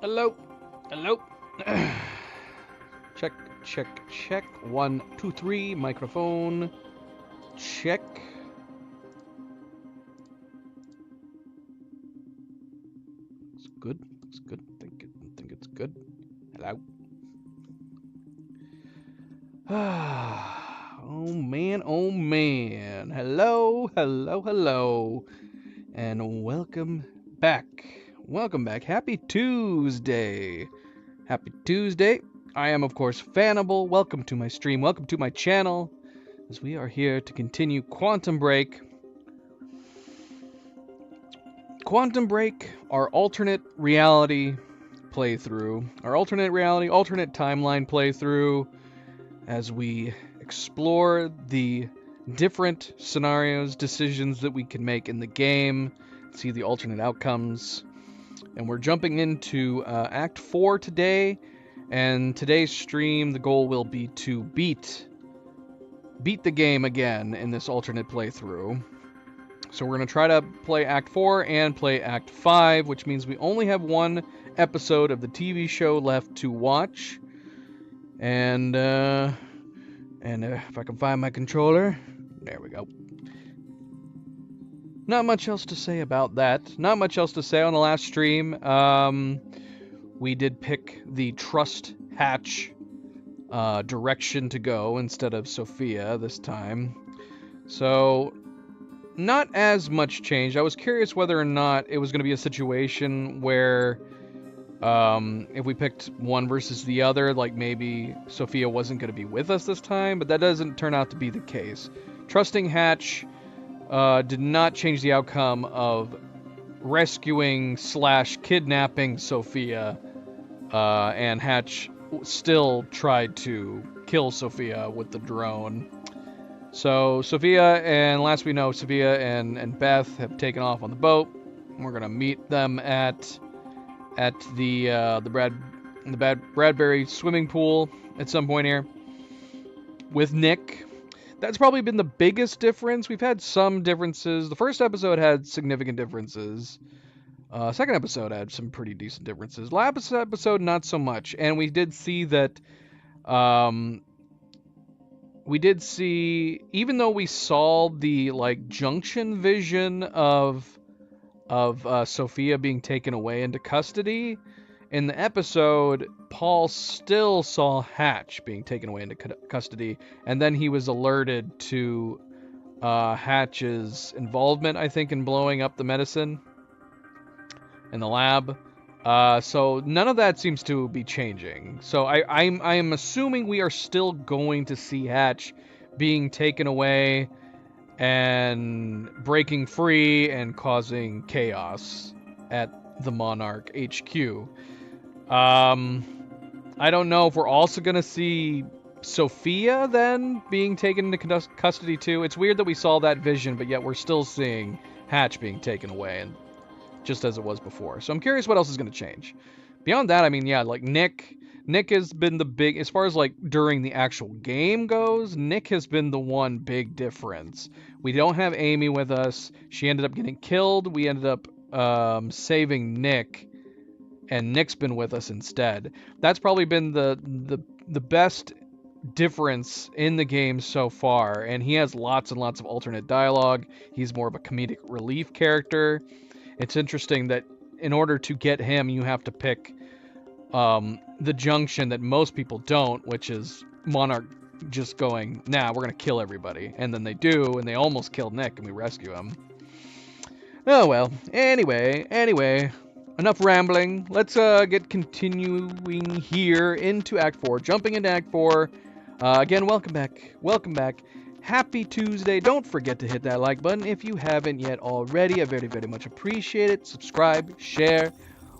Hello. Hello. Check, check, check. 1, 2, 3. Microphone. Check. It's good. It's good. Think it's good. Hello. Oh man, oh man. Hello, hello, hello. And welcome back. Welcome back. Happy Tuesday. Happy Tuesday. I am, of course, Fanable. Welcome to my stream. Welcome to my channel. As we are here to continue Quantum Break. Quantum Break, our alternate reality playthrough. Our alternate reality, alternate timeline playthrough. As we explore the different scenarios, decisions that we can make in the game, see the alternate outcomes. And we're jumping into Act 4 today, and today's stream, the goal will be to beat the game again in this alternate playthrough. So we're going to try to play Act 4 and play Act 5, which means we only have one episode of the TV show left to watch. And if I can find my controller, there we go. Not much else to say about that. Not much else to say on the last stream. We did pick the Trust Hatch direction to go instead of Sophia this time. So, not as much change. I was curious whether or not it was going to be a situation where if we picked one versus the other, like maybe Sophia wasn't going to be with us this time, but that doesn't turn out to be the case. Trusting Hatch did not change the outcome of rescuing / kidnapping Sophia, and Hatch still tried to kill Sophia with the drone. So Sophia, and last we know, Sophia and Beth have taken off on the boat. We're gonna meet them at the Bradbury swimming pool at some point here with Nick. That's probably been the biggest difference. We've had some differences. The first episode had significant differences. Second episode had some pretty decent differences. Last episode, not so much. And we did see that. Even though we saw the junction vision of Sophia being taken away into custody, in the episode, Paul still saw Hatch being taken away into custody, and then he was alerted to Hatch's involvement, I think, in blowing up the medicine in the lab. So none of that seems to be changing. So I'm assuming we are still going to see Hatch being taken away and breaking free and causing chaos at the Monarch HQ. I don't know if we're also going to see Sophia then being taken into custody too. It's weird that we saw that vision, but yet we're still seeing Hatch being taken away, and just as it was before. So I'm curious what else is going to change. Beyond that, I mean, yeah, Nick has been the big, as far as during the actual game goes, Nick has been the one big difference. We don't have Amy with us. She ended up getting killed. We ended up saving Nick, and Nick's been with us instead. That's probably been the best difference in the game so far, and he has lots and lots of alternate dialogue. He's more of a comedic relief character. It's interesting that in order to get him, you have to pick the junction that most people don't, which is Monarch just going, nah, we're going to kill everybody. And then they do, and they almost kill Nick, and we rescue him. Oh, well. Anyway. Enough rambling. Let's get continuing here into Act 4. Jumping into Act 4. Again, welcome back. Happy Tuesday. Don't forget to hit that like button if you haven't yet already. I very, very much appreciate it. Subscribe, share,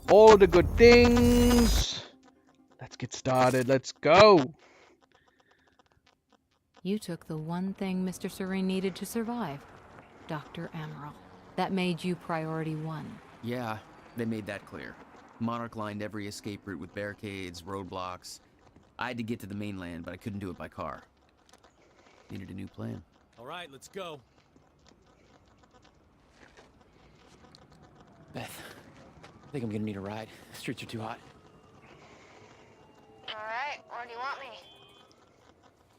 all the good things. Let's get started. Let's go. You took the one thing Mr. Serene needed to survive, Dr. Amaral. That made you priority 1. Yeah, they made that clear. Monarch lined every escape route with barricades, roadblocks. I had to get to the mainland, but I couldn't do it by car. Needed a new plan. All right, let's go. Beth, I think I'm gonna need a ride. The streets are too hot.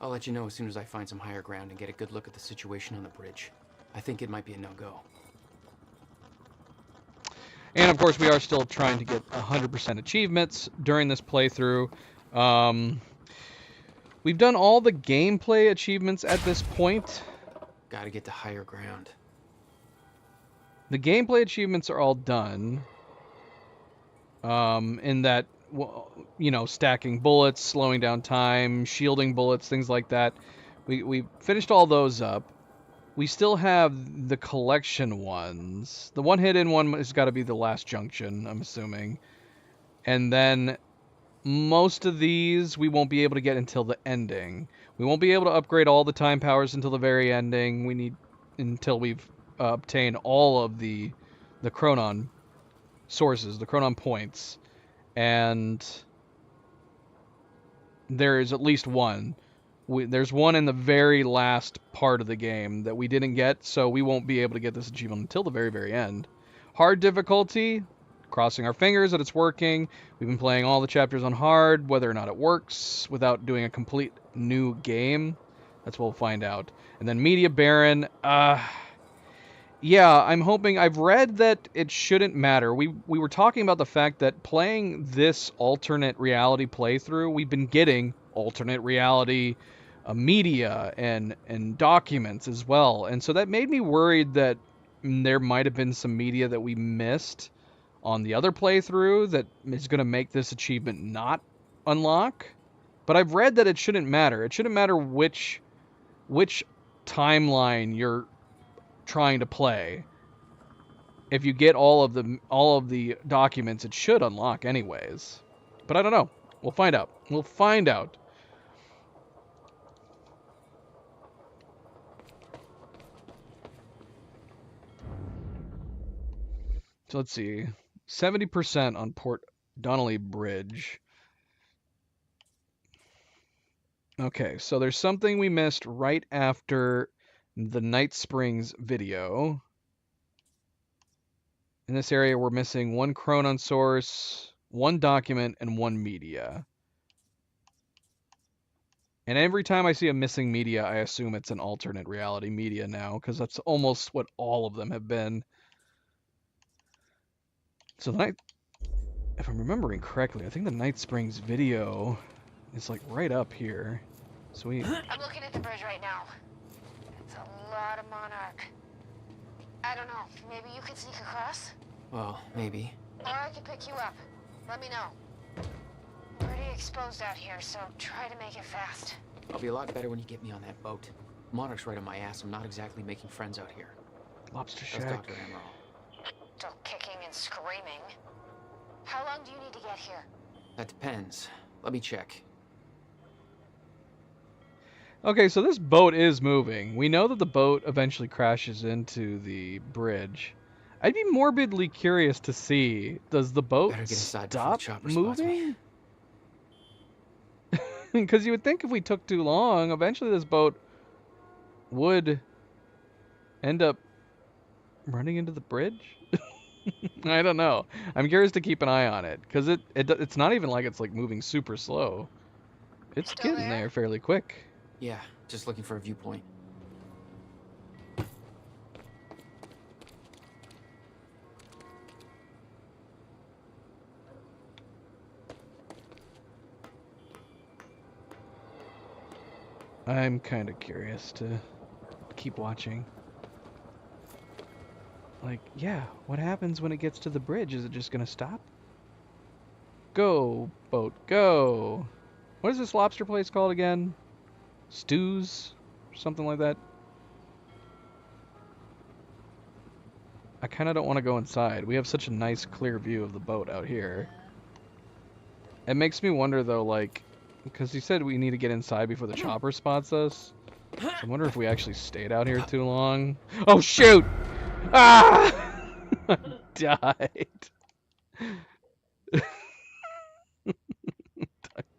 I'll let you know as soon as I find some higher ground and get a good look at the situation on the bridge. I think it might be a no-go. And of course, we are still trying to get 100% achievements during this playthrough. We've done all the gameplay achievements at this point. Gotta get to higher ground. The gameplay achievements are all done. In that, you know, stacking bullets, slowing down time, shielding bullets, things like that. We finished all those up. We still have the collection ones. The one hidden one has got to be the last junction, I'm assuming. And then most of these we won't be able to get until the ending. We won't be able to upgrade all the time powers until the very ending. We need until we've obtained all of the Chronon sources, the Chronon points. And there is at least one. There's one in the very last part of the game that we didn't get, so we won't be able to get this achievement until the very, very end. Hard difficulty, crossing our fingers that it's working. We've been playing all the chapters on hard. Whether or not it works without doing a complete new game, that's what we'll find out. And then Media Baron, yeah, I'm hoping. I've read that it shouldn't matter. We were talking about the fact that playing this alternate reality playthrough, we've been getting alternate reality media and documents as well. And so that made me worried that there might have been some media that we missed on the other playthrough that is going to make this achievement not unlock. But I've read that it shouldn't matter. It shouldn't matter which timeline you're trying to play. If you get all of the documents, it should unlock anyways. But I don't know. We'll find out. We'll find out. So let's see. 70% on Port Donnelly Bridge. Okay, so there's something we missed right after the Night Springs video. In this area, we're missing one Chronon source, one document, and one media. And every time I see a missing media, I assume it's an alternate reality media now, because that's almost what all of them have been. So if I'm remembering correctly, I think the Night Springs video is like right up here. So I'm looking at the bridge right now. It's a lot of Monarch. I don't know. Maybe you could sneak across? Well, maybe. Or I could pick you up. Let me know. Pretty exposed out here, so try to make it fast. I'll be a lot better when you get me on that boat. Monarch's right on my ass. I'm not exactly making friends out here. Lobster That's Shack. Dr. Emerald. Still kicking and screaming. How long do you need to get here? That depends. Let me check. Okay, so this boat is moving. We know that the boat eventually crashes into the bridge. I'd be morbidly curious to see, does the boat Better get inside before stop the chopper spots me. moving? Because you would think if we took too long, eventually this boat would end up running into the bridge? I don't know. I'm curious to keep an eye on it, because it's not even like it's like moving super slow. It's Still getting there? there fairly quick. Yeah, just looking for a viewpoint. I'm kind of curious to keep watching. Like, yeah, what happens when it gets to the bridge? Is it just gonna stop? Go, boat, go! What is this lobster place called again? Stews? Something like that? I kind of don't want to go inside. We have such a nice clear view of the boat out here. It makes me wonder though, like, because you said we need to get inside before the chopper spots us. So I wonder if we actually stayed out here too long. Oh shoot! Ah! I died.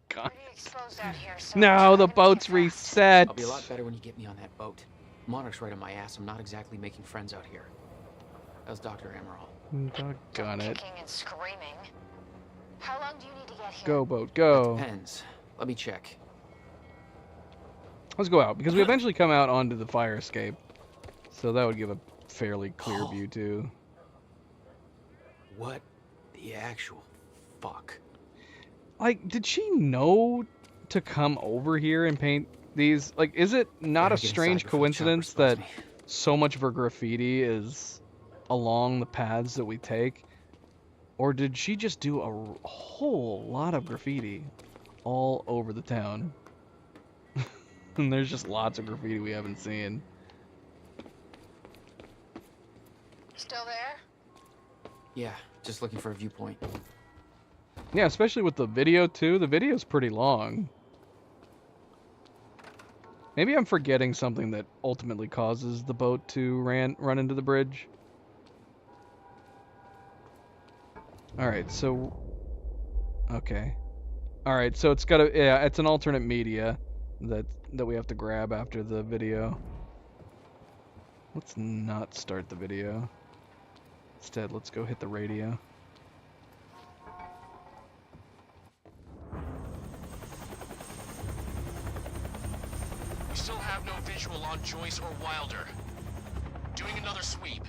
God. Pretty exposed out here, so No, try the to make boat's it fast. reset. I'll be a lot better when you get me on that boat. Monarch's right on my ass. I'm not exactly making friends out here. That was Dr. Emerald. Doggone it. Kicking and screaming. How long do you need to get here? Go, boat, That go. depends. Let me check. Let's go out, because we eventually come out onto the fire escape. So that would give a fairly clear view, too. What the actual fuck? Like, did she know to come over here and paint these? Like, is it not Better a get strange inside before the chopper coincidence spots that me. so much of her graffiti is along the paths that we take? Or did she just do a whole lot of graffiti all over the town? And there's just lots of graffiti we haven't seen. Still there? Yeah, just looking for a viewpoint. Yeah, especially with the video, too. The video's pretty long. Maybe I'm forgetting something that ultimately causes the boat to run into the bridge. Alright, so... Okay. Alright, so it's got a... Yeah, it's an alternate media that we have to grab after the video. Let's not start the video. Instead, let's go hit the radio. We still have no visual on Joyce or Wilder. Doing another sweep.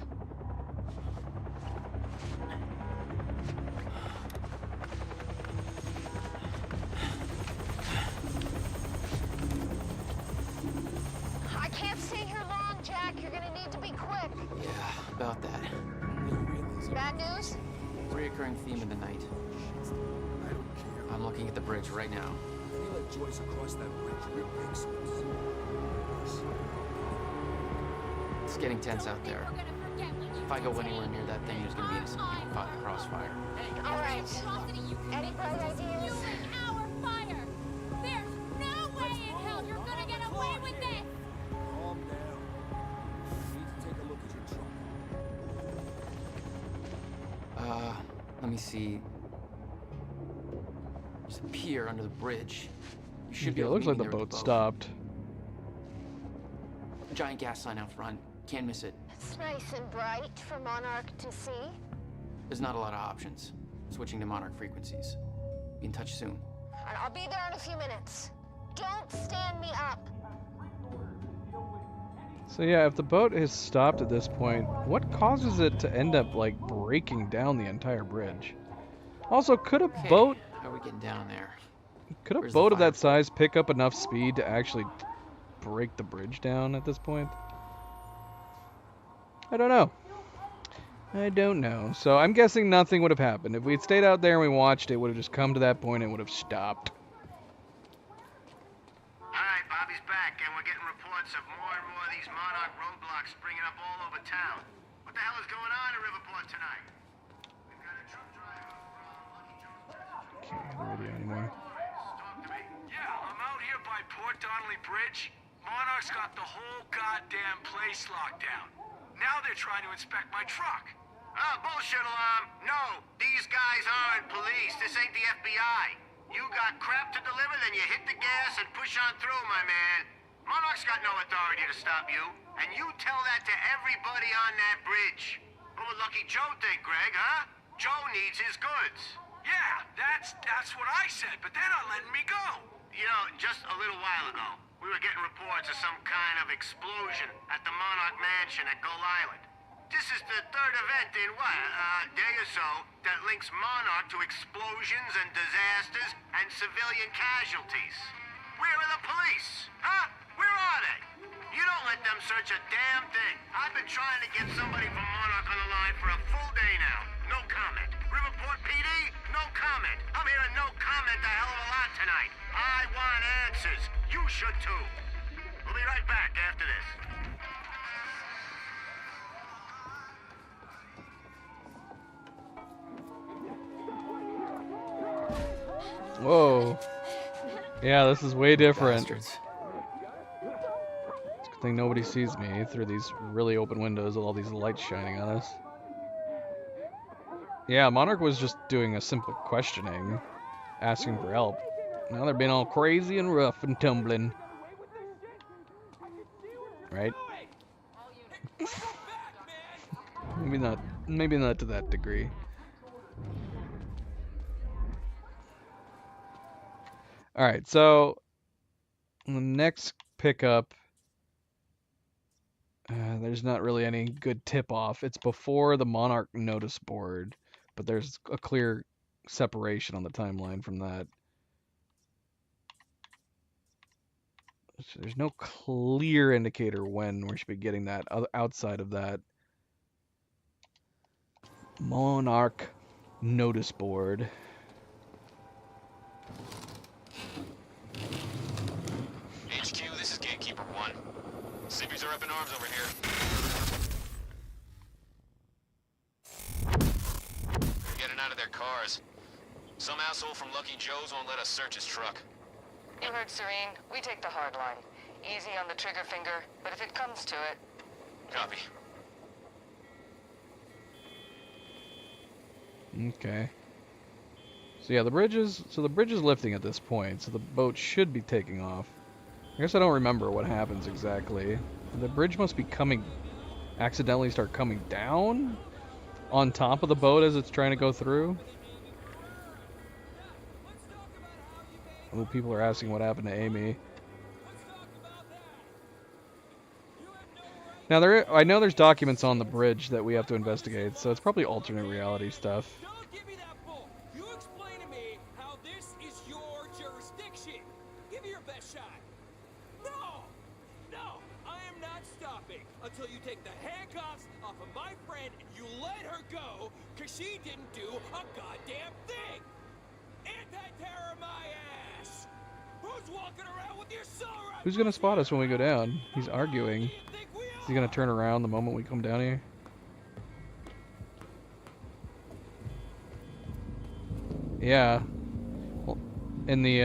I can't stay here long, Jack. You're gonna need to be quick. Yeah, about that. Bad news? Reoccurring theme of the night. I'm looking at the bridge right now. They let Joyce across that bridge. It makes sense. It's getting tense out there. If I go anywhere near that thing, there's gonna be a crossfire. All right. Any bright ideas? Our fire! There's no way in hell you're gonna get away with this! Calm down. I need to take a look at your truck. Let me see. There's a pier under the bridge. You should be Yeah, it able looks to like meet the me there with boat the stopped. Giant gas sign out front. Can't miss it. It's nice and bright for Monarch to see. There's not a lot of options. Switching to Monarch frequencies. Be in touch soon. And I'll be there in a few minutes. Don't stand me up. So yeah, if the boat has stopped at this point, what causes it to end up, like, breaking down the entire bridge? Also, could a Okay, boat how are we getting down there? Could a Where's the boat of fire that size pick up enough speed to actually break the bridge down at this point? I don't know. I don't know. So I'm guessing nothing would have happened. If we'd stayed out there and we watched, it would have just come to that point and would have stopped. Alright, Bobby's back, and we're getting reports of more and more of these Monarch roadblocks springing up all over town. What the hell is going on in Riverport tonight? We've got a truck driver from Lucky Joe's. Can't hear the radio anymore. Talk to me. Yeah, I'm out here by Port Donnelly Bridge. Monarch's got the whole goddamn place locked down. Now they're trying to inspect my truck. Oh, bullshit alarm. No, these guys aren't police. This ain't the FBI. You got crap to deliver, then you hit the gas and push on through, my man. Monarch's got no authority to stop you, and you tell that to everybody on that bridge. What would Lucky Joe think, Greg, huh? Joe needs his goods. Yeah, that's what I said, but they're not letting me go. You know, just a little while ago, we were getting reports of some kind of explosion at the Monarch Mansion at Gull Island. This is the third event in, what, a day or so that links Monarch to explosions and disasters and civilian casualties. Where are the police? Huh? Where are they? You don't let them search a damn thing. I've been trying to get somebody from Monarch on the line for a full day now. No comment. Riverport PD? No comment. I'm hearing no comment a hell of a lot tonight. I want answers. You should too. We'll be right back after this. Whoa. Yeah, this is way different. Bastards. It's a good thing nobody sees me through these really open windows with all these lights shining on us. Yeah, Monarch was just doing a simple questioning, asking for help. Now they're being all crazy and rough and tumbling. Right? Maybe not to that degree. Alright, so the next pickup. There's not really any good tip-off. It's before the Monarch notice board, but there's a clear separation on the timeline from that. So there's no clear indicator when we should be getting that outside of that Monarch notice board. HQ, this is Gatekeeper 1. Civvies are up in arms over here. They're getting out of their cars. Some asshole from Lucky Joe's won't let us search his truck. You heard Serene. We take the hard line. Easy on the trigger finger, but if it comes to it... Copy. Okay. So yeah, the bridge is lifting at this point, so the boat should be taking off. I guess I don't remember what happens exactly. The bridge must be accidentally start coming down on top of the boat as it's trying to go through. Oh, people are asking what happened to Amy. Now I know there's documents on the bridge that we have to investigate, so it's probably alternate reality stuff. Don't give me that bull. You explain to me how this is your jurisdiction. Give me your best shot. No, I am not stopping until you take the handcuffs off of my friend and you let her go, cause she didn't do a goddamn thing. Anti-terror my ass. Who's walking around with your soul right? Who's gonna spot us when we go down? He's arguing. Is he gonna turn around the moment we come down here? Yeah. Well, in the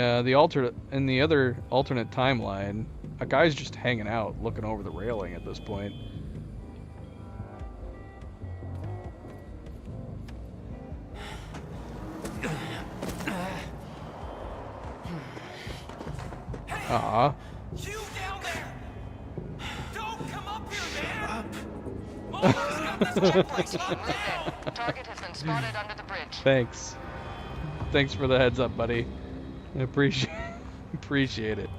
other alternate timeline, a guy's just hanging out, looking over the railing at this point. Ah. You down there! Don't come up here, man! Target has been spotted under the bridge. Thanks. Thanks for the heads up, buddy. I appreciate it.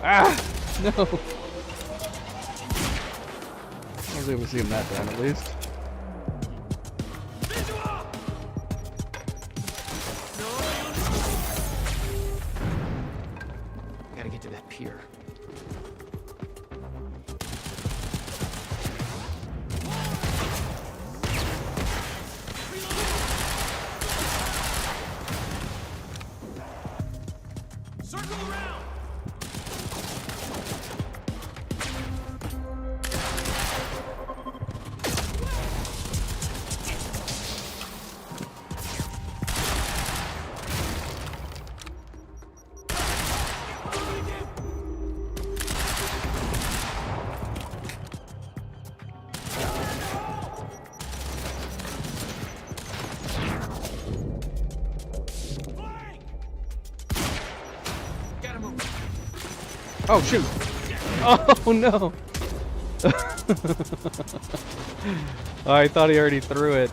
Ah! No! I was able to see him that time at least. Gotta get to that pier. Circle around! Oh shoot! Oh no! Oh, I thought he already threw it.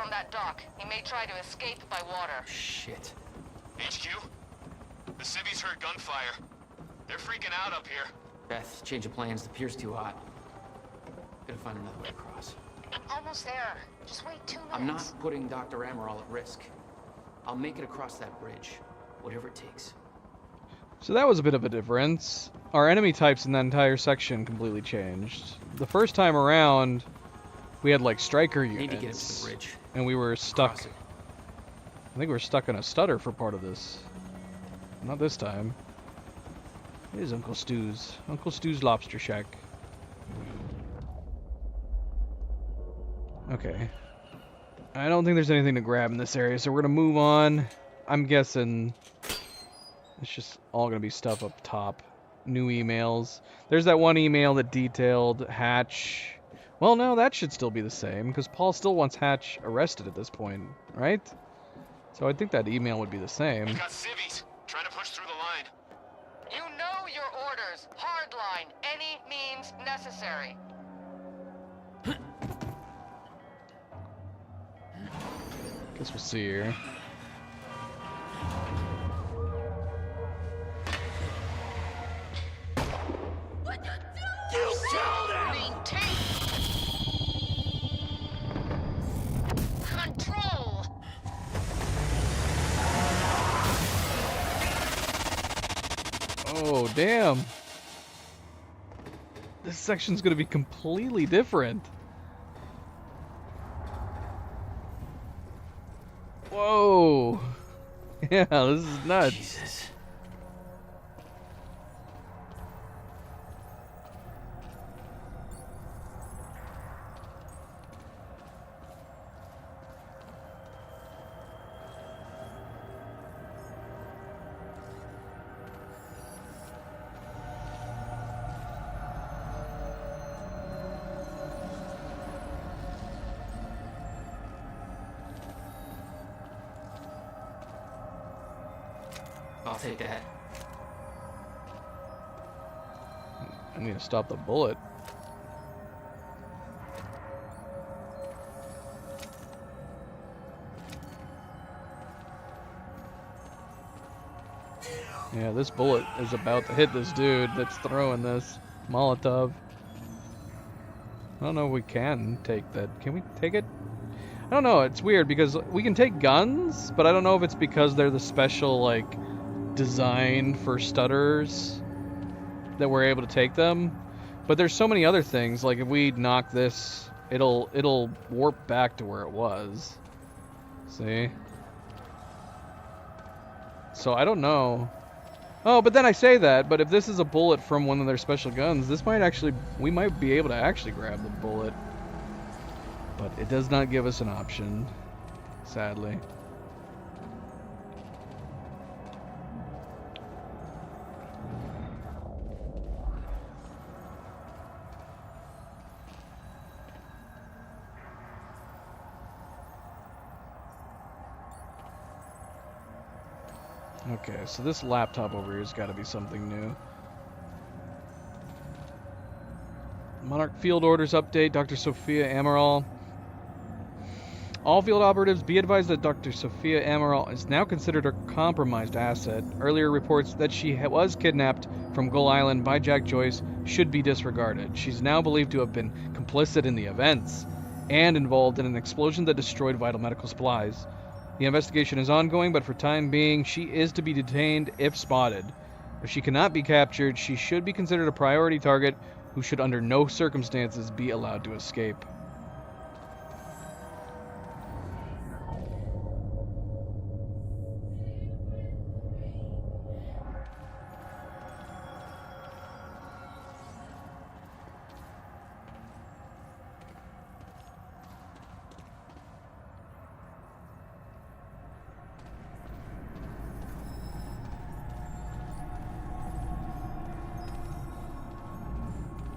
On that dock. He may try to escape by water. Shit. HQ? The civvies heard gunfire. They're freaking out up here. Beth, change of plans. The pier's too hot. Gotta find another way across. Almost there. Just wait 2 minutes. I'm not putting Dr. Amaral at risk. I'll make it across that bridge, whatever it takes. So that was a bit of a difference. Our enemy types in that entire section completely changed. The first time around, we had like striker units. Need to get him to the bridge. And we were stuck. Cross it. I think we were stuck in a stutter for part of this. Not this time. It is Uncle Stu's. Uncle Stu's Lobster Shack. Okay. I don't think there's anything to grab in this area, so we're gonna move on. I'm guessing it's just all gonna be stuff up top. New emails. There's that one email that detailed Hatch. Well, no, that should still be the same, because Paul still wants Hatch arrested at this point, right? So I think that email would be the same. We got civvies trying to push through the line. You know your orders. Hardline. Any means necessary. Guess we'll see here. Maintain control. Oh, damn. This section's gonna be completely different. Whoa. Yeah, this is nuts. Jesus. I'll take that. I need to stop the bullet. Yeah, this bullet is about to hit this dude that's throwing this Molotov. I don't know if we can take that. Can we take it? I don't know. It's weird because we can take guns, but I don't know if it's because they're the special, like, design for stutterers that we're able to take them. But there's so many other things. Like if we knock this, it'll warp back to where it was. See? So I don't know. Oh, but then I say that, but if this is a bullet from one of their special guns, this might actually, we might be able to actually grab the bullet. But it does not give us an option, sadly. Okay, so this laptop over here has got to be something new. Monarch Field Orders update, Dr. Sophia Amaral. All field operatives be advised that Dr. Sophia Amaral is now considered a compromised asset. Earlier reports that she was kidnapped from Gull Island by Jack Joyce should be disregarded. She's now believed to have been complicit in the events and involved in an explosion that destroyed vital medical supplies. The investigation is ongoing, but for time being, she is to be detained if spotted. If she cannot be captured, she should be considered a priority target who should under no circumstances be allowed to escape.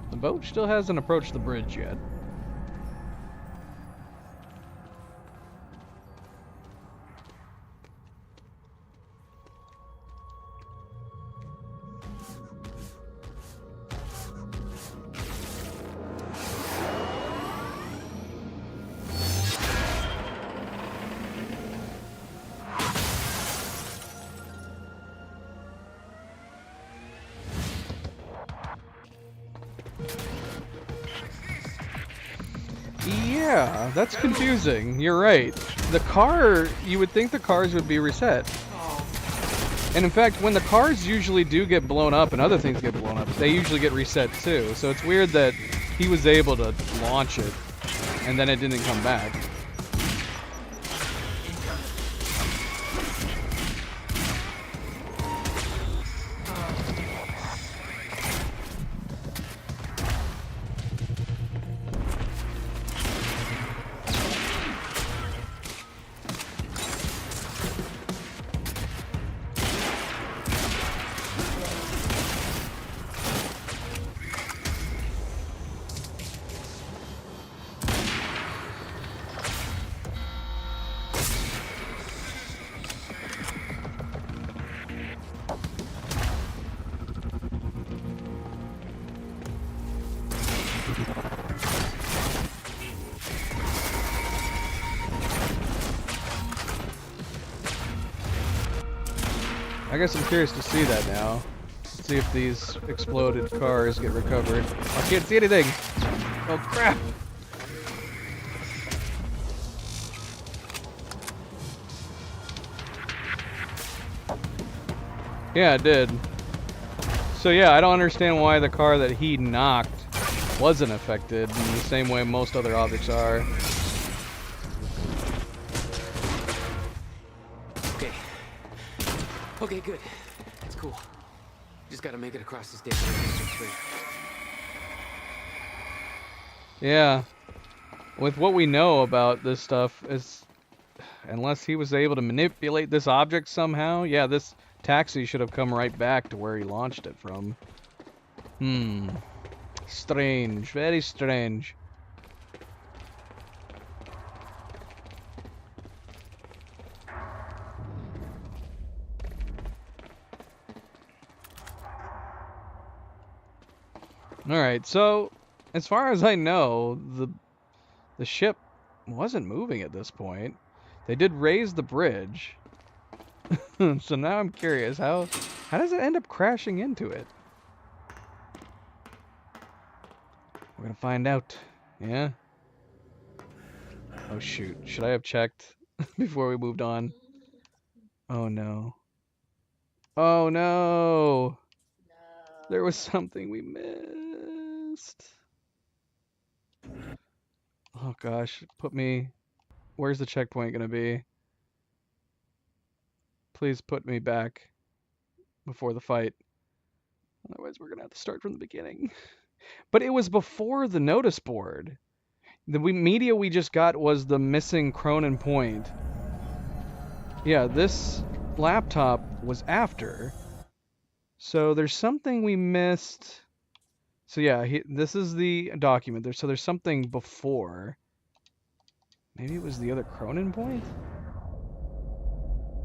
The boat still hasn't approached the bridge yet. Yeah, that's confusing. You're right. The car, you would think the cars would be reset. And in fact, when the cars usually do get blown up and other things get blown up, they usually get reset too. So it's weird that he was able to launch it and then it didn't come back. I guess I'm curious to see that now. See if these exploded cars get recovered. I can't see anything! Oh crap! Yeah, it did. So yeah, I don't understand why the car that he knocked wasn't affected in the same way most other objects are. Okay, good. It's cool. Just gotta make it across this District 3. Yeah. With what we know about this stuff, is unless he was able to manipulate this object somehow, yeah, this taxi should have come right back to where he launched it from. Strange. Very strange. Alright, so as far as I know, the ship wasn't moving at this point. They did raise the bridge. So now I'm curious, how does it end up crashing into it? We're gonna find out. Yeah? Oh shoot, should I have checked before we moved on? Oh no. Oh no! There was something we missed. Oh gosh, put me... Where's the checkpoint gonna be? Please put me back before the fight. Otherwise we're gonna have to start from the beginning. But it was before the notice board. The media we just got was the missing Cronin Point. Yeah, this laptop was after. So there's something we missed. So yeah, this is the document. So there's something before. Maybe it was the other Cronin Point?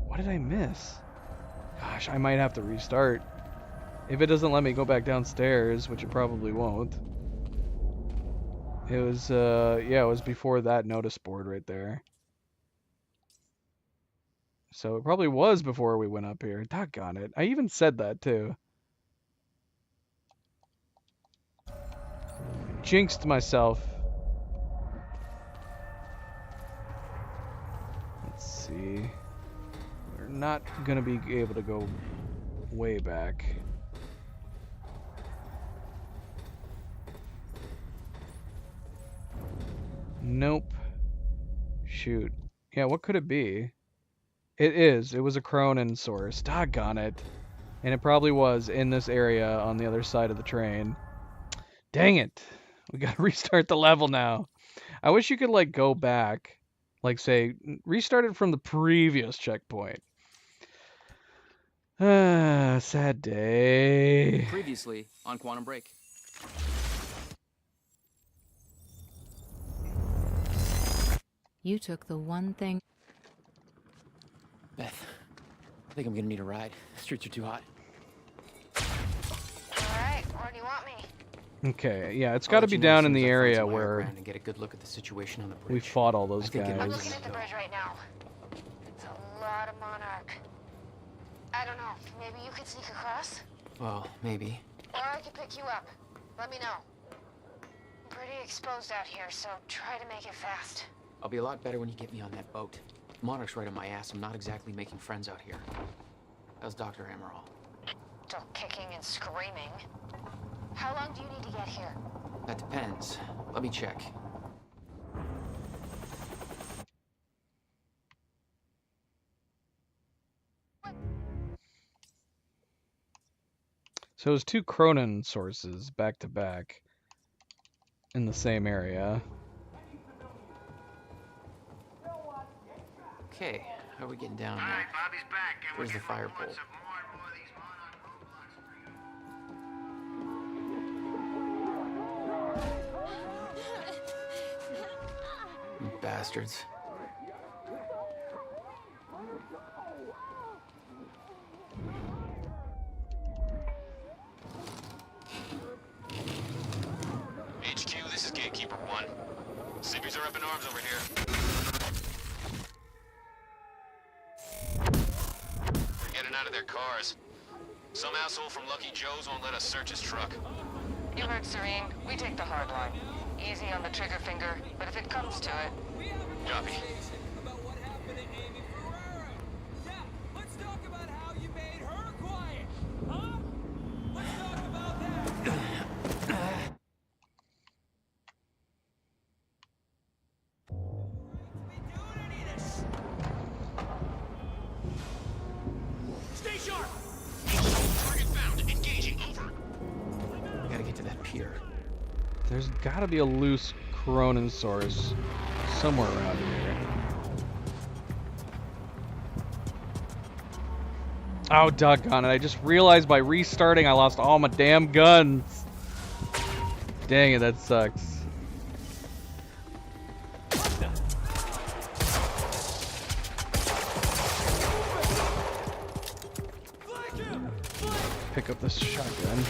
What did I miss? Gosh, I might have to restart. If it doesn't let me go back downstairs, which it probably won't. It was, yeah, it was before that notice board right there. So it probably was before we went up here. Doggone it. I even said that too. Jinxed myself. Let's see. We're not gonna be able to go way back. Nope. Shoot. Yeah, what could it be? It is. It was a Cronin source. Doggone it. And it probably was in this area on the other side of the train. Dang it. We gotta restart the level now. I wish you could, like, go back. Like, say, restart it from the previous checkpoint. Sad day. Previously on Quantum Break. You took the one thing... Beth, I think I'm gonna need a ride. The streets are too hot. Alright, where do you want me? Okay, yeah, it's got to be down in the area where and get a good look at the situation on the bridge. we fought all those I'm guys. looking at the bridge right now. It's a lot of Monarch. I don't know, maybe you could sneak across? Well, maybe. Or I could pick you up. Let me know. Pretty exposed out here, so try to make it fast. I'll be a lot better when you get me on that boat. Monarch's right on my ass. I'm not exactly making friends out here. How's Dr. Amaral? Still kicking and screaming. How long do you need to get here? That depends. Let me check. So it was 2 Cronin sources back to back in the same area. Okay, how are we getting down All now? right, Bobby's back, and Where's we're the getting fire reports pole? of more and more of these Monarch roadblocks for you. You bastards. HQ, this is Gatekeeper 1. Civvies are up in arms over here. They're getting out of their cars. Some asshole from Lucky Joe's won't let us search his truck. You heard Serene. We take the hard line. Easy on the trigger finger, but if it comes to it... Copy. About what happened to Amy Ferrero. Now, let's talk about how you made her quiet. Huh? Let's talk about that. Stay sharp! Target found. Engaging. Over. Gotta get to that pier. There's gotta be a loose Cronin source somewhere around here. Oh, doggone it. I just realized by restarting I lost all my damn guns. Dang it, that sucks. Pick up this shotgun.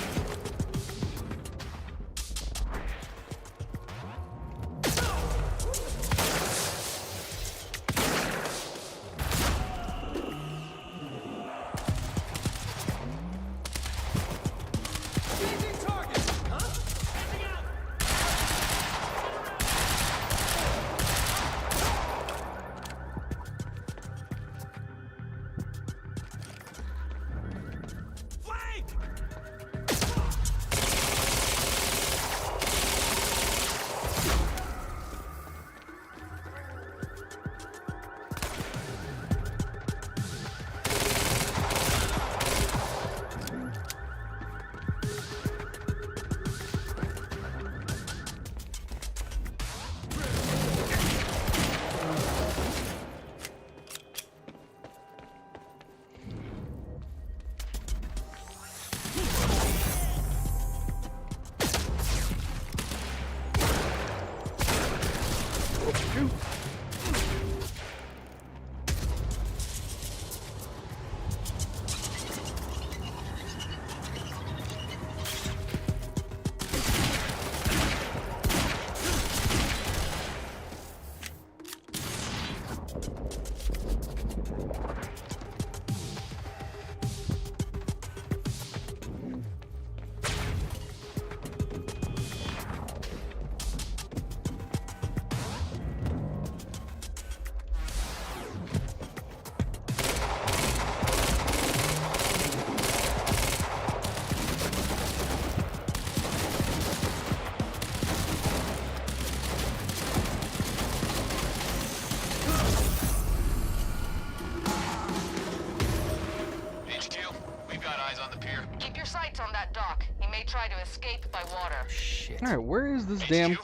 try to escape by water. Shit. Alright, where is this damn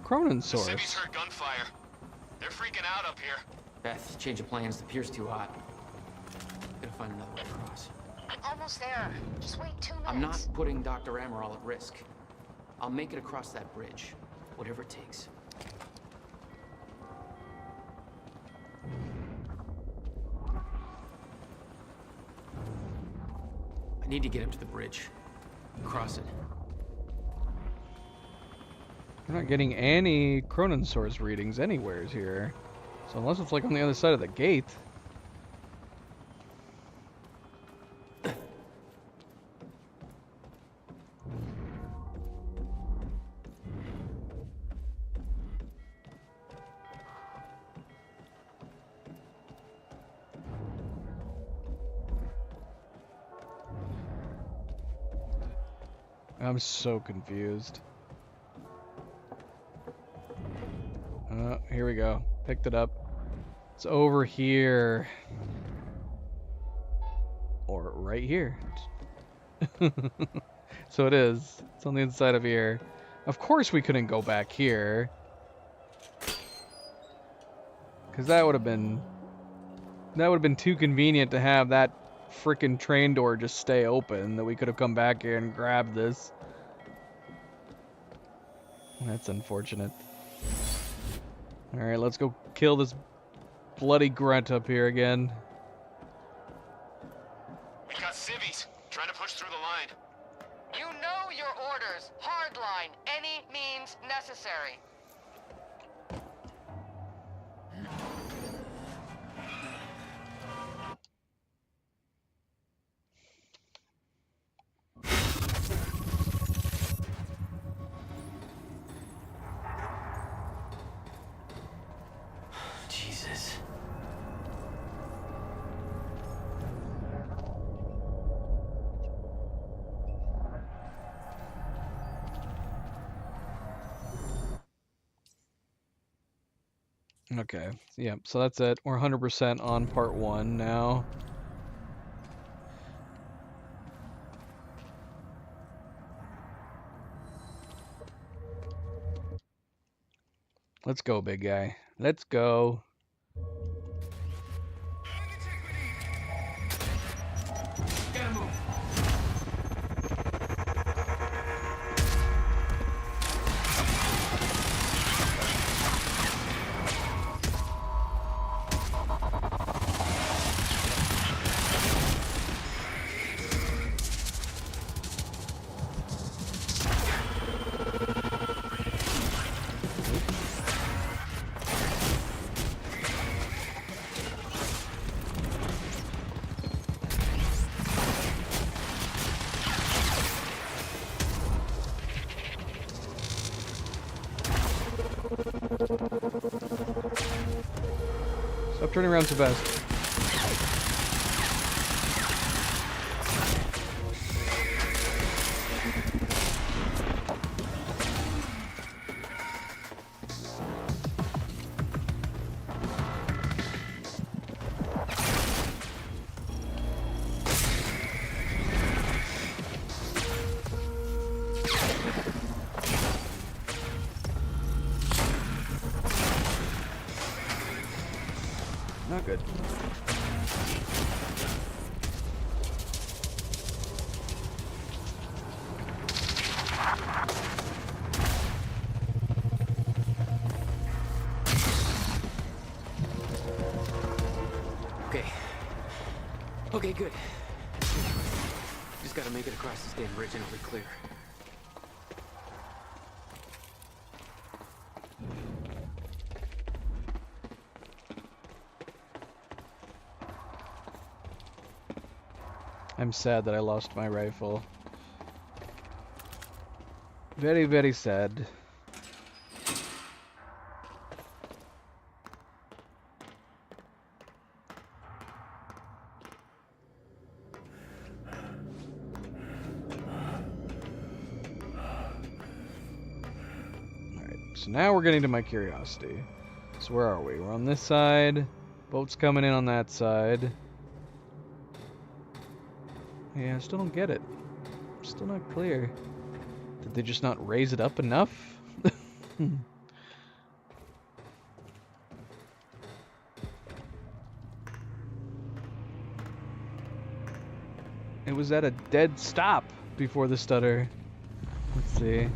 Cronin The source? civvies heard gunfire. They're freaking out up here. Beth, change of plans. The pier's too hot. Gotta find another way across. Almost there. Just wait 2 minutes. I'm not putting Dr. Amaral at risk. I'll make it across that bridge. Whatever it takes. I need to get up to the bridge. Cross it. We're not getting any Cronin source readings anywhere here. So unless it's like on the other side of the gate. I'm so confused. Here we go. Picked it up. It's over here. Or right here. So it is. It's on the inside of here. Of course we couldn't go back here. Because that would have been too convenient to have that frickin' train door just stay open, that we could have come back here and grabbed this. That's unfortunate. Alright, let's go kill this bloody grunt up here again. We got civvies trying to push through the line. You know your orders. Hardline. Any means necessary. Jesus. Okay, yeah, so that's it. We're 100% on part 1 now. Let's go, big guy. Let's go. Gotta move. Stop turning around so fast. Not good. Okay. Okay, good. Just gotta make it across this damn bridge and it'll be clear. I'm sad that I lost my rifle. Very, very sad. Alright, so now we're getting to my curiosity. So where are we? We're on this side. Boat's coming in on that side. Yeah, I still don't get it. Still not clear. Did they just not raise it up enough? It was at a dead stop before the stutter. Let's see.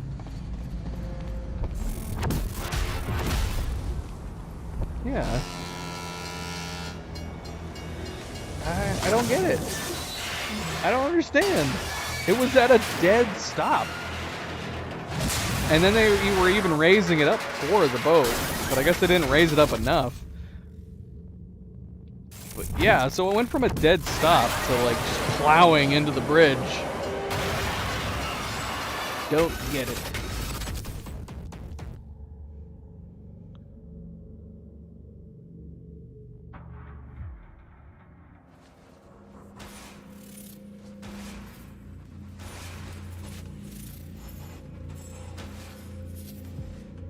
Yeah. I don't get it. I don't understand. It was at a dead stop. And then you were even raising it up for the boat. But I guess they didn't raise it up enough. But yeah, so it went from a dead stop to like just plowing into the bridge. Don't get it.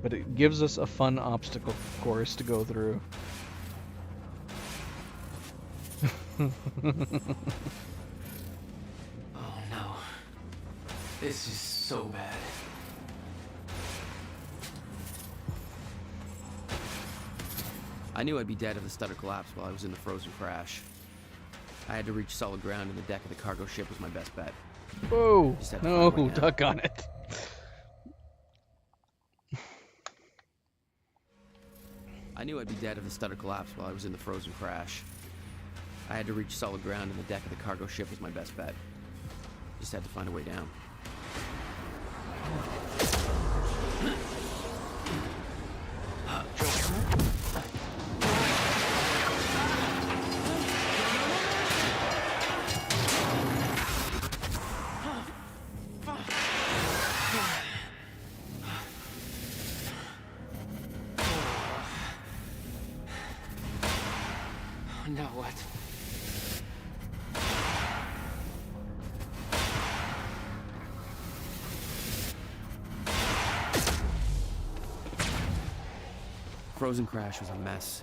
but it gives us a fun obstacle course to go through. Oh no. This is so bad. I knew I'd be dead if the stutter collapsed while I was in the frozen crash. I had to reach solid ground, and the deck of the cargo ship was my best bet. Whoa! Just had to No, find a way down. duck on it. I knew I'd be dead if the stutter collapsed while I was in the frozen crash. I had to reach solid ground, and the deck of the cargo ship was my best bet. Just had to find a way down. Now what? Frozen crash was a mess.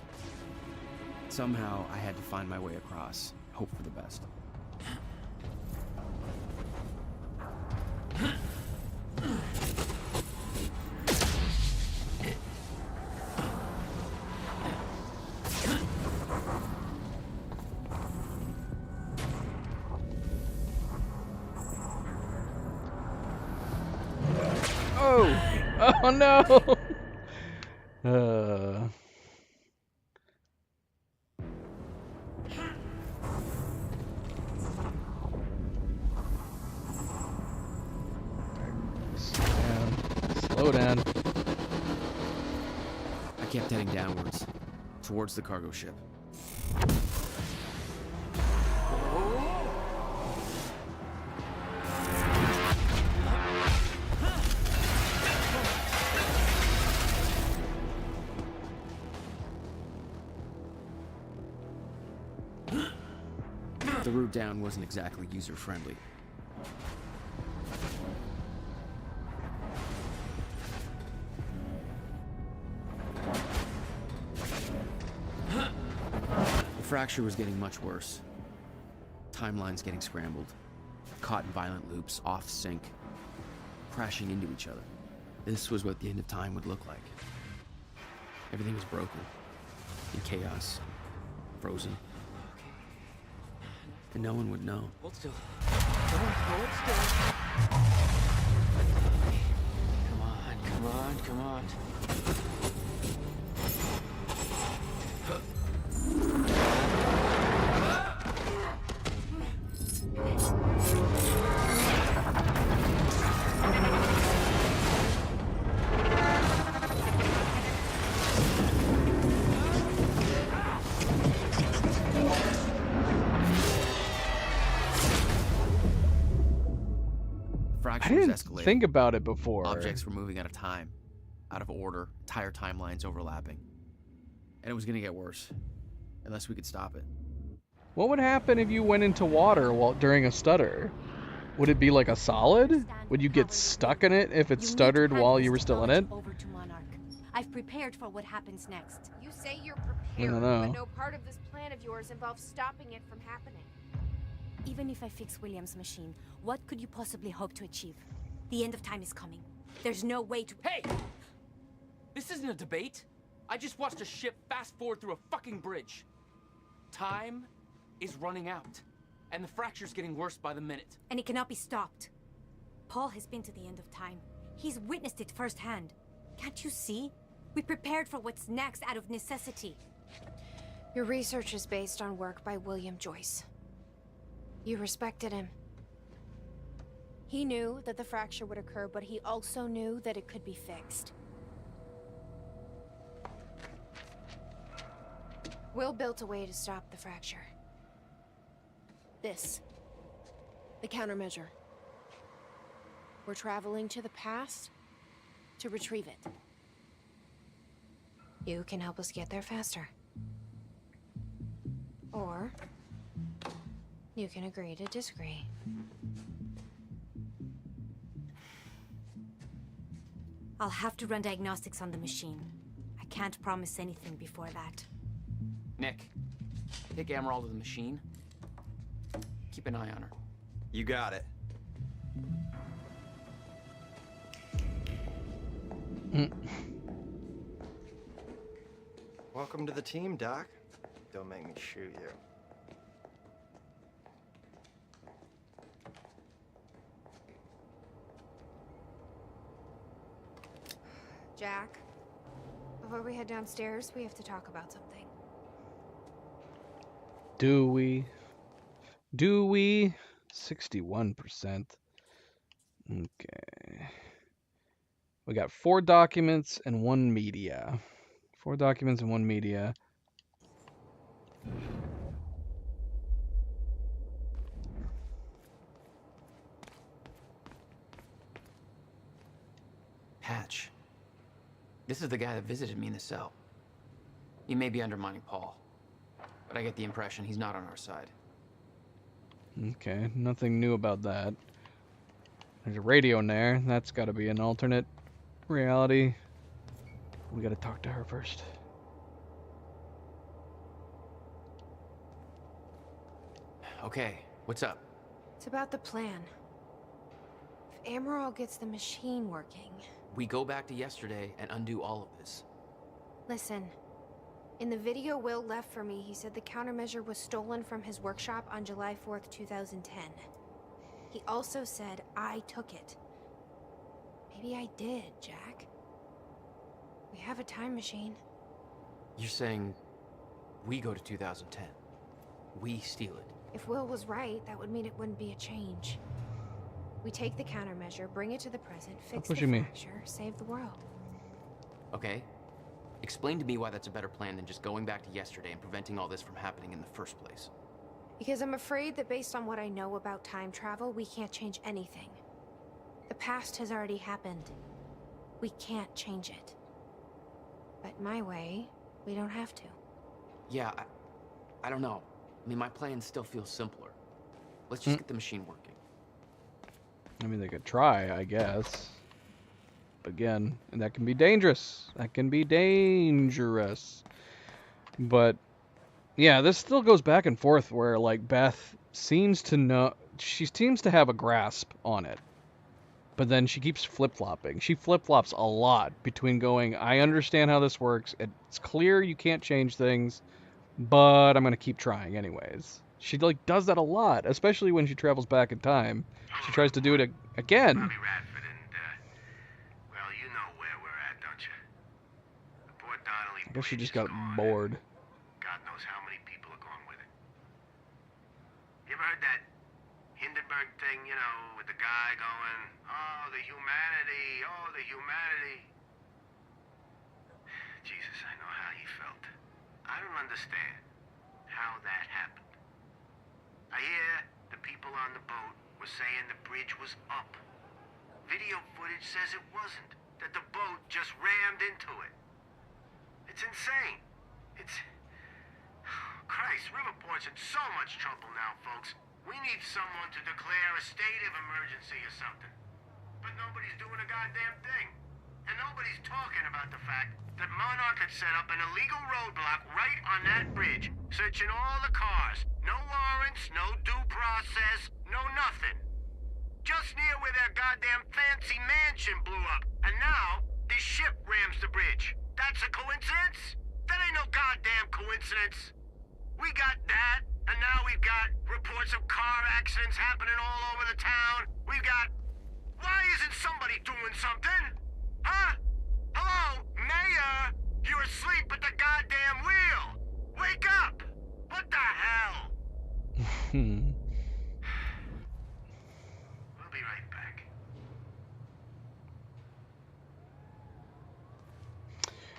Somehow, I had to find my way across, hope for the best. Oh no! Slow down. I kept heading downwards, towards the cargo ship. The route down wasn't exactly user-friendly. The fracture was getting much worse. Timelines getting scrambled. Caught in violent loops, off sync. Crashing into each other. This was what the end of time would look like. Everything was broken. In chaos. Frozen. And no one would know. Hold still. Hold still. Come on, come on, come on. I didn't think about it before. Objects were moving out of time, out of order, entire timelines overlapping. And it was gonna get worse, unless we could stop it. What would happen if you went into water during a stutter? Would it be like a solid? Would you get stuck in it if it stuttered while you were still in it? Over to Monarch. I've prepared for what happens next. You say you're I prepared, don't know. but no part of this plan of yours involves stopping it from happening. Even if I fix William's machine, what could you possibly hope to achieve? The end of time is coming. There's no way to— Hey! This isn't a debate. I just watched a ship fast forward through a fucking bridge. Time is running out, and the fracture's getting worse by the minute. And it cannot be stopped. Paul has been to the end of time. He's witnessed it firsthand. Can't you see? We prepared for what's next out of necessity. Your research is based on work by William Joyce. You respected him. He knew that the fracture would occur, but he also knew that it could be fixed. Will built a way to stop the fracture. This. The countermeasure. We're traveling to the past to retrieve it. You can help us get there faster. Or you can agree to disagree. I'll have to run diagnostics on the machine. I can't promise anything before that. Nick, take Amaral to the machine. Keep an eye on her. You got it. Welcome to the team, Doc. Don't make me shoot you. Jack, before we head downstairs, we have to talk about something. Do we? Do we? 61%. Okay. We got 4 documents and 1 media. 4 documents and 1 media. Hatch. This is the guy that visited me in the cell. He may be undermining Paul, but I get the impression he's not on our side. Okay, nothing new about that. There's a radio in there. That's got to be an alternate reality. We got to talk to her first. Okay, what's up? It's about the plan. If Amaral gets the machine working... We go back to yesterday and undo all of this. Listen. In the video Will left for me, he said the countermeasure was stolen from his workshop on July 4th, 2010. He also said I took it. Maybe I did, Jack. We have a time machine. You're saying we go to 2010. We steal it. If Will was right, that would mean it wouldn't be a change. We take the countermeasure, bring it to the present, fix the fracture, save the world. Okay. Explain to me why that's a better plan than just going back to yesterday and preventing all this from happening in the first place. Because I'm afraid that based on what I know about time travel, we can't change anything. The past has already happened. We can't change it. But my way, we don't have to. Yeah, I don't know. I mean, my plan still feels simpler. Let's just get the machine working. I mean, they could try, I guess. But again, and that can be dangerous. That can be dangerous. But yeah, this still goes back and forth where, like, Beth seems to know, she seems to have a grasp on it. But then she keeps flip-flopping. She flip-flops a lot between going, I understand how this works. It's clear you can't change things, but I'm going to keep trying anyways. She, like, does that a lot, especially when she travels back in time. She tries to do it again. Bobby Radford and, well, you know where we're at, don't you? The Port Donnelly I guess she Bridge just got is bored. God knows how many people are going with it. You ever heard that Hindenburg thing, you know, with the guy going, oh, the humanity, oh, the humanity. Jesus, I know how he felt. I don't understand how that happened. I hear the people on the boat were saying the bridge was up. Video footage says it wasn't, that the boat just rammed into it. It's insane. It's... Christ, Riverport's in so much trouble now, folks. We need someone to declare a state of emergency or something. But nobody's doing a goddamn thing. And nobody's talking about the fact that Monarch had set up an illegal roadblock right on that bridge, searching all the cars. No warrants, no due process, no nothing. Just near where their goddamn fancy mansion blew up. And now, this ship rams the bridge. That's a coincidence? That ain't no goddamn coincidence. We got that, and now we've got reports of car accidents happening all over the town. We've got... Why isn't somebody doing something? Huh? Hello, Mayor? You're asleep at the goddamn wheel. Wake up! What the hell? We'll be right back.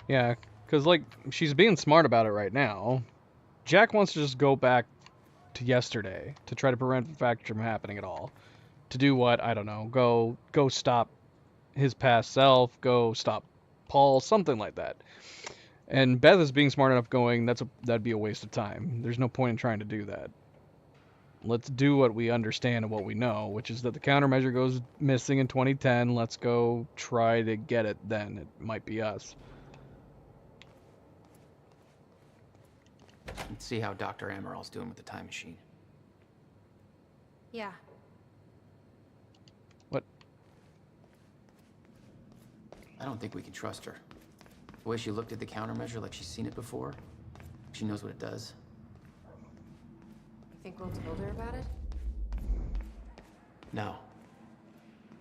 Yeah, because, like, she's being smart about it right now. Jack wants to just go back to yesterday to try to prevent the fact from happening at all. To do what? I don't know. Go stop his past self. Go stop Paul. Something like that. And Beth is being smart enough going, that'd be a waste of time. There's no point in trying to do that. let's do what we understand and what we know, which is that the countermeasure goes missing in 2010. Let's go try to get it then. It might be us. Let's see how Dr. Amaral's doing with the time machine. Yeah. What? I don't think we can trust her. The way she looked at the countermeasure like she's seen it before. She knows what it does. You think Will told her about it? No.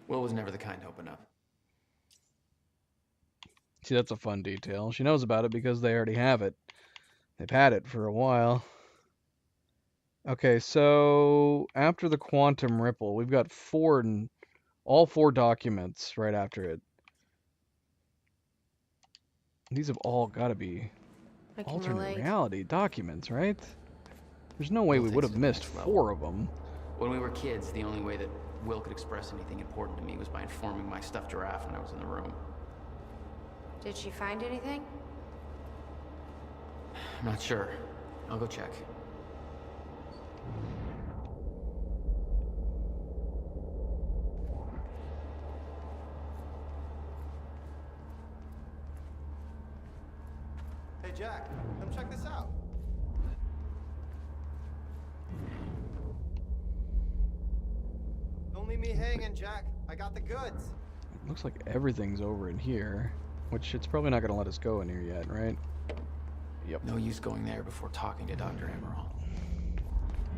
Will was never the kind to open up. See, that's a fun detail. She knows about it because they already have it. They've had it for a while. Okay, so after the quantum ripple, we've got all four documents right after it. These have all got to be alternate reality documents, right? There's no way we would have missed 4 of them. When we were kids, the only way that Will could express anything important to me was by informing my stuffed giraffe when I was in the room. Did she find anything? I'm not sure. I'll go check. Hey, Jack, come check this out. Don't leave me hanging, Jack. I got the goods. It looks like everything's over in here, which it's probably not going to let us go in here yet, right? Yep. No use going there before talking to Dr. Amaral.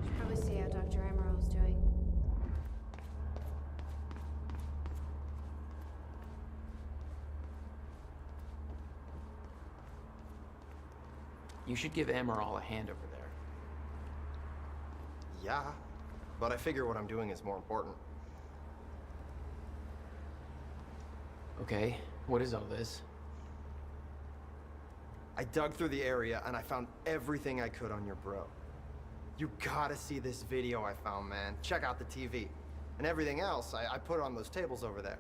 Should probably see how Dr. Amaral's doing. You should give Amaral a hand over there. Yeah, but I figure what I'm doing is more important. Okay, what is all this? I dug through the area and I found everything I could on your bro. You gotta see this video I found, man. Check out the TV. And everything else, I put on those tables over there.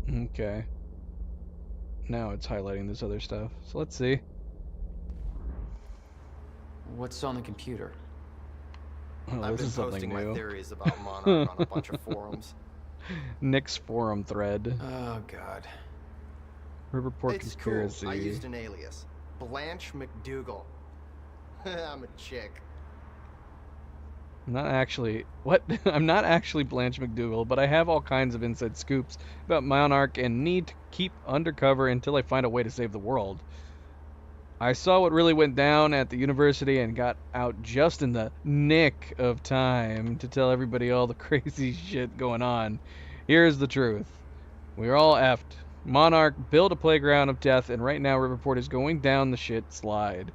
Okay. Now it's highlighting this other stuff. So let's see. What's on the computer? Oh, I've this been is something posting my new. theories about Monarch on a bunch of forums. Nick's forum thread. Oh, God. Riverport It's conspiracy. cool. I used an alias. Blanche McDougal. I'm a chick. I'm not actually... What? I'm not actually Blanche McDougal, but I have all kinds of inside scoops about Monarch and need to keep undercover until I find a way to save the world. I saw what really went down at the university and got out just in the nick of time to tell everybody all the crazy shit going on. Here's the truth. We're all effed. Monarch built a playground of death, and right now Riverport is going down the shit slide.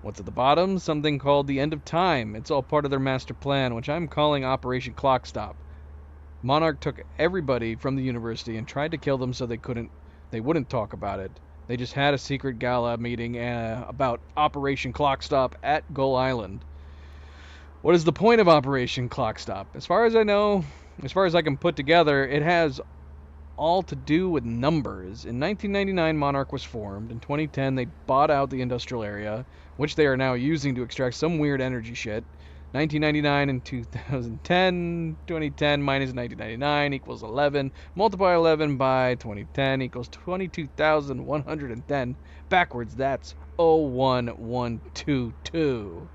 What's at the bottom? Something called the End of Time. It's all part of their master plan, which I'm calling Operation Clock Stop. Monarch took everybody from the university and tried to kill them so they wouldn't talk about it. They just had a secret gala meeting about Operation Clock Stop at Gull Island. What is the point of Operation Clock Stop? As far as I know, as far as I can put together, it has all to do with numbers. In 1999, Monarch was formed. In 2010, they bought out the industrial area, which they are now using to extract some weird energy shit. 1999 and 2010, 2010 minus 1999 equals 11. Multiply 11 by 2010 equals 22,110. Backwards, that's 01122,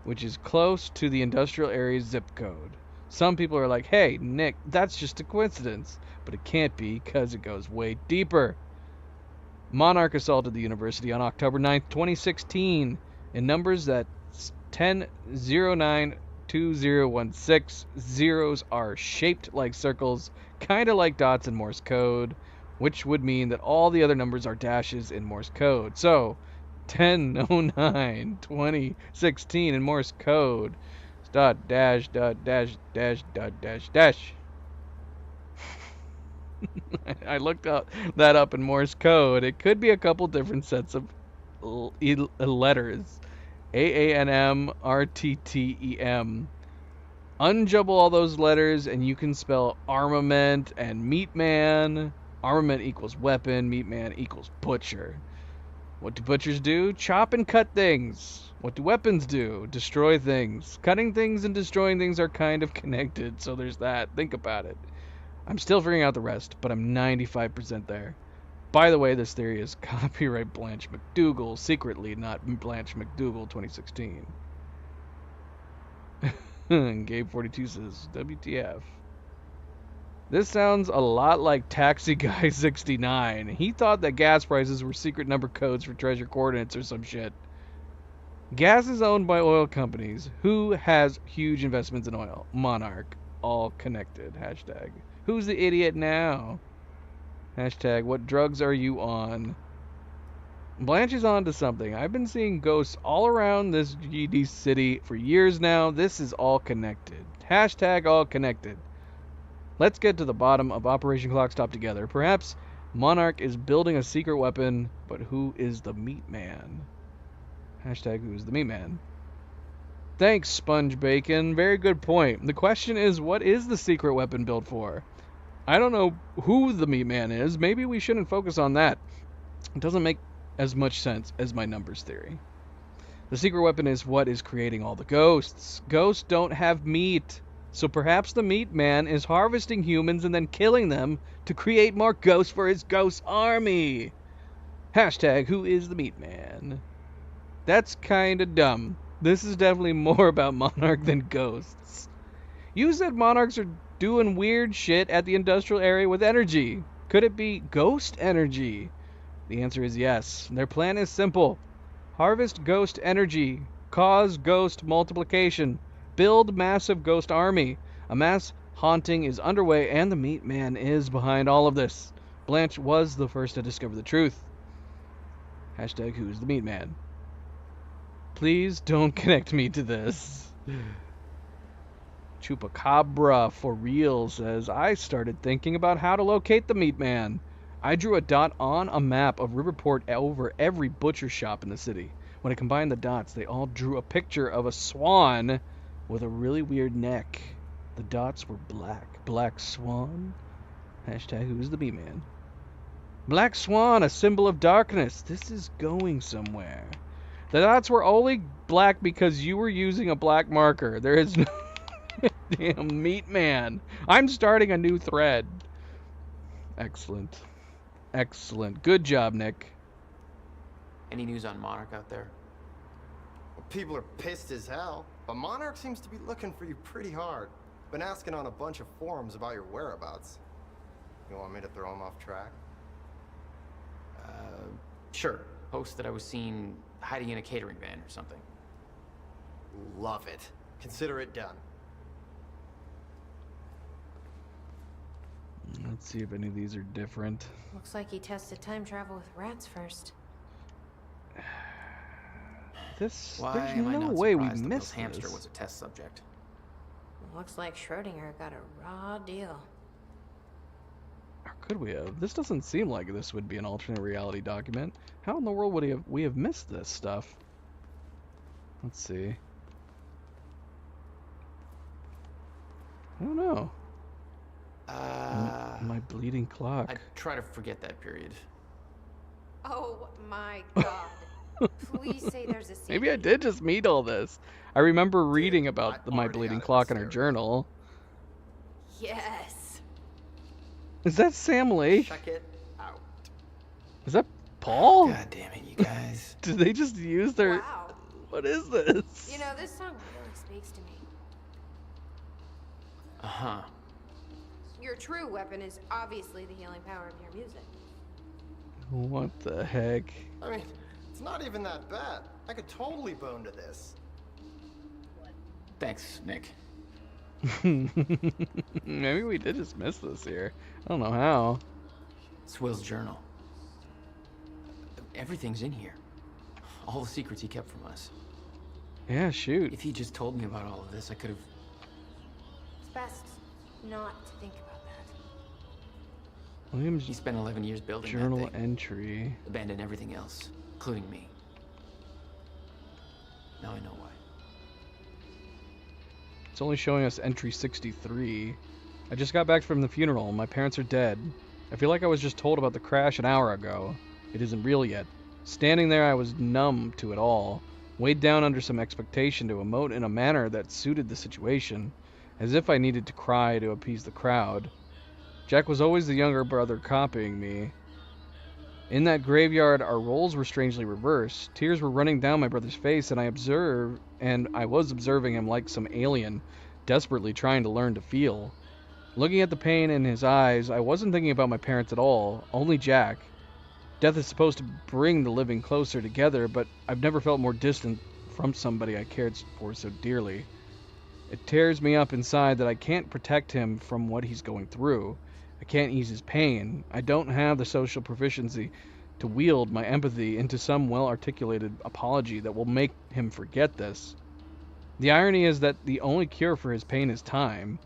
which is close to the industrial area's zip code. Some people are like, hey, Nick, that's just a coincidence. But it can't be, because it goes way deeper. Monarch assaulted the university on October 9th, 2016, in numbers that 10092016. Zeros are shaped like circles, kind of like dots in Morse code, which would mean that all the other numbers are dashes in Morse code. So, 10092016 in Morse code. Dot dash dot dash dash dot dash dash. I looked that up in Morse code. It could be a couple different sets of letters. AANM, Unjumble all those letters and you can spell armament and meat man. Armament equals weapon, meat man equals butcher. What do butchers do? Chop and cut things. What do weapons do? Destroy things. Cutting things and destroying things are kind of connected, so there's that. Think about it. I'm still figuring out the rest, but I'm 95% there. By the way, this theory is copyright Blanche McDougal, secretly not Blanche McDougal 2016. Gabe 42 says, WTF. This sounds a lot like Taxi Guy 69. He thought that gas prices were secret number codes for treasure coordinates or some shit. Gas is owned by oil companies. Who has huge investments in oil? Monarch. All connected. Hashtag. Who's the idiot now? Hashtag, what drugs are you on? Blanche is on to something. I've been seeing ghosts all around this GD city for years now. This is all connected. Hashtag all connected. Let's get to the bottom of Operation Clock Stop together. Perhaps Monarch is building a secret weapon, but who is the Meat Man? Hashtag who's the Meat Man? Thanks, Sponge Bacon. Very good point. The question is, what is the secret weapon built for? I don't know who the Meat Man is. Maybe we shouldn't focus on that. It doesn't make as much sense as my numbers theory. The secret weapon is what is creating all the ghosts. Ghosts don't have meat. So perhaps the Meat Man is harvesting humans and then killing them to create more ghosts for his ghost army. Hashtag who is the Meat Man? That's kinda dumb. This is definitely more about Monarch than ghosts. You said Monarchs are doing weird shit at the industrial area with energy. Could it be ghost energy? The answer is yes. Their plan is simple. Harvest ghost energy. Cause ghost multiplication. Build massive ghost army. A mass haunting is underway and the Meat Man is behind all of this. Blanche was the first to discover the truth. Hashtag who's the Meat Man? Please don't connect me to this. Chupacabra for real says, I started thinking about how to locate the Meat Man. I drew a dot on a map of Riverport over every butcher shop in the city. When I combined the dots, they all drew a picture of a swan with a really weird neck. The dots were black. Black swan? Hashtag who's the Meat Man? Black swan, a symbol of darkness. This is going somewhere. The dots were only black because you were using a black marker. There is no damn Meat Man. I'm starting a new thread. Excellent. Excellent. Good job, Nick. Any news on Monarch out there? Well, people are pissed as hell, but Monarch seems to be looking for you pretty hard. Been asking on a bunch of forums about your whereabouts. You want me to throw him off track? Sure. Post that I was seen hiding in a catering van or something. Love it. Consider it done. Let's see if any of these are different. Looks like he tested time travel with rats first. This, Why there's am I no not way we surprised that missed Bill's hamster this. was a test subject? Looks like Schrodinger got a raw deal. Or could we have? This doesn't seem like this would be an alternate reality document. How in the world would we have missed this stuff? Let's see. I don't know. My bleeding clock. I try to forget that period. Oh my god. Please say there's a scene. Maybe I did just meet all this. I remember reading about my bleeding clock in her journal. Yes. Is that Sam Lee? Check it out. Is that Paul? God damn it, you guys. Did they just use their... Wow. What is this? You know, this song really speaks to me. Uh-huh. Your true weapon is obviously the healing power of your music. What the heck? I mean, it's not even that bad. I could totally bone to this. Thanks, Nick. Maybe we did just miss this here. I don't know how. It's Will's journal. Everything's in here. All the secrets he kept from us. Yeah, shoot. If he just told me about all of this, I could have... It's best not to think about that. William's He spent 11 years building journal that thing. entry. Abandoned everything else, including me. Now I know why. It's only showing us entry 63. I just got back from the funeral. My parents are dead. I feel like I was just told about the crash an hour ago. It isn't real yet. Standing there, I was numb to it all, weighed down under some expectation to emote in a manner that suited the situation, as if I needed to cry to appease the crowd. Jack was always the younger brother copying me. In that graveyard, our roles were strangely reversed. Tears were running down my brother's face, and I was observing him like some alien, desperately trying to learn to feel. Looking at the pain in his eyes, I wasn't thinking about my parents at all, only Jack. Death is supposed to bring the living closer together, but I've never felt more distant from somebody I cared for so dearly. It tears me up inside that I can't protect him from what he's going through. I can't ease his pain. I don't have the social proficiency to wield my empathy into some well-articulated apology that will make him forget this. The irony is that the only cure for his pain is time.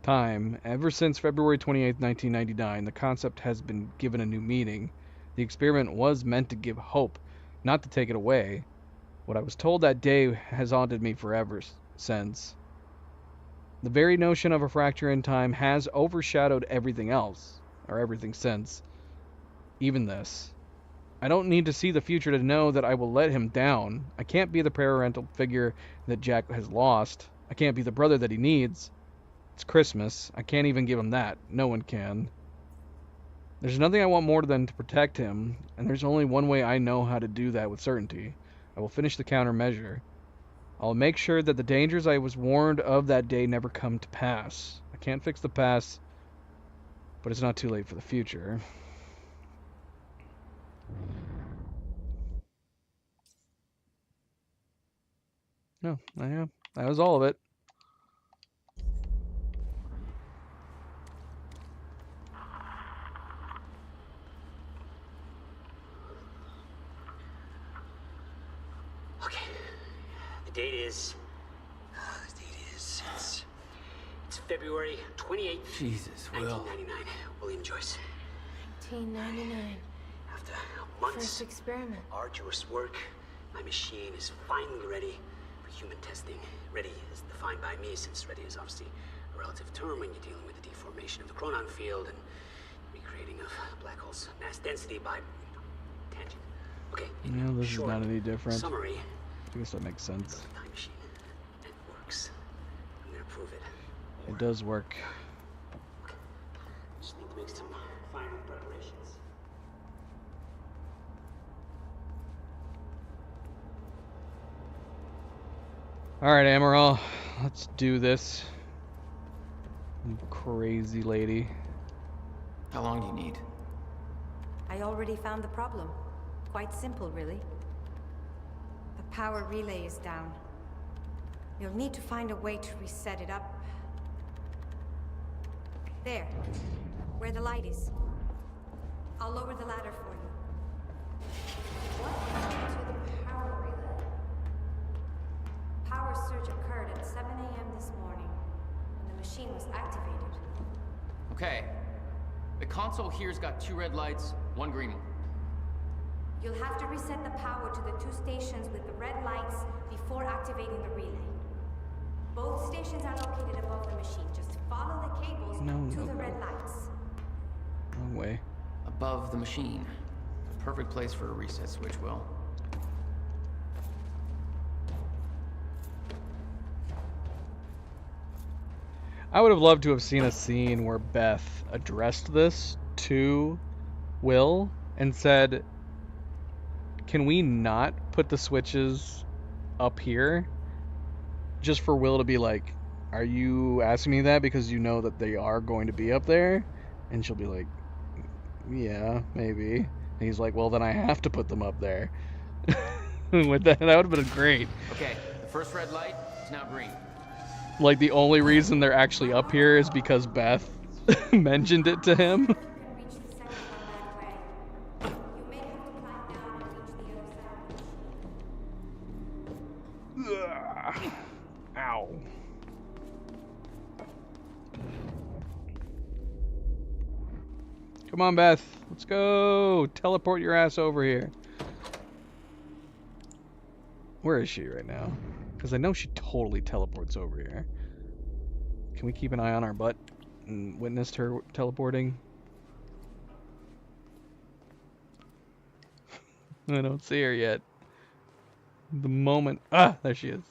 Time. Ever since February 28, 1999, the concept has been given a new meaning. The experiment was meant to give hope, not to take it away. What I was told that day has haunted me forever since. The very notion of a fracture in time has overshadowed everything else, or everything since. Even this. I don't need to see the future to know that I will let him down. I can't be the parental figure that Jack has lost. I can't be the brother that he needs. It's Christmas. I can't even give him that. No one can. There's nothing I want more than to protect him, and there's only one way I know how to do that with certainty. I will finish the countermeasure. I'll make sure that the dangers I was warned of that day never come to pass. I can't fix the past, but it's not too late for the future. No, yeah, that was all of it. The date is it's February 28th, Jesus, Will. 1999. William Joyce. 1999. After months First experiment. arduous work, my machine is finally ready for human testing. Ready is defined by me, since ready is obviously a relative term when you're dealing with the deformation of the chronon field and recreating of black holes' mass density by tangent. Okay. Yeah, this short is not any different. Summary. I guess that makes sense. Time machine. It works. I'm gonna prove it. It does work. Just need to make some final preparations. Alright, Amaral. Let's do this. You crazy lady. How long do you need? I already found the problem. Quite simple, really. The power relay is down. You'll need to find a way to reset it up. There, where the light is. I'll lower the ladder for you. What happened to the power relay? Power surge occurred at 7 a.m. this morning, and the machine was activated. Okay. The console here's got 2 red lights, 1 green one. You'll have to reset the power to the 2 stations with the red lights before activating the relay. Both stations are located above the machine. Just follow the cables to the red lights. Wrong way. Above the machine. Perfect place for a reset switch, Will. I would have loved to have seen a scene where Beth addressed this to Will and said, can we not put the switches up here? Just for Will to be like, are you asking me that because you know that they are going to be up there? And she'll be like, yeah, maybe. And he's like, well, then I have to put them up there. With that would have been great. Okay, the first red light is now green. Like, the only reason they're actually up here is because Beth mentioned it to him. Ow. Come on, Beth. Let's go. Teleport your ass over here. Where is she right now? Because I know she totally teleports over here. Can we keep an eye on our butt and witness her teleporting? I don't see her yet. The moment... Ah, there she is.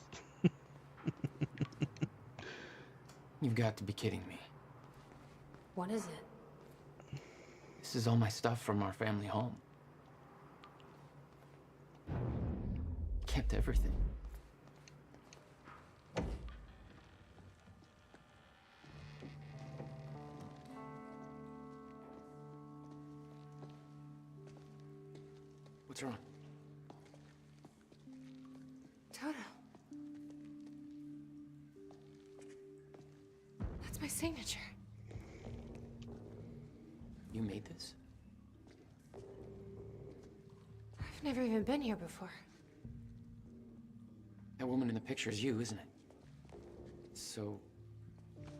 You've got to be kidding me. What is it? This is all my stuff from our family home. Kept everything. What's wrong? Toto. That's my signature. You made this? I've never even been here before. That woman in the picture is you, isn't it? So...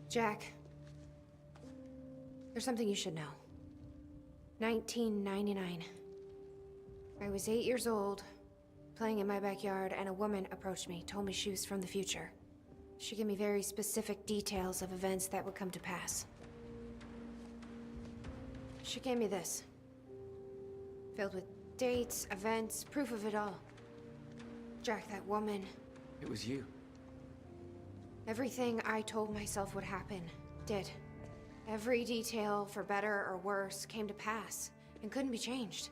Jack. There's something you should know. 1999. I was 8 years old, playing in my backyard, and a woman approached me, told me she was from the future. She gave me very specific details of events that would come to pass. She gave me this. Filled with dates, events, proof of it all. Jack, that woman... It was you. Everything I told myself would happen, did. Every detail, for better or worse, came to pass, and couldn't be changed.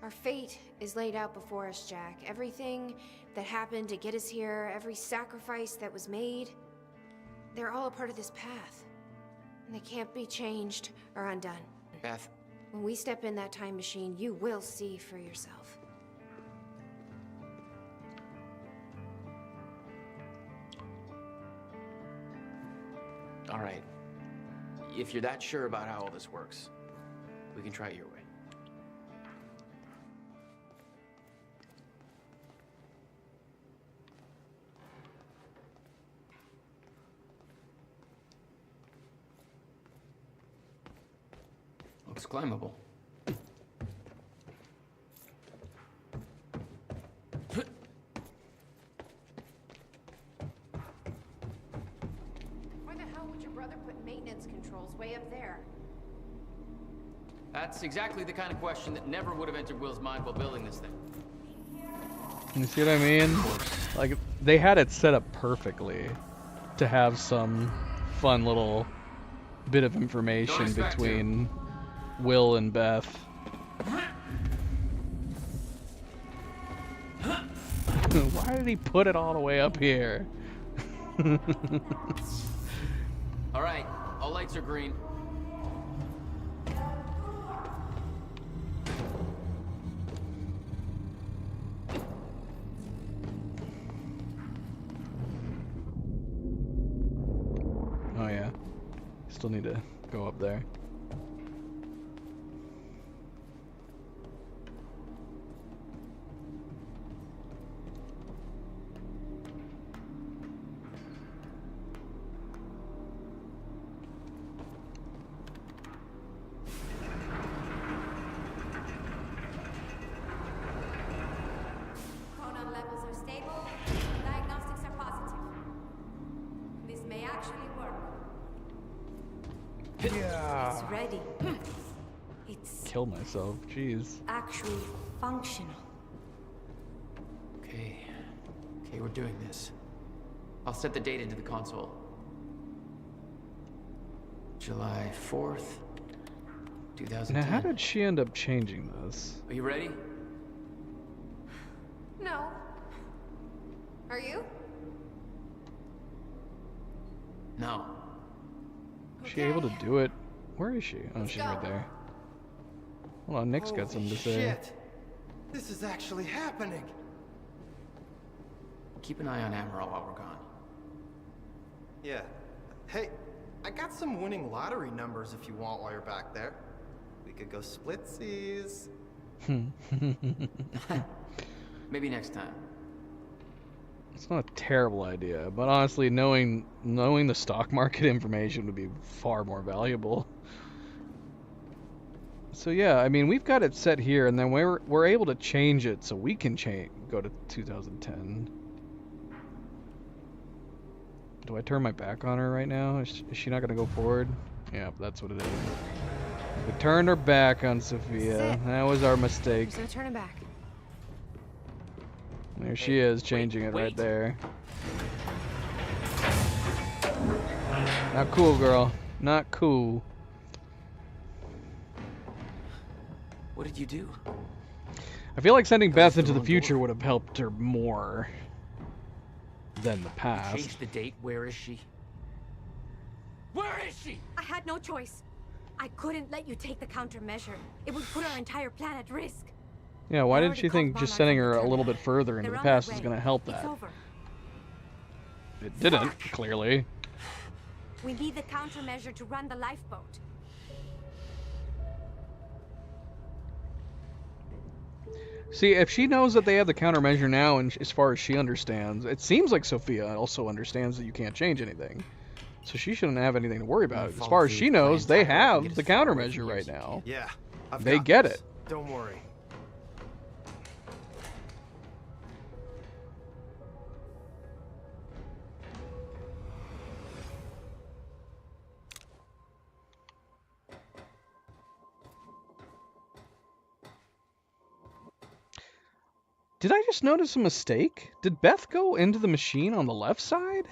Our fate is laid out before us, Jack. Everything that happened to get us here, every sacrifice that was made, they're all a part of this path. And they can't be changed or undone. Beth. When we step in that time machine, you will see for yourself. All right. If you're that sure about how all this works, we can try it your way. Looks climbable. Why the hell would your brother put maintenance controls way up there? That's exactly the kind of question that never would have entered Will's mind while building this thing. You see what I mean? Like, they had it set up perfectly to have some fun little bit of information between Will and Beth. Why did he put it all the way up here? All right, all lights are green. Oh yeah, still need to go up there. Chronon levels are stable. Diagnostics are positive. This may actually work. Yeah. It's ready. It's Kill myself. Jeez. actually functional. Okay, we're doing this. I'll set the date into the console. July 4th, 2010. Now, how did she end up changing this? Are you ready? No. Are you? No. Is she able to do it? Where is she? Oh, she's right go. there. Hold on, Nick's got something to say. Shit! This is actually happening! Keep an eye on Amaral while we're gone. Yeah. Hey, I got some winning lottery numbers if you want while you're back there. We could go splitsies. Maybe next time. It's not a terrible idea, but honestly, knowing the stock market information would be far more valuable. So yeah, I mean, we've got it set here, and then we're able to change it so we can go to 2010. Do I turn my back on her right now? Is she not gonna go forward? Yeah, that's what it is. We turned our back on Sophia. That was our mistake. There's no turning back. There she is, changing it right there. Not cool, girl. Not cool. What did you do? I feel like sending Beth into the future would have helped her more than the past. Change the date. Where is she? Where is she? I had no choice. I couldn't let you take the countermeasure. It would put our entire plan at risk. Yeah, why did she think just sending her a little bit further into the past was going to help that? It didn't, clearly. We need the countermeasure to run the lifeboat. See, if she knows that they have the countermeasure now, and as far as she understands, it seems like Sophia also understands that you can't change anything. So she shouldn't have anything to worry about. As far as she knows, they have the countermeasure right now. Yeah, they get it. Don't worry. Did I just notice a mistake? Did Beth go into the machine on the left side?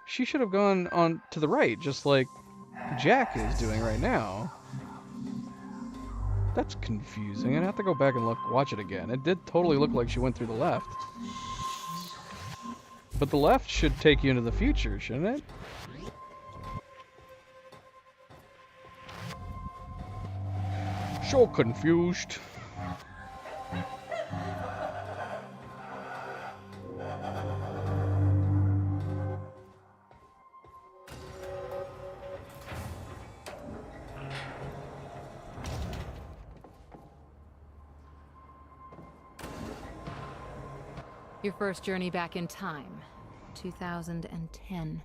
She should have gone on to the right, just like Jack is doing right now. That's confusing. I'd have to go back and watch it again. It did totally look like she went through the left. But the left should take you into the future, shouldn't it? So confused. Your first journey back in time, 2010.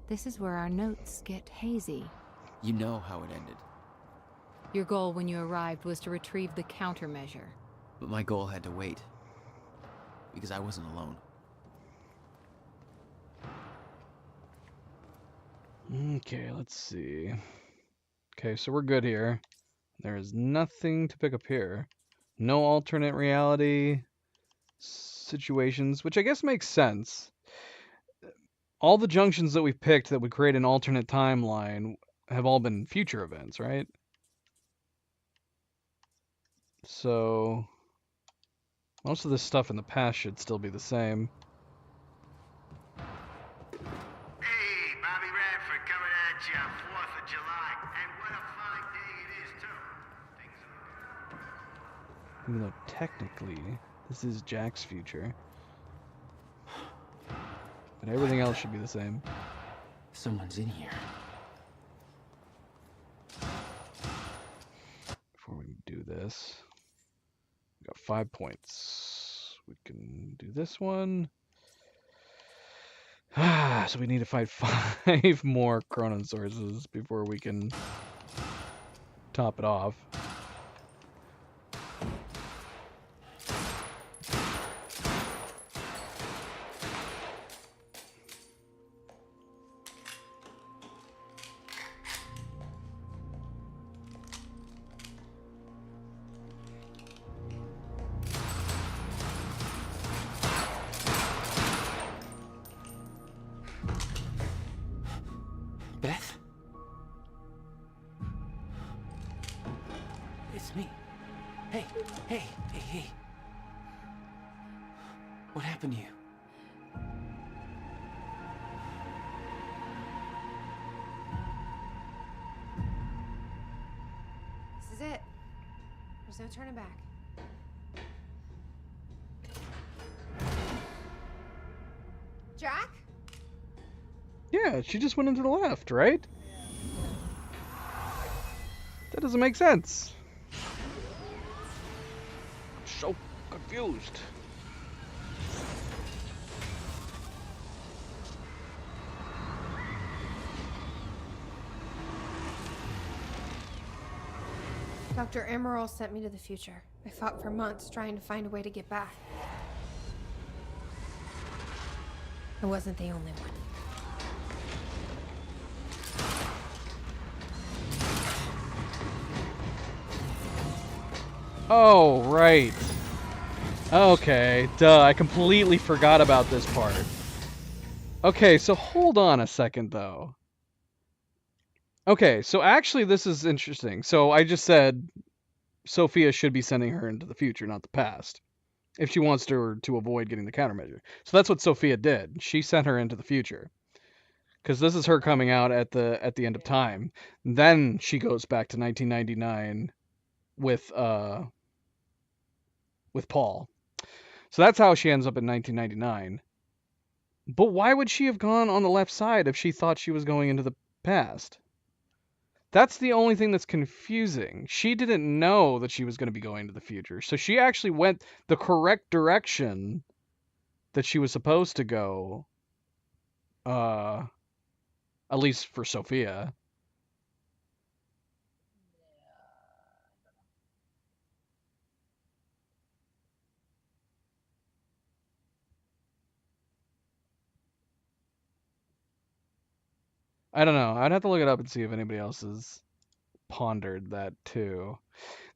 This is where our notes get hazy. You know how it ended. Your goal when you arrived was to retrieve the countermeasure. But my goal had to wait. Because I wasn't alone. Okay, let's see. Okay, so we're good here. There is nothing to pick up here. No alternate reality situations, which I guess makes sense. All the junctions that we've picked that would create an alternate timeline have all been future events, right? So most of this stuff in the past should still be the same. Hey, Bobby Radford coming at you on 4th of July. And what a fine day it is, too. Even though technically this is Jack's future. But everything else should be the same. Someone's in here. Before we do this, we got 5 points. We can do this one. So we need to fight 5 more Chronon sources before we can top it off. Beth? It's me. Hey, hey, hey, hey. What happened to you? This is it. There's no turning back. Jack? Yeah, she just went into the left, right? That doesn't make sense. I'm so confused. Dr. Emerald sent me to the future. I fought for months trying to find a way to get back. I wasn't the only one. Oh, right. Okay, duh, I completely forgot about this part. Okay, so hold on a second, though. Okay, so actually this is interesting. So I just said Sophia should be sending her into the future, not the past, if she wants to avoid getting the countermeasure. So that's what Sophia did. She sent her into the future. Because this is her coming out at the end of time. Then she goes back to 1999 with Paul. So that's how she ends up in 1999. But why would she have gone on the left side if she thought she was going into the past? That's the only thing that's confusing. She didn't know that she was going to be going to the future. So she actually went the correct direction that she was supposed to go. At least for Sophia. I don't know. I'd have to look it up and see if anybody else has pondered that too.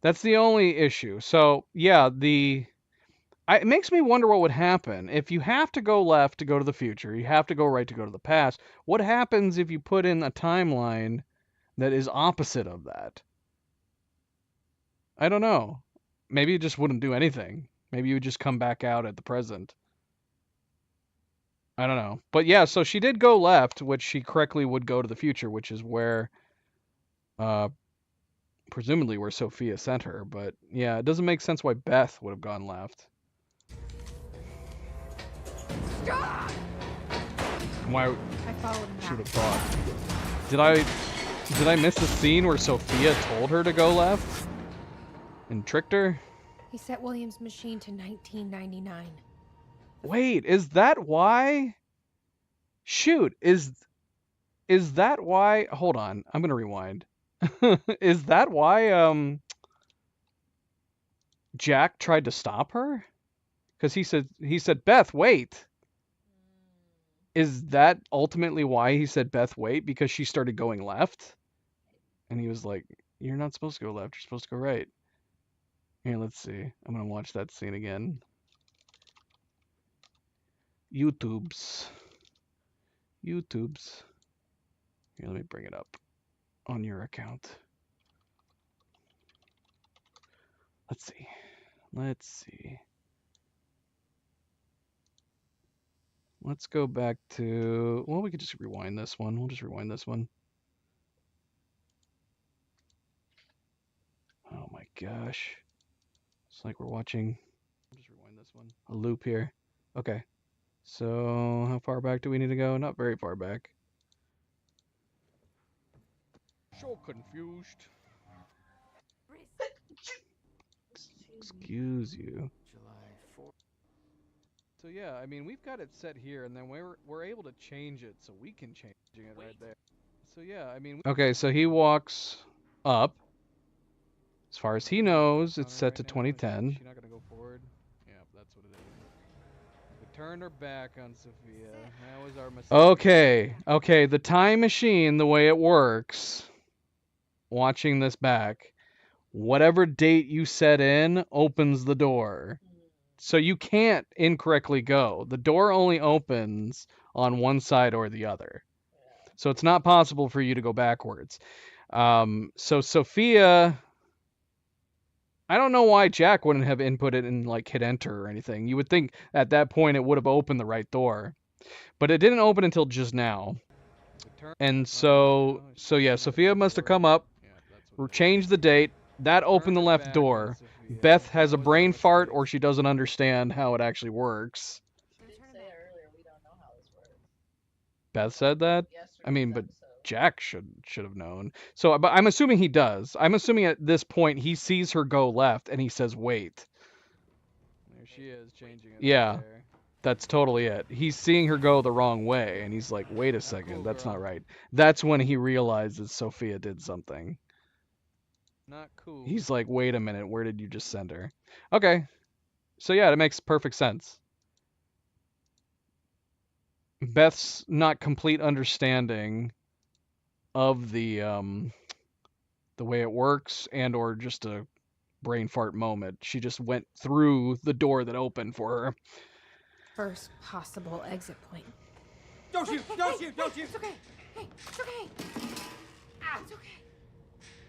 That's the only issue. So, yeah, it makes me wonder what would happen. If you have to go left to go to the future, you have to go right to go to the past, what happens if you put in a timeline that is opposite of that? I don't know. Maybe it just wouldn't do anything. Maybe you would just come back out at the present. I don't know. But yeah, so she did go left, which she correctly would go to the future, which is where, presumably where Sophia sent her. But yeah, it doesn't make sense why Beth would have gone left. Stop! Why I followed him should have back. thought. Did I miss the scene where Sophia told her to go left? And tricked her? He set William's machine to 1999. Wait, is that why? Shoot, is that why? Hold on, I'm gonna rewind. Is that why Jack tried to stop her? Because he said Beth, wait. Is that ultimately why he said Beth, wait? Because she started going left, and he was like, "You're not supposed to go left. You're supposed to go right." Here, let's see. I'm gonna watch that scene again. YouTubes. Here, let me bring it up on your account. Let's see. Let's go back to, well, we could just rewind this one. We'll just rewind this one. Oh my gosh. It's like we're watching, I'll just rewind this one. A loop here. Okay. So, how far back do we need to go? Not very far back. So confused. Excuse you. So yeah, I mean, we've got it set here, and then we're able to change it, so we can change it right there. So yeah, I mean. Okay, so he walks up. As far as he knows, it's set to 2010. Is she not gonna go forward? Yeah, that's what it is. We turned her back on Sophia. That was our mistake. Okay, the time machine, the way it works, watching this back, whatever date you set in opens the door. So you can't incorrectly go. The door only opens on one side or the other. So it's not possible for you to go backwards. So Sophia, I don't know why Jack wouldn't have inputted and like hit enter or anything. You would think at that point it would have opened the right door. But it didn't open until just now. And so yeah, Sophia must have come up, changed the date, that opened the left door. Beth has a brain fart or she doesn't understand how it actually works. Beth said that? I mean, but Jack should have known. So, but I'm assuming he does. I'm assuming at this point he sees her go left and he says, wait. There she is, changing it. Yeah, that's totally it. He's seeing her go the wrong way and he's like, wait a second, that's not right. That's when he realizes Sophia did something. Not cool. He's like, wait a minute, where did you just send her? Okay. So yeah, it makes perfect sense. Beth's not complete understanding of the way it works and or just a brain fart moment. She just went through the door that opened for her. First possible exit point. Don't shoot! Don't shoot! Don't shoot! It's okay. Hey, it's okay. It's okay.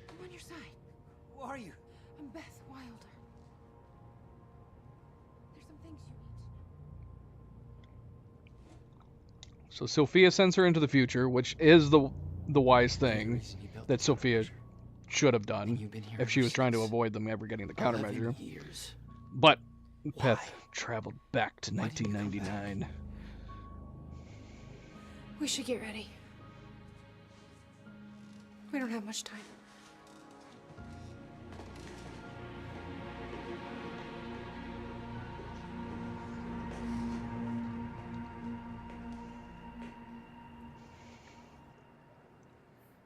I'm on your side. Who are you? I'm Beth Wilder. There's some things you need to know. So Sophia sends her into the future, which is the wise thing that Sophia should have done if she was trying to avoid them ever getting the countermeasure. But Beth traveled back to 1999. We should get ready. We don't have much time.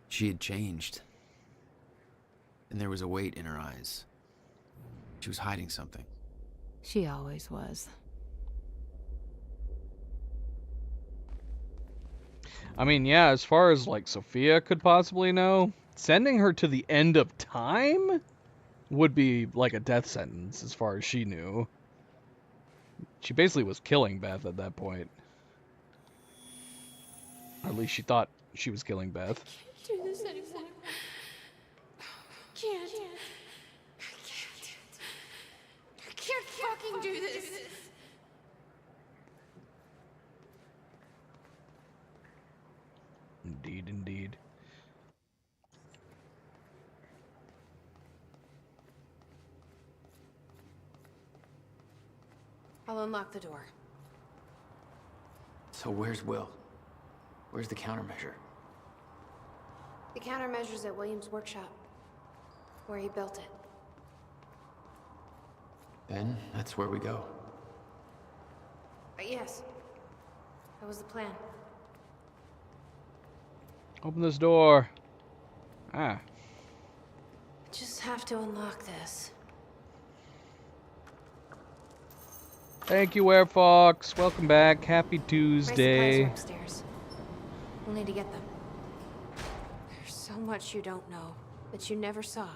She had changed. And there was a weight in her eyes. She was hiding something. She always was. I mean, yeah, as far as like Sophia could possibly know, sending her to the end of time would be like a death sentence as far as she knew. She basically was killing Beth at that point. Or at least she thought she was killing Beth. Do this anymore. Can't. I can't fucking do this. Indeed, indeed. I'll unlock the door. So where's Will? Where's the countermeasure? The countermeasure's at William's workshop, where he built it. Then that's where we go. Yes. That was the plan. Open this door. Ah. I just have to unlock this. Thank you, Air Fox. Welcome back. Happy My Tuesday. supplies are upstairs. We'll need to get them. There's so much you don't know that you never saw.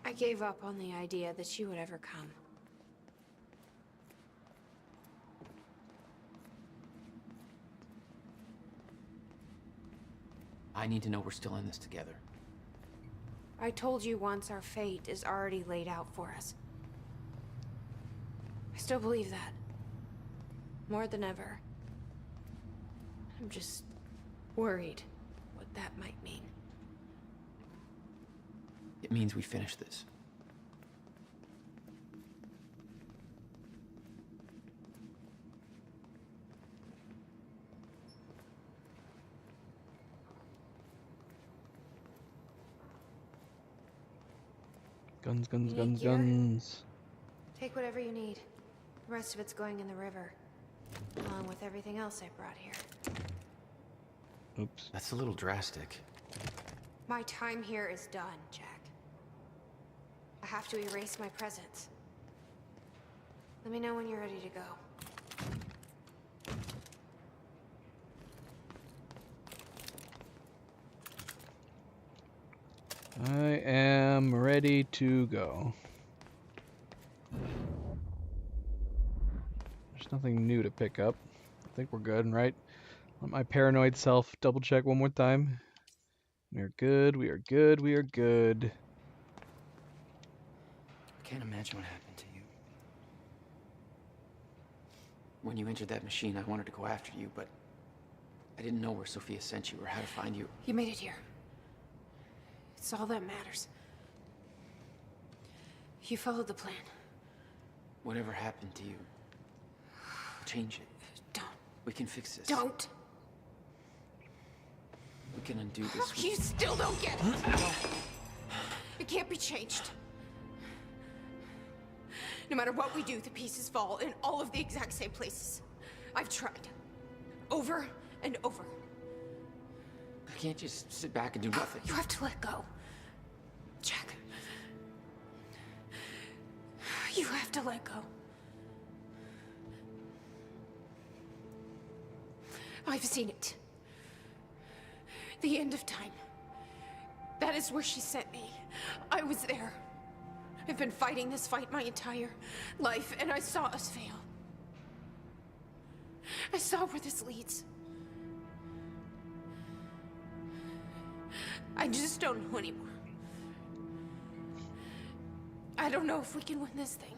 I gave up on the idea that you would ever come. I need to know we're still in this together. I told you once our fate is already laid out for us. I still believe that. More than ever. I'm just worried what that might mean. It means we finish this. Guns, guns, You guns, need gear? guns. Take whatever you need. The rest of it's going in the river, along with everything else I brought here. Oops. That's a little drastic. My time here is done, Jack. I have to erase my presence. Let me know when you're ready to go. I am ready to go. There's nothing new to pick up. I think we're good, right? Let my paranoid self double check one more time. We are good, we are good, we are good. I can't imagine what happened to you. When you entered that machine, I wanted to go after you, but I didn't know where Sophia sent you or how to find you. You made it here. It's all that matters. You followed the plan. Whatever happened to you, change it. Don't. We can fix this. Don't. We can undo this. You still don't get it. It can't be changed. No matter what we do, the pieces fall in all of the exact same places. I've tried. Over and over. I can't just sit back and do nothing. You have to let go. Jack. You have to let go. I've seen it. The end of time. That is where she sent me. I was there. I've been fighting this fight my entire life, and I saw us fail. I saw where this leads. I just don't know anymore. I don't know if we can win this thing.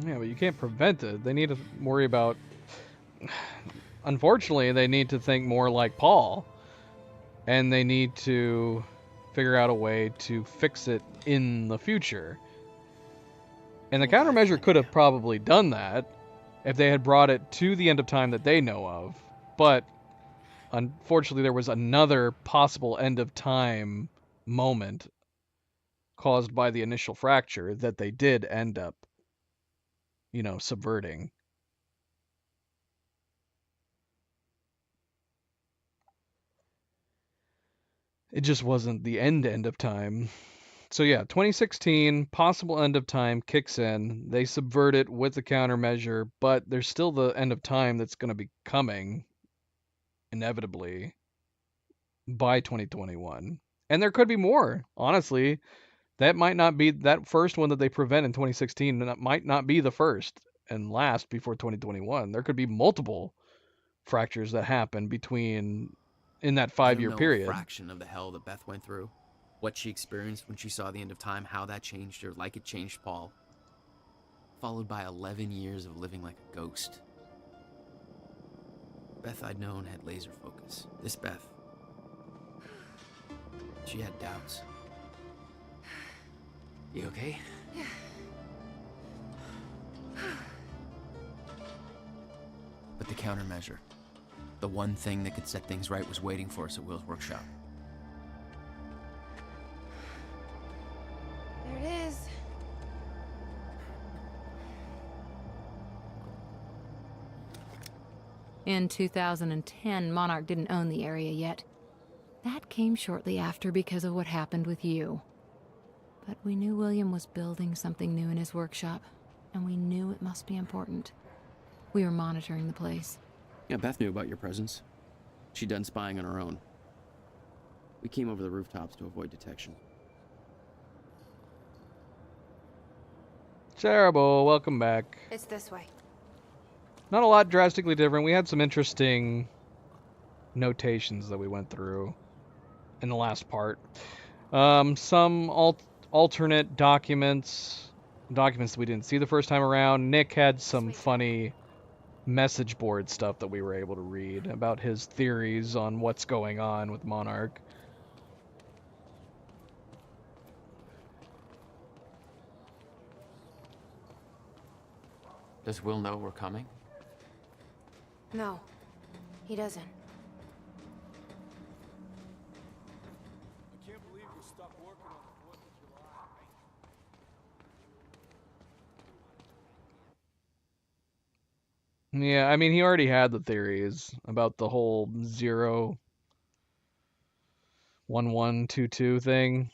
Yeah, but you can't prevent it. They need to worry about... Unfortunately, they need to think more like Paul. And they need to figure out a way to fix it in the future. And the countermeasure could have probably done that if they had brought it to the end of time that they know of. But unfortunately, there was another possible end of time moment caused by the initial fracture that they did end up, you know, subverting. It just wasn't the end of time. So yeah, 2016, possible end of time kicks in. They subvert it with the countermeasure, but there's still the end of time that's going to be coming, inevitably, by 2021. And there could be more, honestly. That might not be, that first one that they prevent in 2016, that might not be the first and last before 2021. There could be multiple fractures that happen between, in that 5-year period. A fraction of the hell that Beth went through. What she experienced when she saw the end of time, how that changed her, like it changed Paul. Followed by 11 years of living like a ghost. Beth I'd known had laser focus. This Beth, she had doubts. You okay? Yeah. But the countermeasure, the one thing that could set things right, was waiting for us at Will's workshop. There it is. In 2010, Monarch didn't own the area yet. That came shortly after because of what happened with you. But we knew William was building something new in his workshop, and we knew it must be important. We were monitoring the place. Yeah, Beth knew about your presence. She'd done spying on her own. We came over the rooftops to avoid detection. Terrible, welcome back. It's this way. Not a lot drastically different. We had some interesting notations that we went through in the last part. Some alternate documents that we didn't see the first time around. Nick had some funny message board stuff that we were able to read about his theories on what's going on with Monarch. Does Will know we're coming? No, he doesn't. I can't believe we stopped working on the 4th of July. Yeah, I mean, he already had the theories about the whole 01122 thing.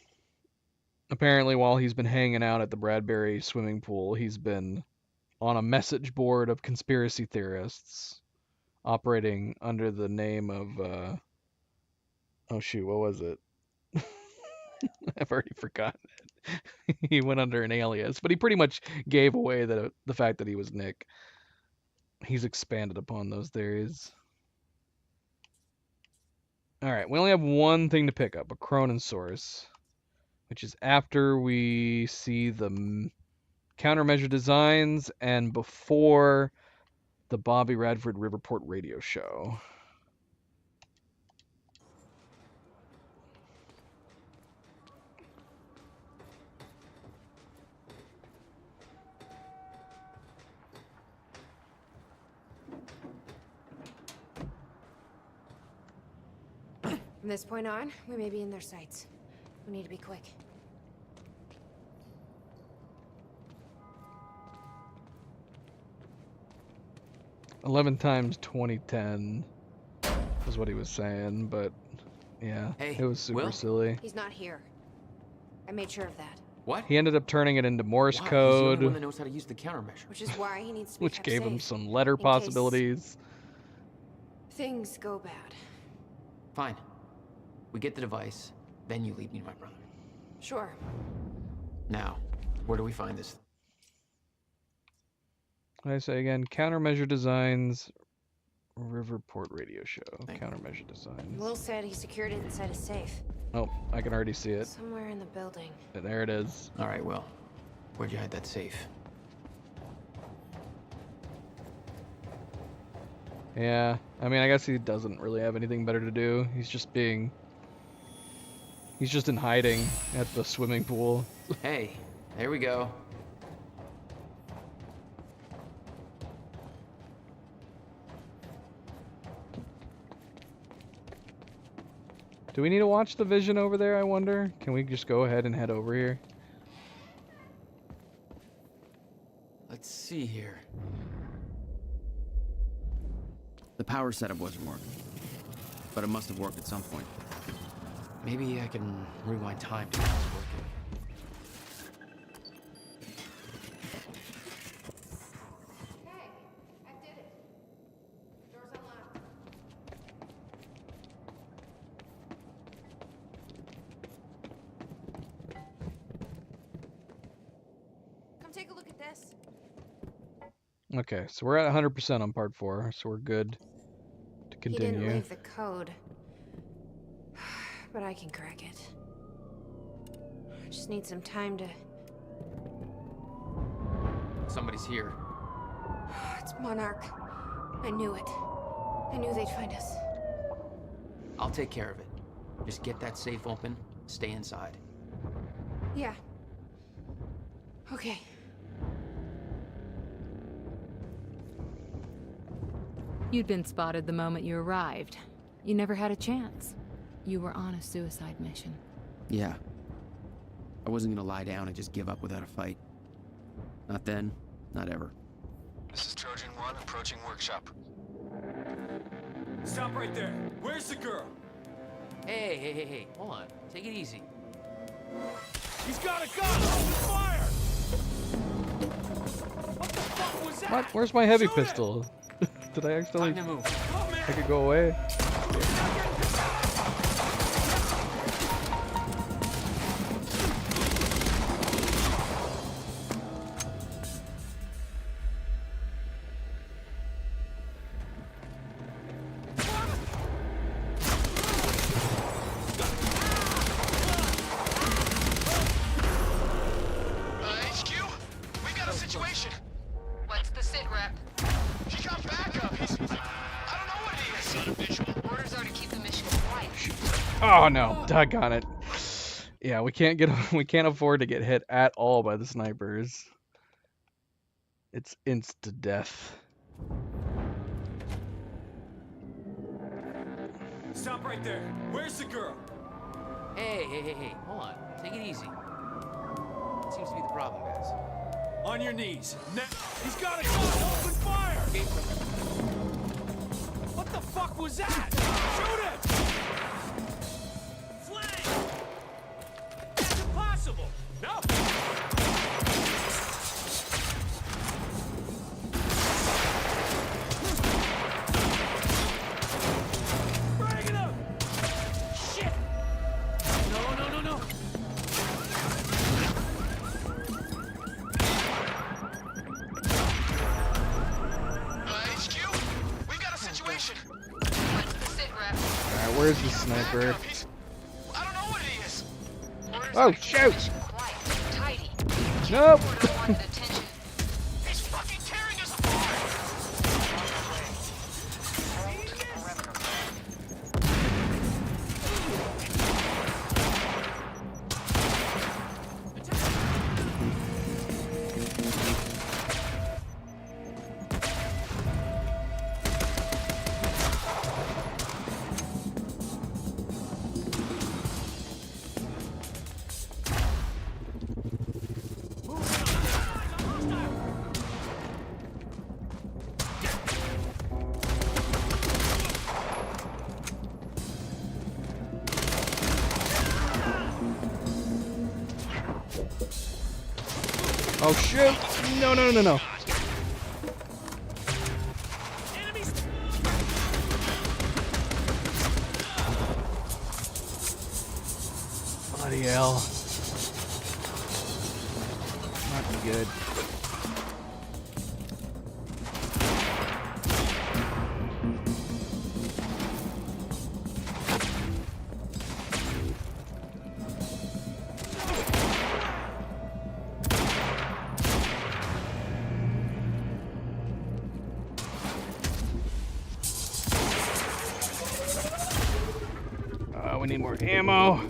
Apparently, while he's been hanging out at the Bradbury swimming pool, he's been on a message board of conspiracy theorists operating under the name of, oh shoot, what was it? I've already forgotten it. He went under an alias, but he pretty much gave away the fact that he was Nick. He's expanded upon those theories. Alright, we only have one thing to pick up, a Cronin source, which is after we see the countermeasure designs and before the Bobby Radford Riverport radio show. From this point on, we may be in their sights. We need to be quick. $11 times 2010 is what he was saying, but yeah, hey, it was super Will? silly. He's not here. I made sure of that. What? He ended up turning it into Morse Wow, code, he's the only one that knows how to use the countermeasure. Which is why he needs to be which kept gave him safe, some letter in case possibilities. things go bad. Fine. We get the device, then you lead me to my brother. Sure. Now, where do we find this? I say again, countermeasure designs, Riverport radio show. Countermeasure designs. Will said he secured it inside a safe. Oh, I can already see it. Somewhere in the building. There it is. All right, Will. Where'd you hide that safe? Yeah, I mean, I guess he doesn't really have anything better to do. He's just in hiding at the swimming pool. Hey, there we go. Do we need to watch the vision over there, I wonder? Can we just go ahead and head over here? Let's see here. The power setup wasn't working, but it must have worked at some point. Maybe I can rewind time to when it's working. Hey, I did it. Door's unlocked. Come take a look at this. Okay, so we're at 100% on part 4, so we're good to continue. He didn't leave the code, but I can crack it. I just need some time to... Somebody's here. It's Monarch. I knew it. I knew they'd find us. I'll take care of it. Just get that safe open, stay inside. Yeah. Okay. You'd been spotted the moment you arrived. You never had a chance. You were on a suicide mission. Yeah. I wasn't gonna lie down and just give up without a fight. Not then, not ever. This is Trojan 1 approaching workshop. Stop right there. Where's the girl? Hey, hold on. Take it easy. He's got a gun! Open fire! What the fuck was that? What? Where's my heavy Shoot pistol? Did I accidentally... Time to move. I could go away. HQ, we got a situation. What's the sit rep? He got backup. I don't know what he is. Not a visual. Orders are to keep the mission quiet. Oh no, doggone it. Yeah, we can't afford to get hit at all by the snipers. It's insta death. Stop right there. Where's the girl? Hey, hold on. Take it easy. What seems to be the problem, guys? On your knees. He's got a gun! Open fire! What the fuck was that? Shoot it! Flank! That's impossible! No! Bring it up! Shit! No! HQ, we got a situation. What's the sit rep? Alright, where's the sniper? I don't know what he is. Orders Oh, are to keep the shoot! mission quiet. Tidy. Nope! Unwanted attention. He's fucking tearing us apart. Hold the perimeter. Oh shoot! No. hell. Might be good. We need more ammo.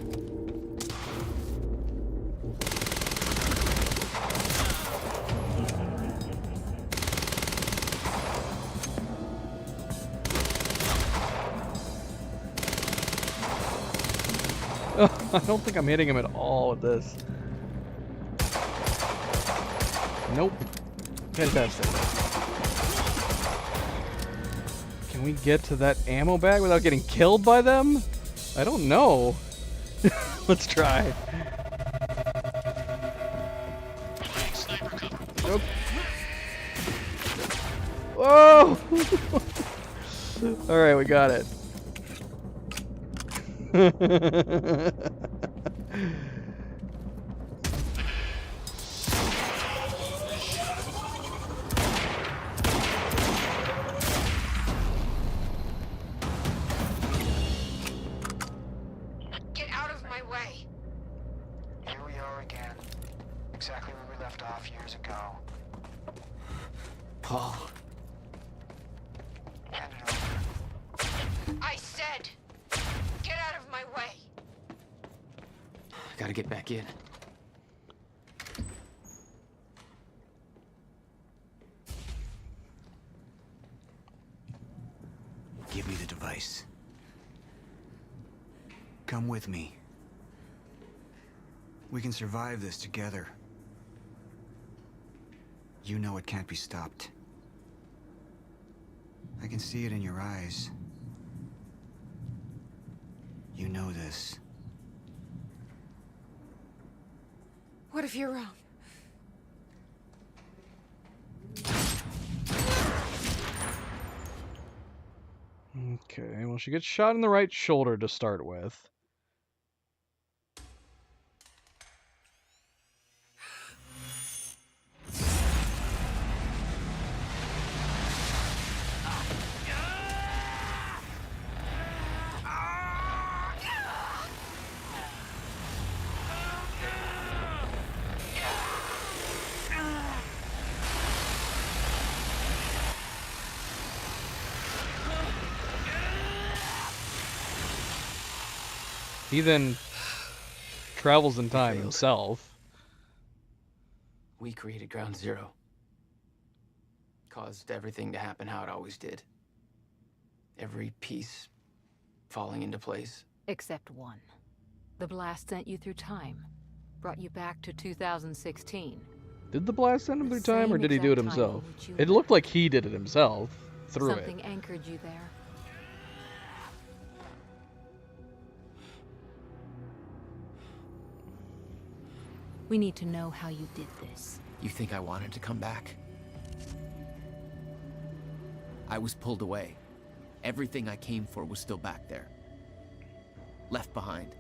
Oh, I don't think I'm hitting him at all with this. Nope. Fantastic. Can we get to that ammo bag without getting killed by them? I don't know. Let's try. Nope. Whoa! Alright, we got it. Get out of my way. Here we are again. Exactly where we left off years ago. Paul. Hand it over. I said, get out of my way. I gotta get back in. Give me the device. Come with me. We can survive this together. You know it can't be stopped. I can see it in your eyes. You know this. What if you're wrong? Okay, well, she gets shot in the right shoulder to start with. He then travels in time himself. We created Ground Zero. Caused everything to happen how it always did. Every piece falling into place. Except one. The blast sent you through time. Brought you back to 2016. Did the blast send him through time, or did he do it himself? It looked like he did it himself through it. Something anchored you there. We need to know how you did this. You think I wanted to come back? I was pulled away. Everything I came for was still back there. Left behind.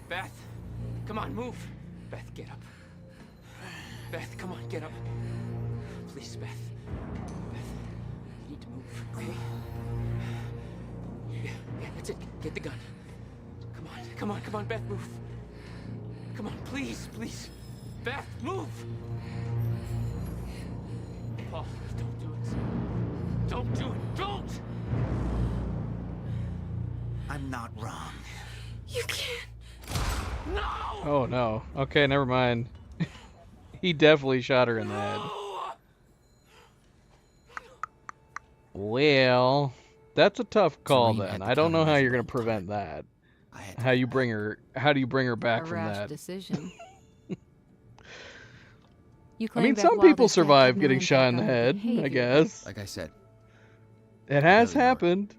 Beth, come on, move. Beth, get up. Beth, come on, get up. Please, Beth. Beth, you need to move, okay? Yeah, that's it. Get the gun. Come on, Beth, move. Come on, please. Beth, move! Paul, don't do it. Don't do it, don't! I'm not wrong. You can't. No! Oh no. Okay, never mind. He definitely shot her in the head. Well, that's a tough call Serene then. had the I don't know how you're gonna countermeasure prevent that. I had to How do you bring her back A from rash that? decision. You I claim mean, Beth some people Wilder's death had survive no getting shot in impact the on her head, I behavior. guess. Like I said, It has barely know her. happened.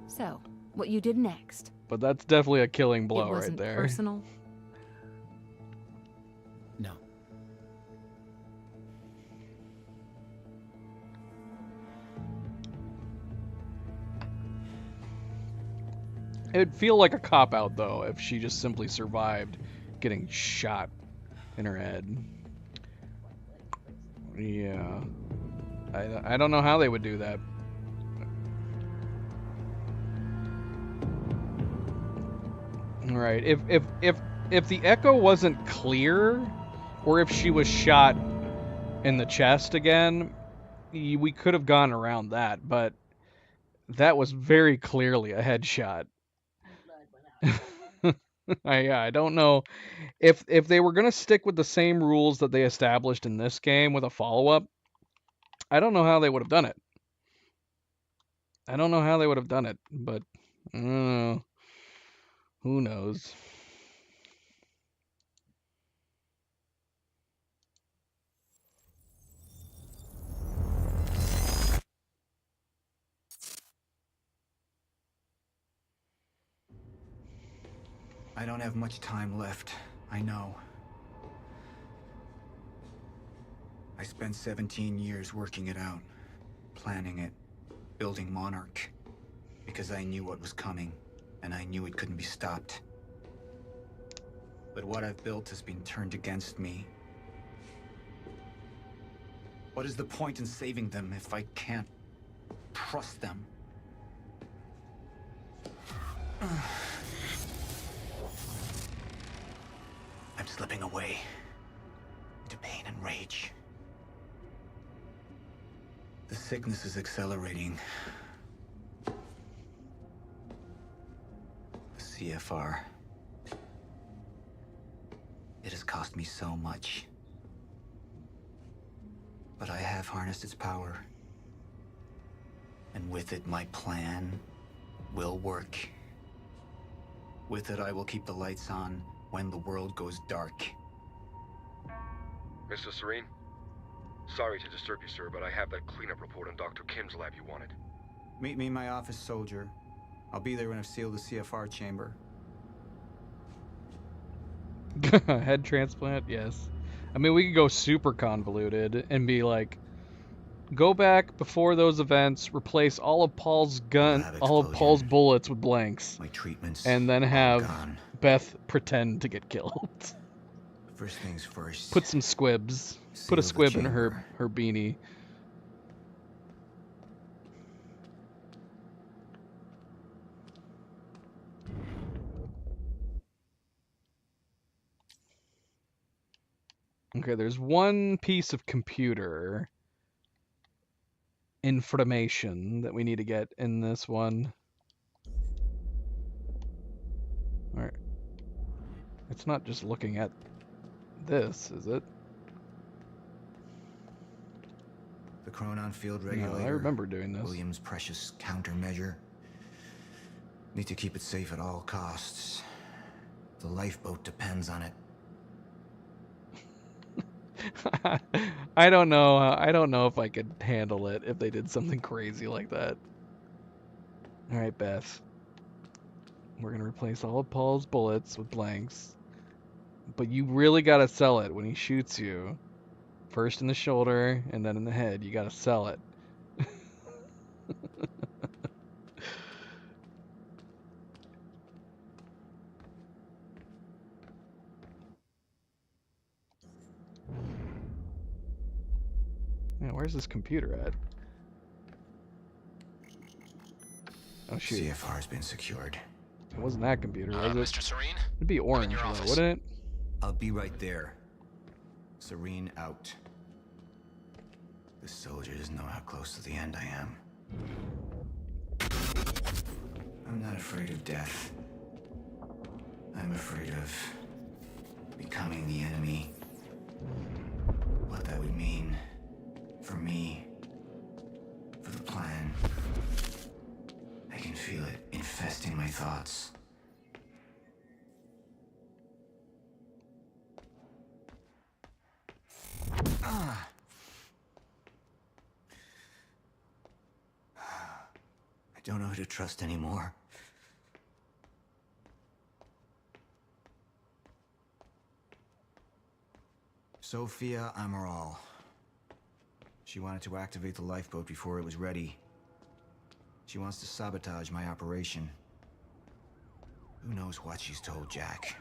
So, what you did next? But that's definitely a killing It blow right wasn't there. personal. no. It'd feel like a cop-out, though, if she just simply survived getting shot in her head. Yeah. I don't know how they would do that. Right. If the echo wasn't clear, or if she was shot in the chest again, we could have gone around that, but that was very clearly a headshot. I don't know if they were gonna stick with the same rules that they established in this game with a follow-up. I don't know how they would have done it. I don't know how they would have done it, but who knows? I don't have much time left, I know. I spent 17 years working it out, planning it, building Monarch, because I knew what was coming, and I knew it couldn't be stopped. But what I've built has been turned against me. What is the point in saving them if I can't trust them? I'm slipping away into pain and rage. The sickness is accelerating. The CFR. It has cost me so much. But I have harnessed its power. And with it, my plan will work. With it, I will keep the lights on when the world goes dark. Mr. Serene? Sorry to disturb you, sir, but I have that cleanup report on Dr. Kim's lab you wanted. Meet me in my office, soldier. I'll be there when I've sealed the CFR chamber. Head transplant, yes. I mean, we could go super convoluted and be like, go back before those events, replace all of Paul's bullets with blanks, my treatments, and then have Beth pretend to get killed. First things first. Put some squibs. Put a squib in her beanie. Okay, there's one piece of computer information that we need to get in this one. Alright. It's not just looking at this, is it? The Chronon Field Regulator. No, I remember doing this. William's precious countermeasure. Need to keep it safe at all costs. The lifeboat depends on it. I don't know. I don't know if I could handle it if they did something crazy like that. All right, Beth. We're gonna replace all of Paul's bullets with blanks, but you really gotta sell it when he shoots you. First in the shoulder and then in the head. You gotta sell it. Yeah, where's this computer at? Oh shoot. CFR has been secured. It wasn't that computer, was it? Mr. Serene? It'd be orange though, wouldn't it? I'll be right there. Serene out. The soldier doesn't know how close to the end I am. I'm not afraid of death. I'm afraid of becoming the enemy. What that would mean thoughts. I don't know who to trust anymore. Sophia Amaral. She wanted to activate the lifeboat before it was ready. She wants to sabotage my operation. Who knows what she's told Jack?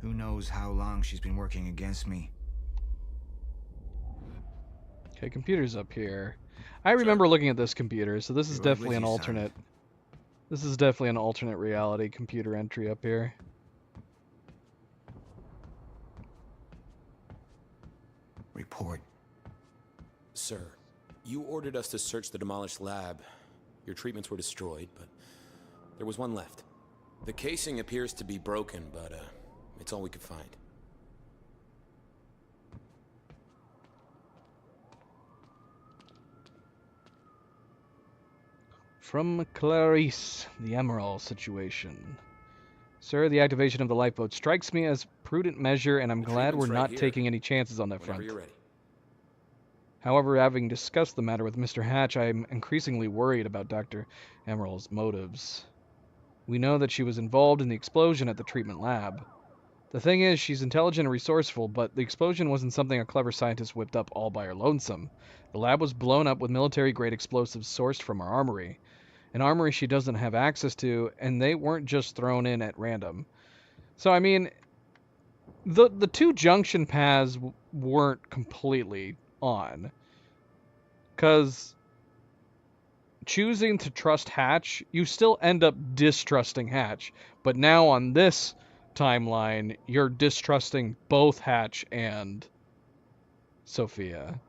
Who knows how long she's been working against me? Okay, computer's up here. I remember looking at this computer, so this is You're definitely with an you, alternate. This is definitely an alternate reality computer entry up here. Report. Sir, you ordered us to search the demolished lab. Your treatments were destroyed, but there was one left. The casing appears to be broken, but it's all we could find. From Clarice, the Emerald situation. Sir, the activation of the lifeboat strikes me as prudent measure, and I'm glad we're not taking any chances on that front. You're ready. However, having discussed the matter with Mr. Hatch, I'm increasingly worried about Dr. Emerald's motives. We know that she was involved in the explosion at the treatment lab. The thing is, she's intelligent and resourceful, but the explosion wasn't something a clever scientist whipped up all by her lonesome. The lab was blown up with military-grade explosives sourced from our armory. An armory she doesn't have access to, and they weren't just thrown in at random. So, I mean, the two junction paths weren't completely on. Because choosing to trust Hatch, you still end up distrusting Hatch. But now on this timeline, you're distrusting both Hatch and Sophia.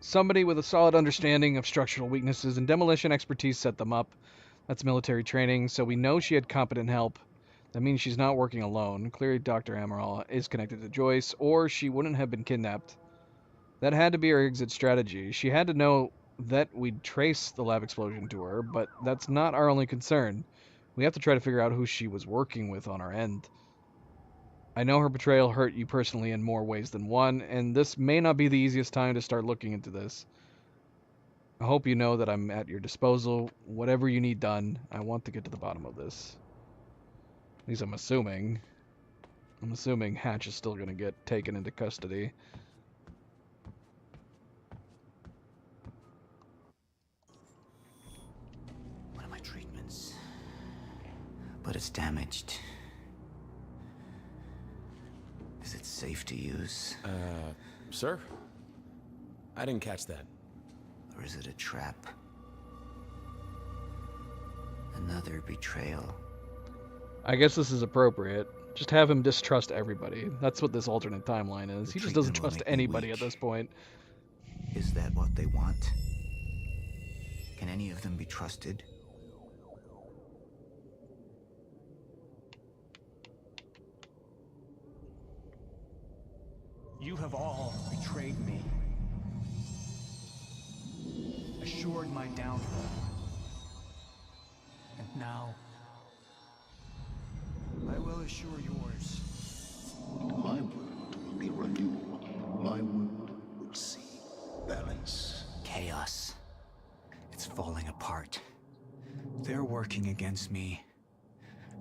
Somebody with a solid understanding of structural weaknesses and demolition expertise set them up. That's military training, so we know she had competent help. That means she's not working alone. Clearly Dr. Amaral is connected to Joyce, or she wouldn't have been kidnapped. That had to be her exit strategy. She had to know that we'd trace the lab explosion to her, but that's not our only concern. We have to try to figure out who she was working with on our end. I know her betrayal hurt you personally in more ways than one, and this may not be the easiest time to start looking into this. I hope you know that I'm at your disposal. Whatever you need done, I want to get to the bottom of this. At least I'm assuming. I'm assuming Hatch is still going to get taken into custody. One of my treatments. But it's damaged. Is it safe to use? Sir? I didn't catch that. Or is it a trap? Another betrayal. I guess this is appropriate. Just have him distrust everybody. That's what this alternate timeline is. He just doesn't trust anybody at this point. Is that what they want? Can any of them be trusted? You have all betrayed me. Assured my downfall. And now, I will assure yours. My world will be renewal. My world will see balance. Chaos. It's falling apart. They're working against me.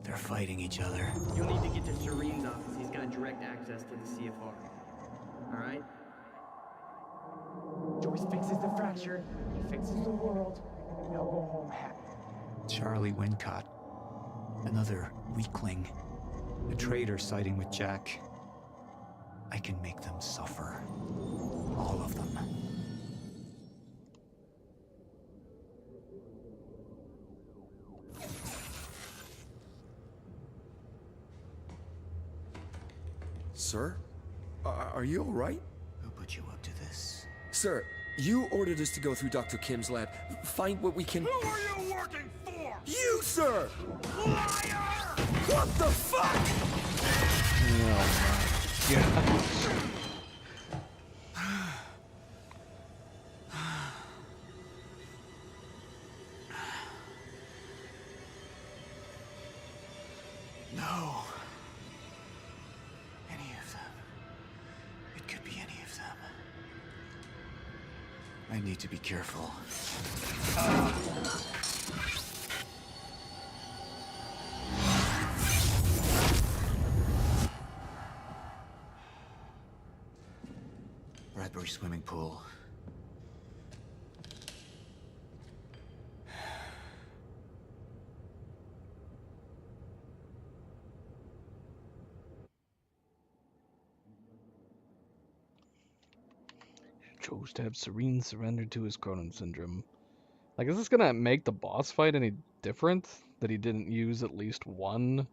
They're fighting each other. You'll need to get to Serene's office. He's got direct access to the CFR. Alright? Joyce fixes the fracture, he fixes the world, and they'll go home happy. Charlie Wincott. Another weakling. A traitor siding with Jack. I can make them suffer. All of them. Sir? Are you alright? Who put you up to this? Sir, you ordered us to go through Dr. Kim's lab, find what we can... Who are you working for? You, sir! Liar! What the fuck? Oh my god. No. Any of them. It could be any of them. I need to be careful. Bradbury swimming pool. Chose to have Serene surrender to his Cronin syndrome. Like, is this gonna make the boss fight any different? That he didn't use at least one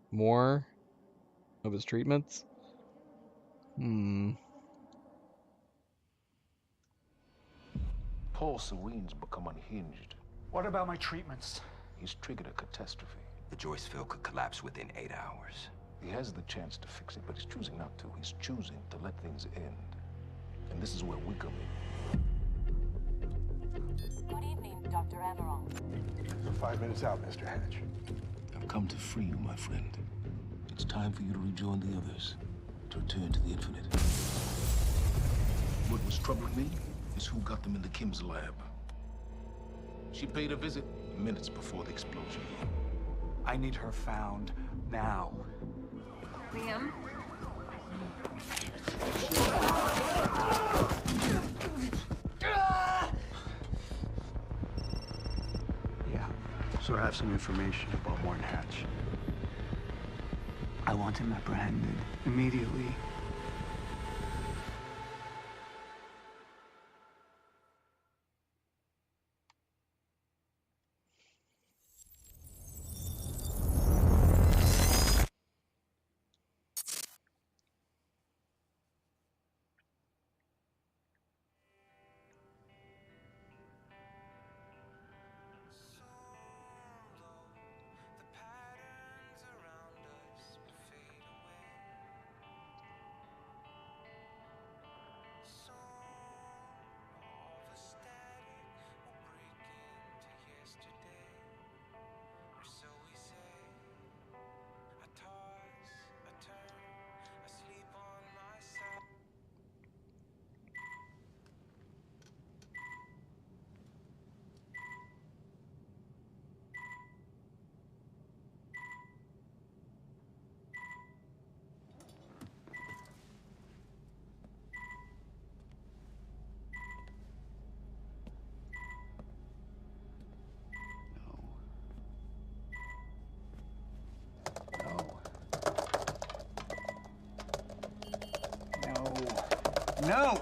more of his treatments? Paul Serene's become unhinged. What about my treatments? He's triggered a catastrophe. The Joyce field could collapse within 8 hours. He has the chance to fix it, but he's choosing not to. He's choosing to let things end. And this is where we come in. Good evening, Dr. Amaral. You're 5 minutes out, Mr. Hatch. I've come to free you, my friend. It's time for you to rejoin the others, to return to the Infinite. What was troubling me is who got them into Kim's lab. She paid a visit minutes before the explosion. I need her found now. Liam? Yeah, so I have some information about Morton Hatch. I want him apprehended immediately. No!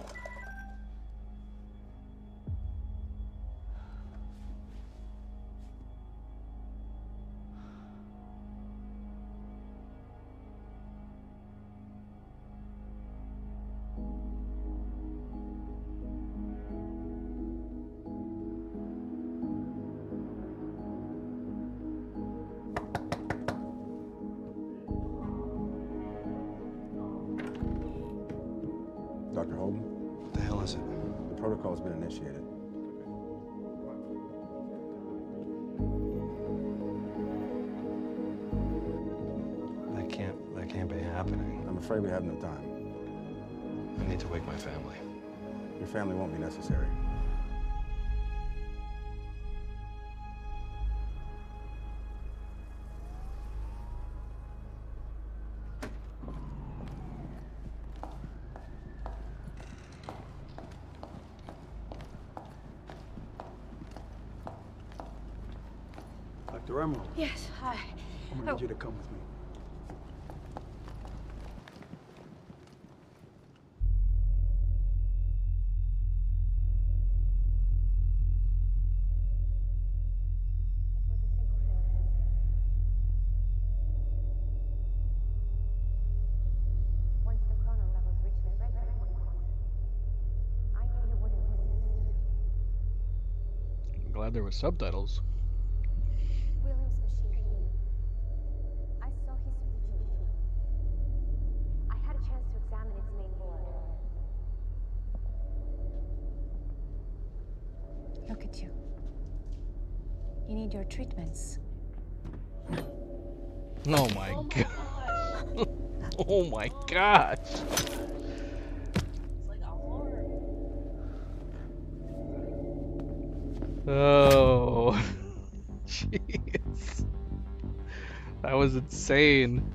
Dr. Holden? What the hell is it? The protocol's been initiated. That can't be happening. I'm afraid we have no time. I need to wake my family. Your family won't be necessary. Dr. Emerald. Yes, hi. I'm gonna need you to come with me. Once the chrono levels reach their regular point, I knew you wouldn't listen. I'm glad there were subtitles. William's machine. I saw his original. I had a chance to examine its main board. Look at you. You need your treatments. Oh my god. Oh my gosh. Oh. Jeez. That was insane.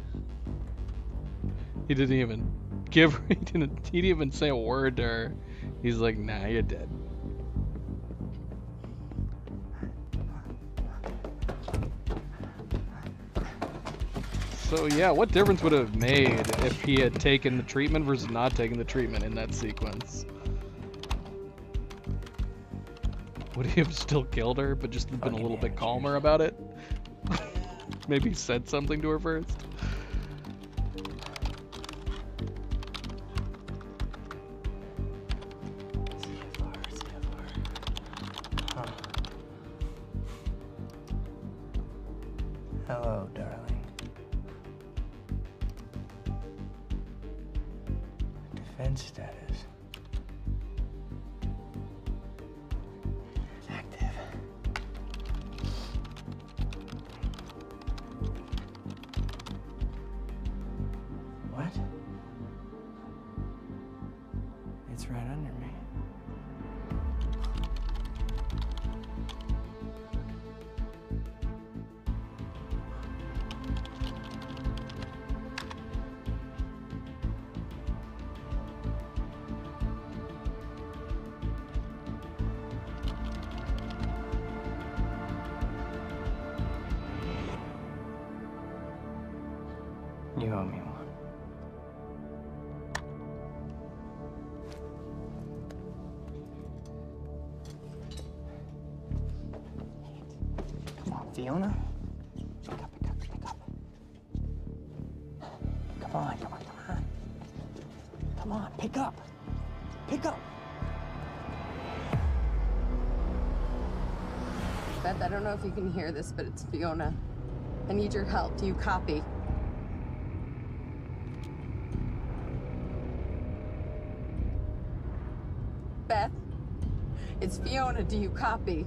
He didn't even give her, he didn't even say a word to her. He's like, nah, you're dead. So yeah, what difference would it have made if he had taken the treatment versus not taking the treatment in that sequence? Would he have still killed her, but just been a little bit calmer about it? Maybe said something to her first? Hello, darling. Defense status. Active. What? It's right under me. You owe me one. Come on, Fiona. Pick up, pick up, pick up. Come on, come on, come on. Come on, pick up. Pick up. Beth, I don't know if you can hear this, but it's Fiona. I need your help. Do you copy? Beth, it's Fiona. Do you copy?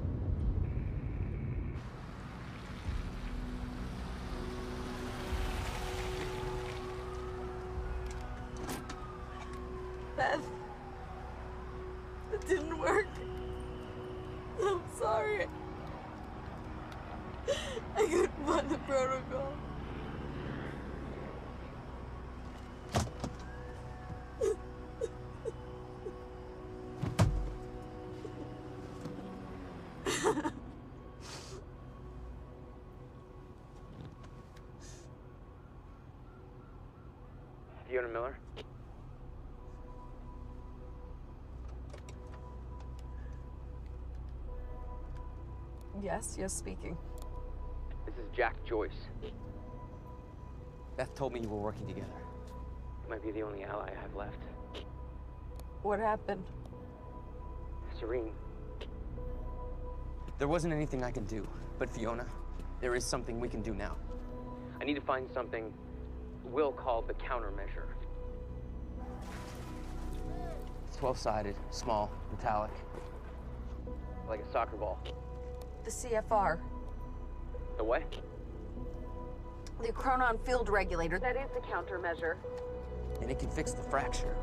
Beth, it didn't work. I'm sorry. I couldn't find the protocol. Fiona Miller? Yes, speaking. This is Jack Joyce. Beth told me you were working together. You might be the only ally I have left. What happened? Serene. There wasn't anything I can do, but Fiona, there is something we can do now. I need to find something Will called the countermeasure. It's 12-sided, small, metallic, like a soccer ball. The CFR. The what? The Chronon Field Regulator. That is the countermeasure. And it can fix the fracture.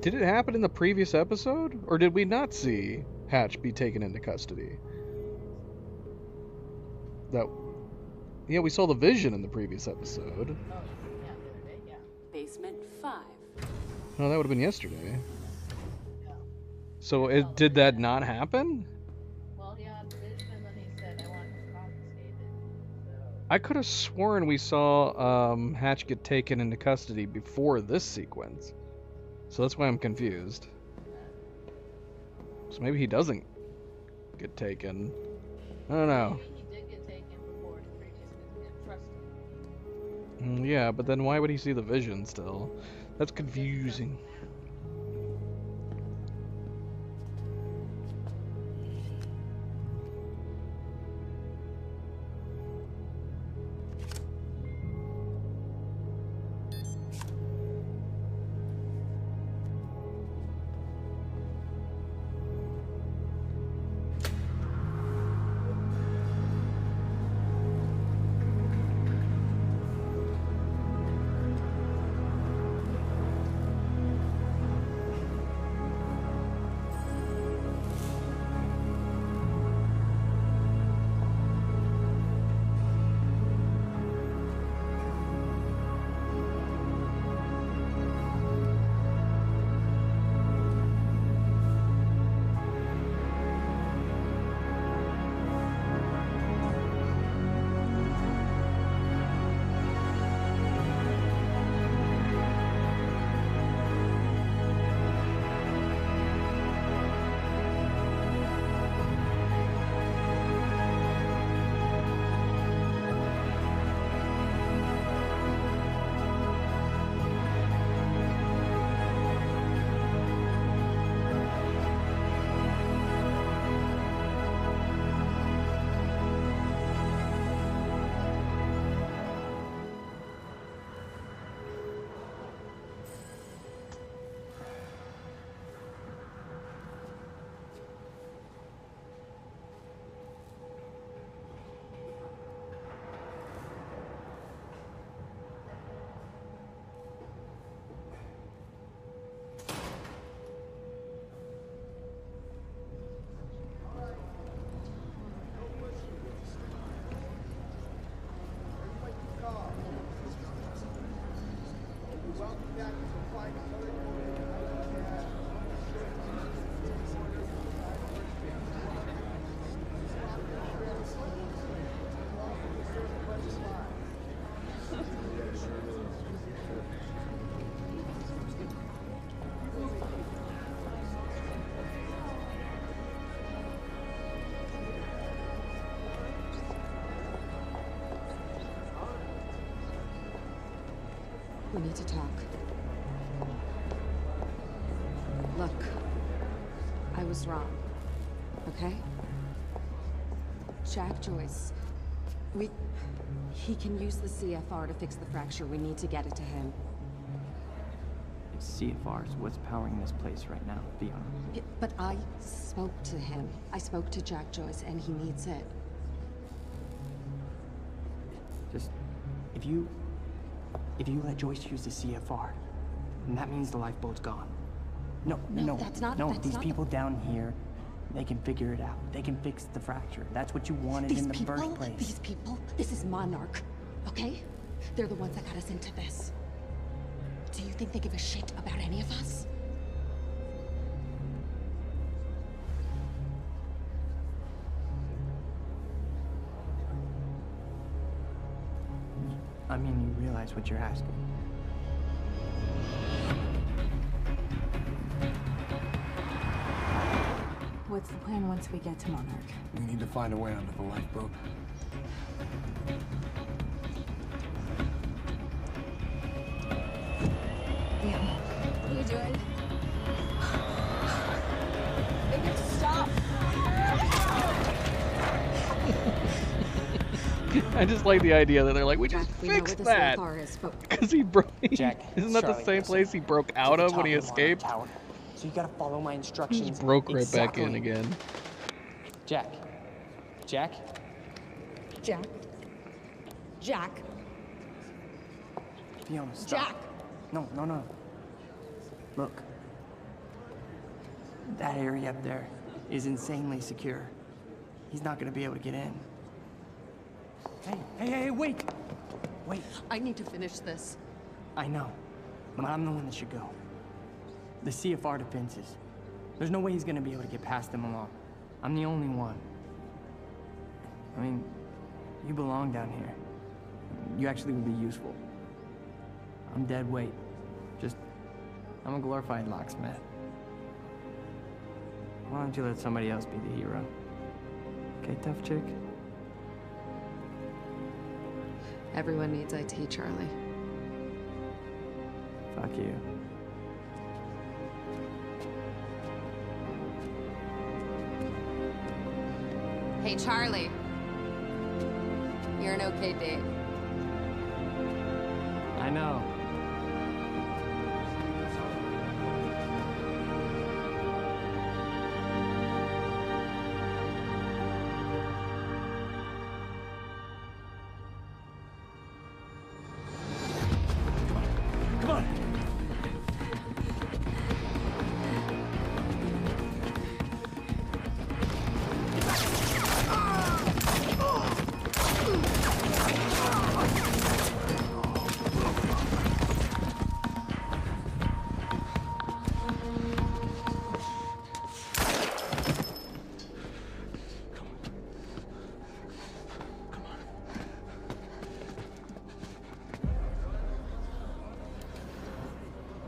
Did it happen in the previous episode? Or did we not see Hatch be taken into custody? That... Yeah, we saw the vision in the previous episode. Basement 5. No, that would have been yesterday. So did that not happen? Well, yeah, the vision that he said I want it confiscated. I could have sworn we saw Hatch get taken into custody before this sequence. So that's why I'm confused. So maybe he doesn't get taken. I don't know. Maybe he did get taken before the previous because he didn't trust him. Yeah, but then why would he see the vision still? That's confusing. We need to talk. Look, I was wrong, okay? Jack Joyce, he can use the CFR to fix the fracture. We need to get it to him. CFR is what's powering this place right now, Fiona. Yeah, but I spoke to him. I spoke to Jack Joyce, and he needs it. Just, if you let Joyce use the CFR, then that means the lifeboat's gone. No, that's not. No, that's these not people down here, they can figure it out. They can fix the fracture. That's what you wanted in the first place. These people, this is Monarch, okay? They're the ones that got us into this. Do you think they give a shit about any of us? I mean, you realize what you're asking. What's the plan once we get to Monarch? We need to find a way onto the lifeboat. Damn. What are you doing? Make it stop! I just like the idea that they're like, we just fixed that because he broke. Jack, Isn't that the same place he broke out of when he escaped? So you gotta follow my instructions. He just broke right back in again. Jack. Jack. Jack. Jack. Fiona, stop. Jack. No. Look. That area up there is insanely secure. He's not gonna be able to get in. Hey, wait! Wait. I need to finish this. I know, but I'm the one that should go. The CFR defenses. There's no way he's gonna be able to get past them alone. I'm the only one. I mean, you belong down here. You actually would be useful. I'm dead weight. I'm a glorified locksmith. Why don't you let somebody else be the hero? Okay, tough chick? Everyone needs IT, Charlie. Fuck you. Hey, Charlie. You're an okay date. I know. Come on!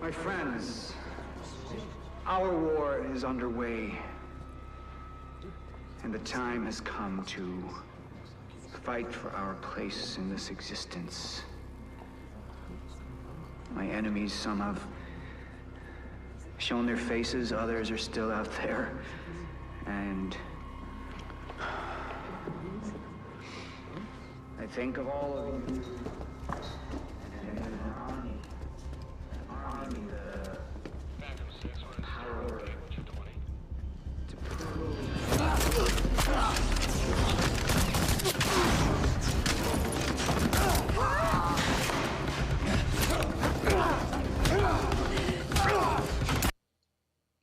My friends, our war is underway, and the time has come to fight for our place in this existence. My enemies, some have shown their faces, others are still out there, and I think of all of you.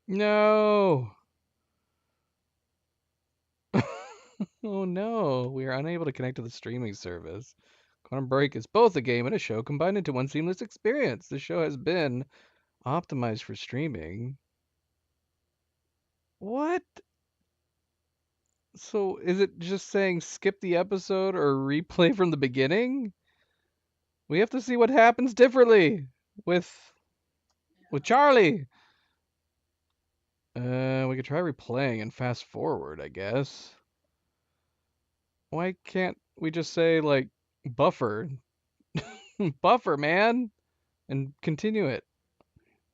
No. Oh no, we are unable to connect to the streaming service. Quantum Break is both a game and a show combined into one seamless experience. The show has been optimized for streaming. What? So is it just saying skip the episode or replay from the beginning? We have to see what happens differently with Charlie. We could try replaying and fast forward, I guess. Why can't we just say, like, buffer? Buffer, man! And continue it.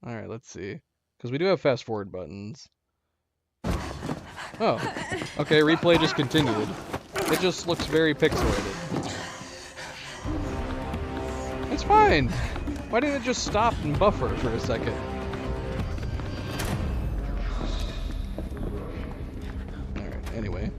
Alright, let's see. Because we do have fast forward buttons. Oh. Okay, replay just continued. It just looks very pixelated. It's fine! Why didn't it just stop and buffer for a second? Alright, anyway.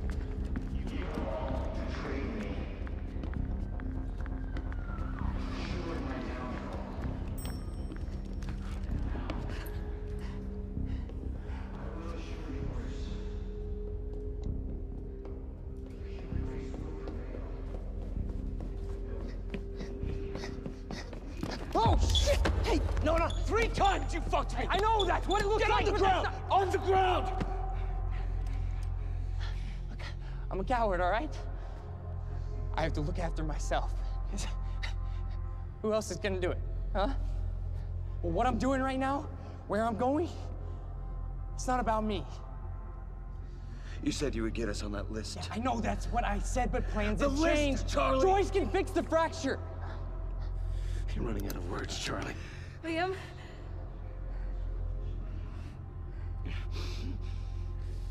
Oh, shit! Hey, no, 3 times you fucked me! I know that's what it looks like! Get on the ground! On the ground! Look, I'm a coward, all right? I have to look after myself. Who else is gonna do it, huh? Well, what I'm doing right now, where I'm going, it's not about me. You said you would get us on that list. Yeah, I know that's what I said, but plans have list, changed. Charlie! Joyce can fix the fracture. You're running out of words, Charlie. Liam?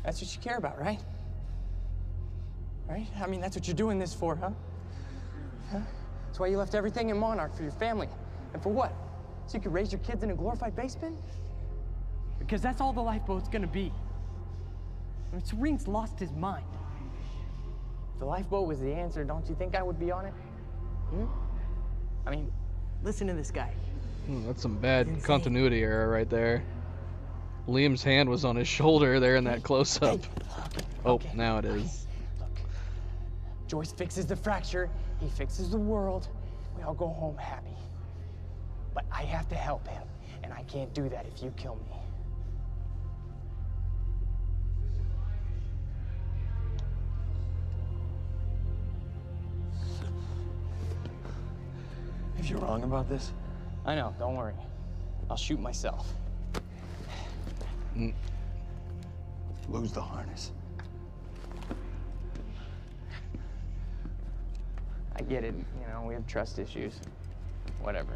That's what you care about, right? Right? I mean, that's what you're doing this for, huh? That's why you left everything in Monarch for your family. And for what? So you could raise your kids in a glorified basement? Because that's all the lifeboat's gonna be. I mean, Serene's lost his mind. If the lifeboat was the answer, don't you think I would be on it? Hmm? I mean, listen to this guy. That's some bad continuity error right there. Liam's hand was on his shoulder there in that close-up. Oh, now it is. Joyce fixes the fracture, He fixes the world. We all go home happy. But I have to help him, and I can't do that if you kill me. If you're wrong about this, I know, don't worry. I'll shoot myself. lose the harness. I get it, you know, we have trust issues. Whatever.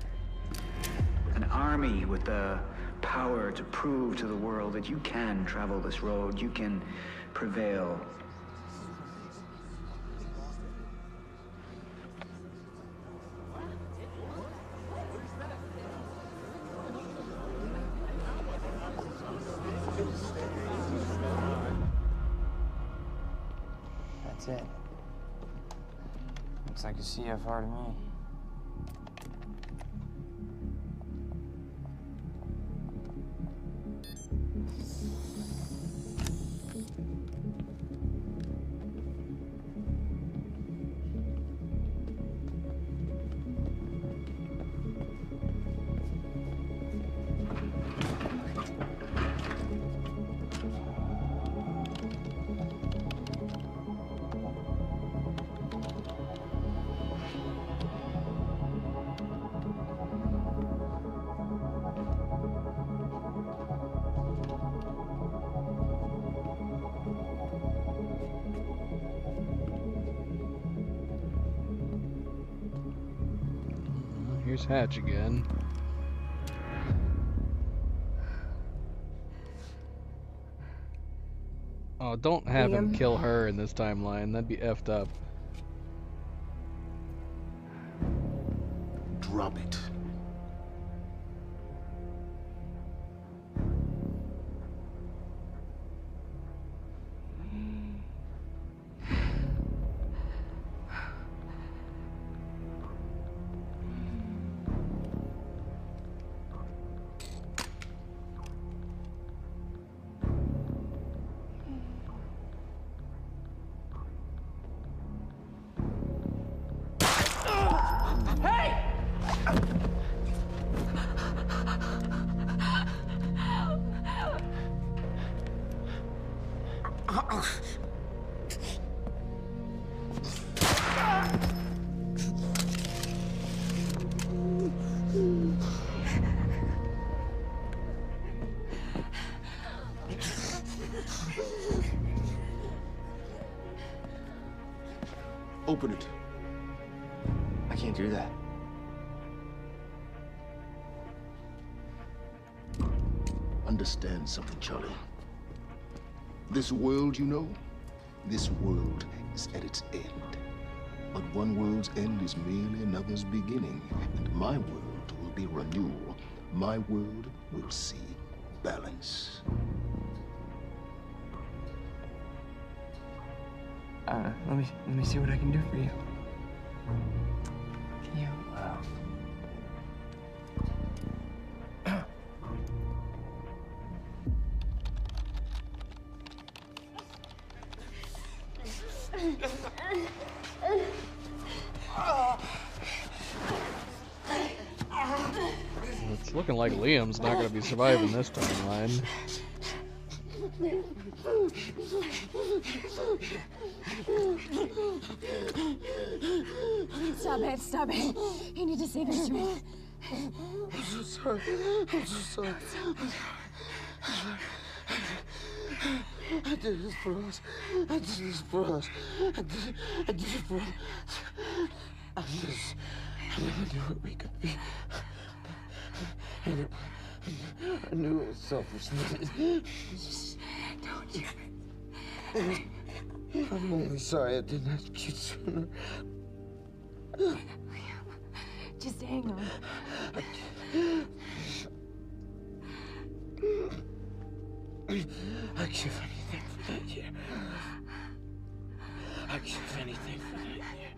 An army with the power to prove to the world that you can travel this road, you can prevail. That's it. Looks like a CFR to me. Here's Hatch again. Oh, don't have him kill her in this timeline. That'd be effed up. Drop it. Open it. I can't do that. Understand something, Charlie. This world, you know, this world is at its end. But one world's end is merely another's beginning, and my world will be renewal. My world will see balance. Let me see what I can do for you. Can you, It's looking like Liam's not gonna be surviving this timeline. Stop it. You need to see this to me. I'm so sorry. I'm so sorry. I did this for us. I did this for us. I did it for us. I never knew what we could be. I knew it was selfishness. Don't you? I'm only sorry I didn't ask you sooner. Just hang on. I'd give anything for that year. I'd give anything for that year.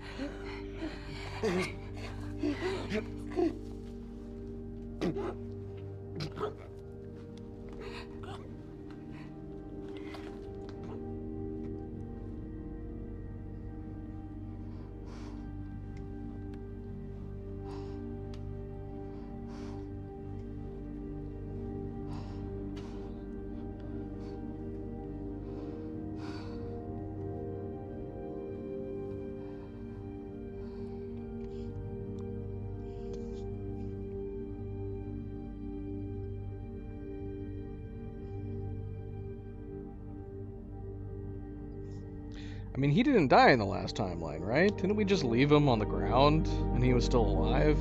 I mean, he didn't die in the last timeline, right? Didn't we just leave him on the ground and he was still alive?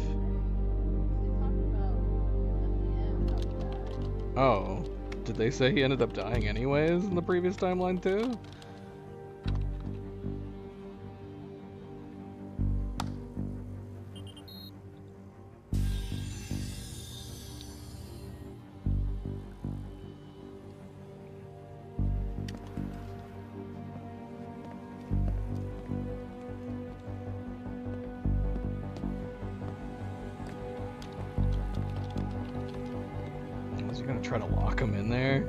Oh, did they say he ended up dying anyways in the previous timeline too? Was he gonna try to lock him in there?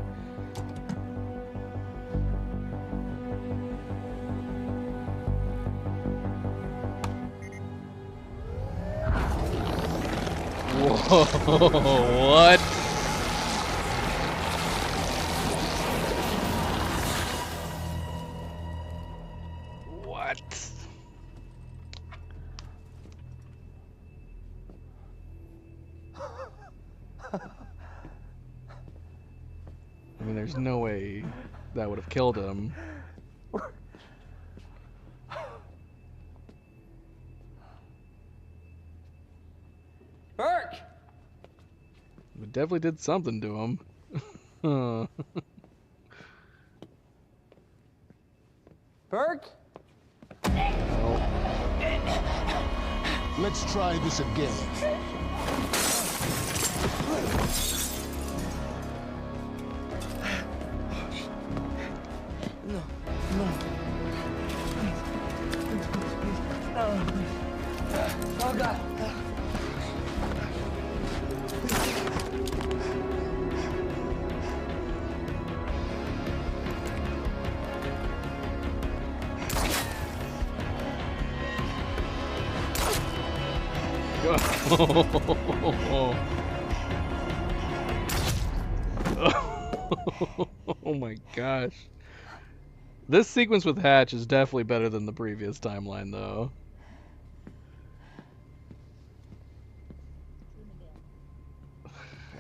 Whoa, what? What? I mean, there's no way that would have killed him. Burke! It definitely did something to him. Burke? Let's try this again. No, no. No. Oh, God. Oh my gosh. This sequence with Hatch is definitely better than the previous timeline, though.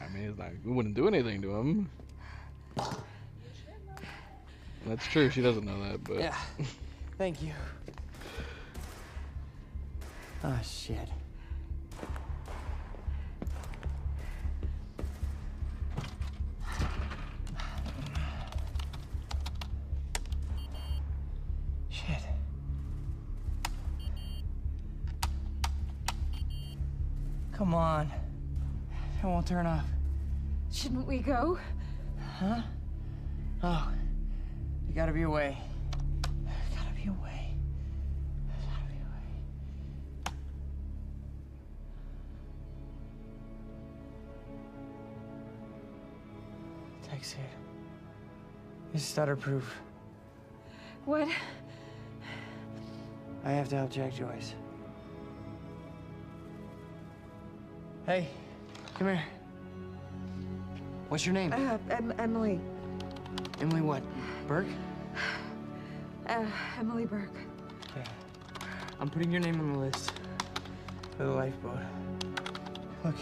I mean, it's not, it wouldn't do anything to him. That's true, she doesn't know that, but... Yeah. Thank you. Oh, shit. Shit. Come on. It won't turn off. Shouldn't we go? Huh? Oh. You gotta be away. Gotta be away. Gotta be away. Text it. It's stutter-proof. What? I have to help Jack Joyce. Hey, come here. What's your name? Emily. Emily what? Burke? Emily Burke. Okay. I'm putting your name on the list for the lifeboat. Look,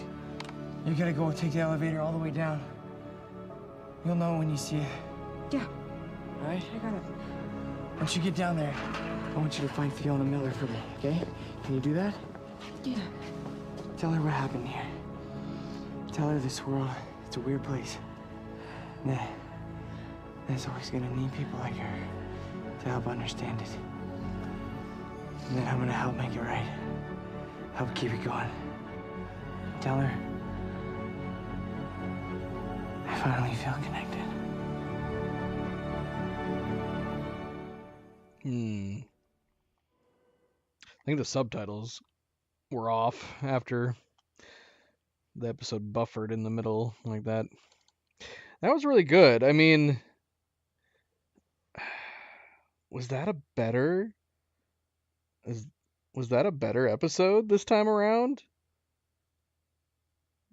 you gotta go take the elevator all the way down. You'll know when you see it. Yeah. All right? I got it. Once you get down there, I want you to find Fiona Miller for me, okay? Can you do that? Yeah. Tell her what happened here. Tell her this world, it's a weird place. And that there's always gonna need people like her to help understand it. And then I'm gonna help make it right. Help keep it going. Tell her I finally feel connected. I think the subtitles were off after the episode buffered in the middle like that. That was really good. I mean, was that a better episode this time around?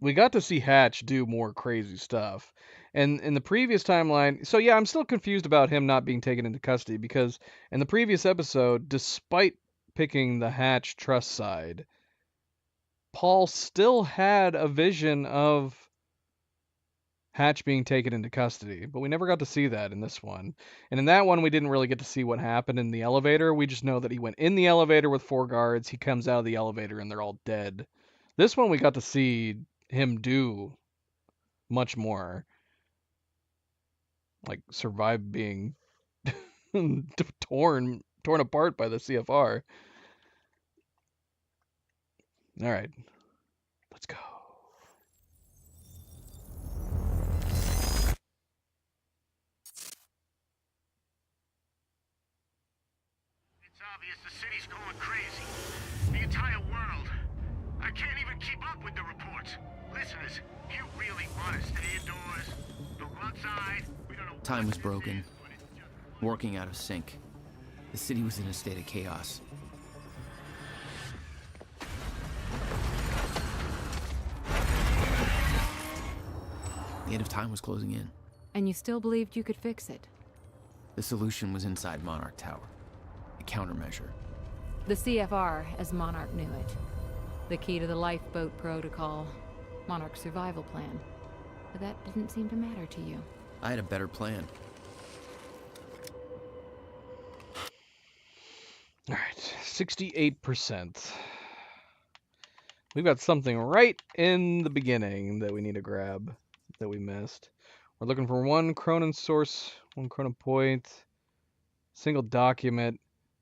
We got to see Hatch do more crazy stuff. And in the previous timeline, so yeah, I'm still confused about him not being taken into custody, because in the previous episode, despite picking the Hatch trust side, Paul still had a vision of Hatch being taken into custody, but we never got to see that in this one. And in that one, we didn't really get to see what happened in the elevator. We just know that he went in the elevator with 4 guards. He comes out of the elevator and they're all dead. This one, we got to see him do much more. Like, survive being torn apart by the CFR. All right, let's go. It's obvious the city's going crazy. The entire world. I can't even keep up with the reports. Listeners, you really want to stay indoors. Don't go outside. We don't know. Time was broken, working out of sync. The city was in a state of chaos. The end of time was closing in. And you still believed you could fix it? The solution was inside Monarch Tower. A countermeasure. The CFR, as Monarch knew it. The key to the lifeboat protocol. Monarch's survival plan. But that didn't seem to matter to you. I had a better plan. All right, 68%. We've got something right in the beginning that we need to grab that we missed. We're looking for 1 Cronin source, 1 Cronin point, single document,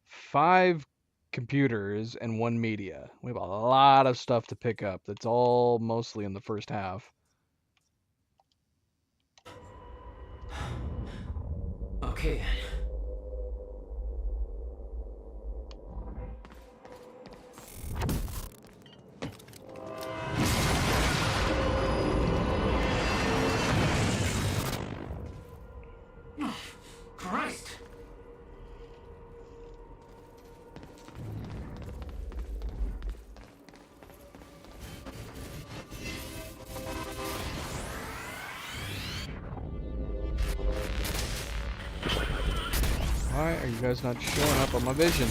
5 computers, and 1 media. We have a lot of stuff to pick up. That's all mostly in the first half. Okay. Christ! Why are you guys not showing up on my vision?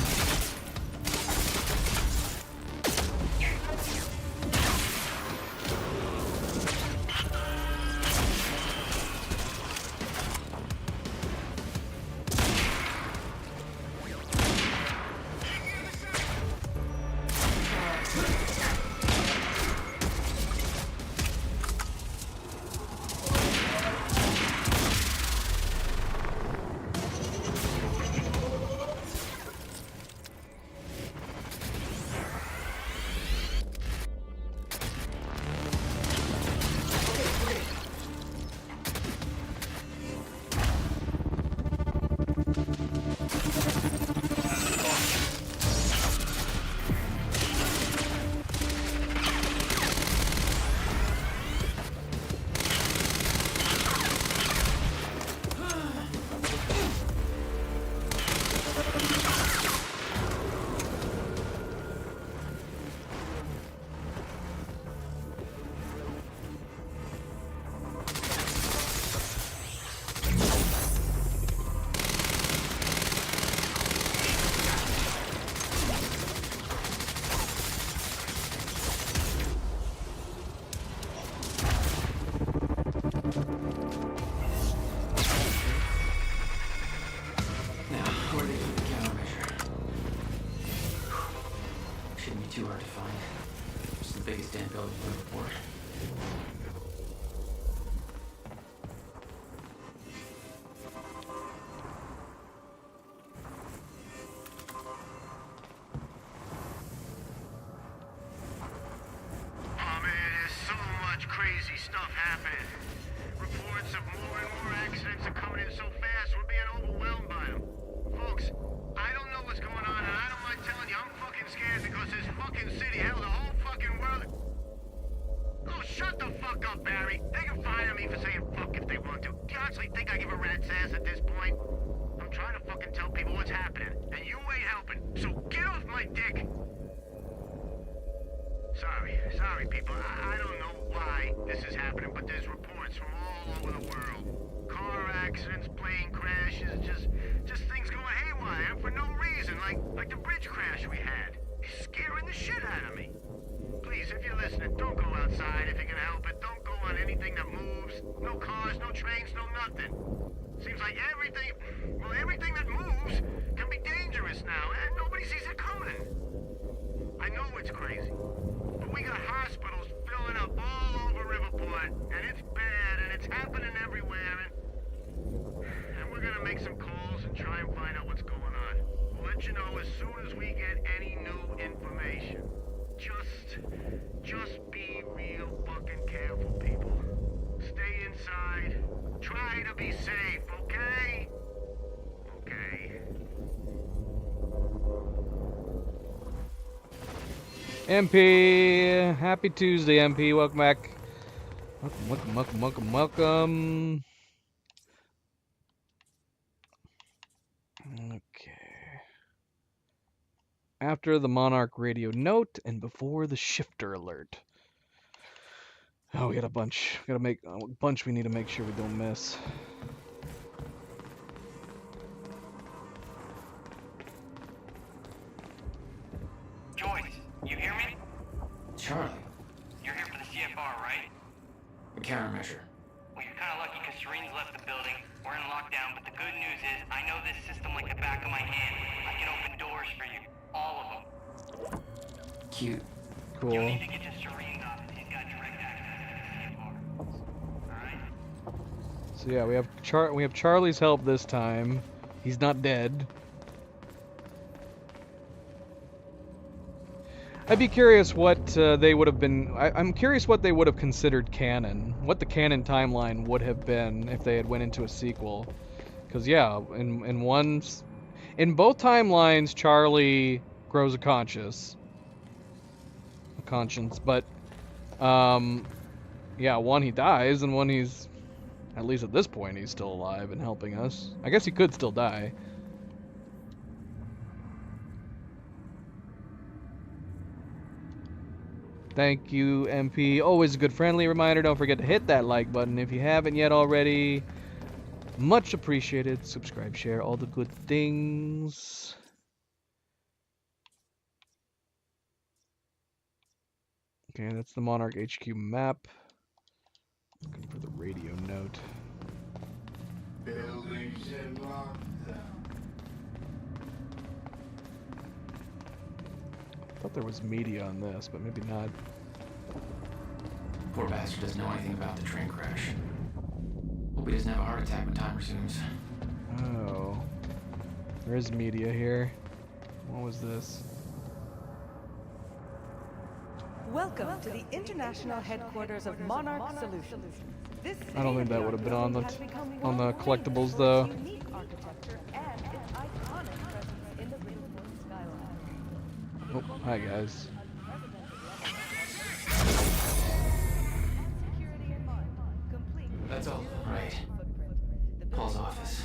Too hard to find. Just the biggest damn building in the port. Oh man, there's so much crazy stuff happening. Reports of more and more accidents are coming in so fast, we're being overwhelmed by them. Folks, I don't know what's going on, and I don't mind telling you, I'm fucking scared because this fucking city, hell, the whole fucking world... Oh, shut the fuck up, Barry. They can fire me for saying fuck if they want to. Do you honestly think I give a rat's ass at this point? I'm trying to fucking tell people what's happening, and you ain't helping, so get off my dick! Sorry, people. I don't know why this is happening, but there's reports from all over the world. Car accidents, plane crashes, just things going haywire, and for no reason, like the bridge crash we had. It's scaring the shit out of me. Please, if you're listening, don't go outside if you can help it. Don't go on anything that moves. No cars, no trains, no nothing. Seems like everything that moves can be dangerous now, and nobody sees it coming. I know it's crazy, but we got hospitals filling up all over Riverport, and it's bad, and it's happening everywhere, and we're gonna make some calls and try and find out what's going on. We'll let you know as soon as we get any new information. Just be real fucking careful, people. Stay inside. Try to be safe, okay? Okay. MP, happy Tuesday, MP. Welcome back. Welcome. Okay. After the Monarch radio note and before the shifter alert. Oh, we got a bunch. We gotta make a bunch. We need to make sure we don't miss. Joyce, you hear me? Charlie, You're here for the CFR, right? a countermeasure. Well, you're kind of lucky because Serene's left the building. We're in lockdown, but the good news is I know this system like the back of my hand. I can open doors for you. All of them. Cute. Cool. You'll need to get to Serene's office. He's got direct access to the CFR. Alright? So yeah, we have Charlie's help this time. He's not dead. I'd be curious what they would have been. I'm curious what they would have considered canon. What the canon timeline would have been if they had went into a sequel. Because yeah, in both timelines, Charlie grows a conscience. But yeah, one he dies, and one he's, at least at this point, he's still alive and helping us. I guess he could still die. Thank you, MP. Always a good friendly reminder. Don't forget to hit that like button if you haven't yet already. Much appreciated. Subscribe, share, all the good things. Okay, that's the Monarch HQ map. Looking for the radio note. Buildings in lockdown. I thought there was media on this, but maybe not. Poor bastard doesn't know anything about the train crash. Hope he doesn't have a heart attack when time resumes. Oh. There is media here. What was this? Welcome to the international headquarters of Monarch Solutions. This I don't think that would have been on the collectibles though. unique architecture and its iconic presence in the Riverport skyline. Oh, hi guys. That's all right. Paul's office.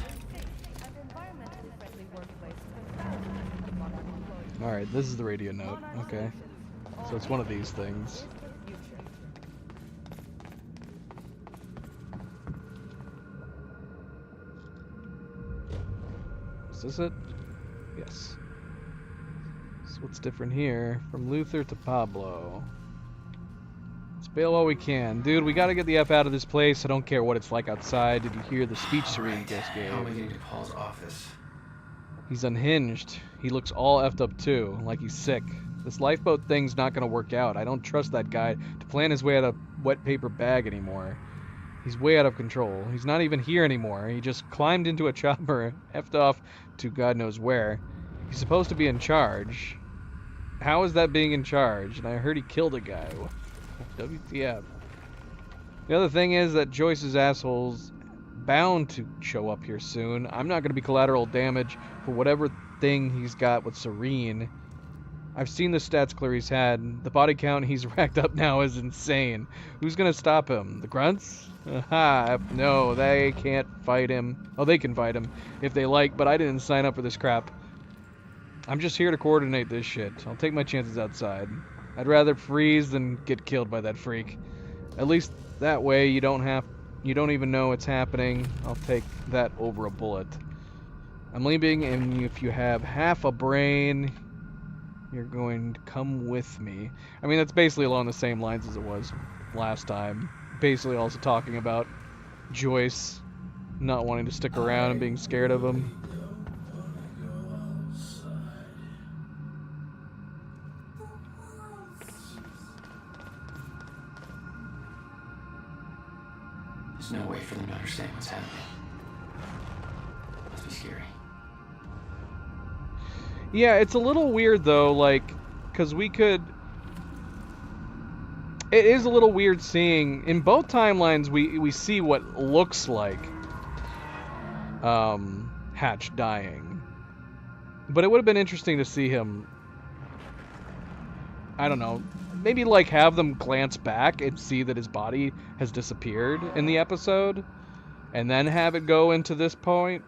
Alright, this is the radio note. Okay. So it's one of these things. Is this it? Yes. So what's different here? From Luther to Pablo. Let's bail while we can. Dude, we gotta get the F out of this place. I don't care what it's like outside. Did you hear the speech Serene just gave? How are we getting to Paul's office? He's unhinged. He looks all effed up too, like he's sick. This lifeboat thing's not gonna work out. I don't trust that guy to plan his way out of a wet paper bag anymore. He's way out of control. He's not even here anymore. He just climbed into a chopper, effed off to God knows where. He's supposed to be in charge. How is that being in charge? And I heard he killed a guy. WTF. The other thing is that Joyce's asshole's bound to show up here soon. I'm not gonna be collateral damage for whatever thing he's got with Serene. I've seen the stats Clarice had. The body count he's racked up now is insane. Who's gonna stop him? The grunts? Aha, no, they can't fight him. Oh, they can fight him if they like, but I didn't sign up for this crap. I'm just here to coordinate this shit. I'll take my chances outside. I'd rather freeze than get killed by that freak. At least that way you don't even know it's happening. I'll take that over a bullet. I'm leaving, and if you have half a brain, you're going to come with me. I mean, that's basically along the same lines as it was last time. Basically also talking about Joyce not wanting to stick around and being scared of him. There's no way for them to understand what's happening. Must be scary. Yeah, it's a little weird though, like, because we could... It is a little weird seeing... In both timelines, we see what looks like Hatch dying. But it would have been interesting to see him... I don't know. Maybe, like, have them glance back and see that his body has disappeared in the episode. And then have it go into this point.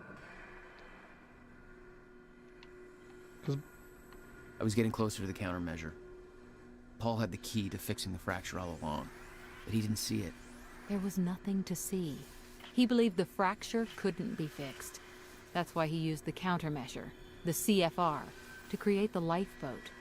I was getting closer to the countermeasure. Paul had the key to fixing the fracture all along, but he didn't see it. There was nothing to see. He believed the fracture couldn't be fixed. That's why he used the countermeasure, the CFR, to create the lifeboat.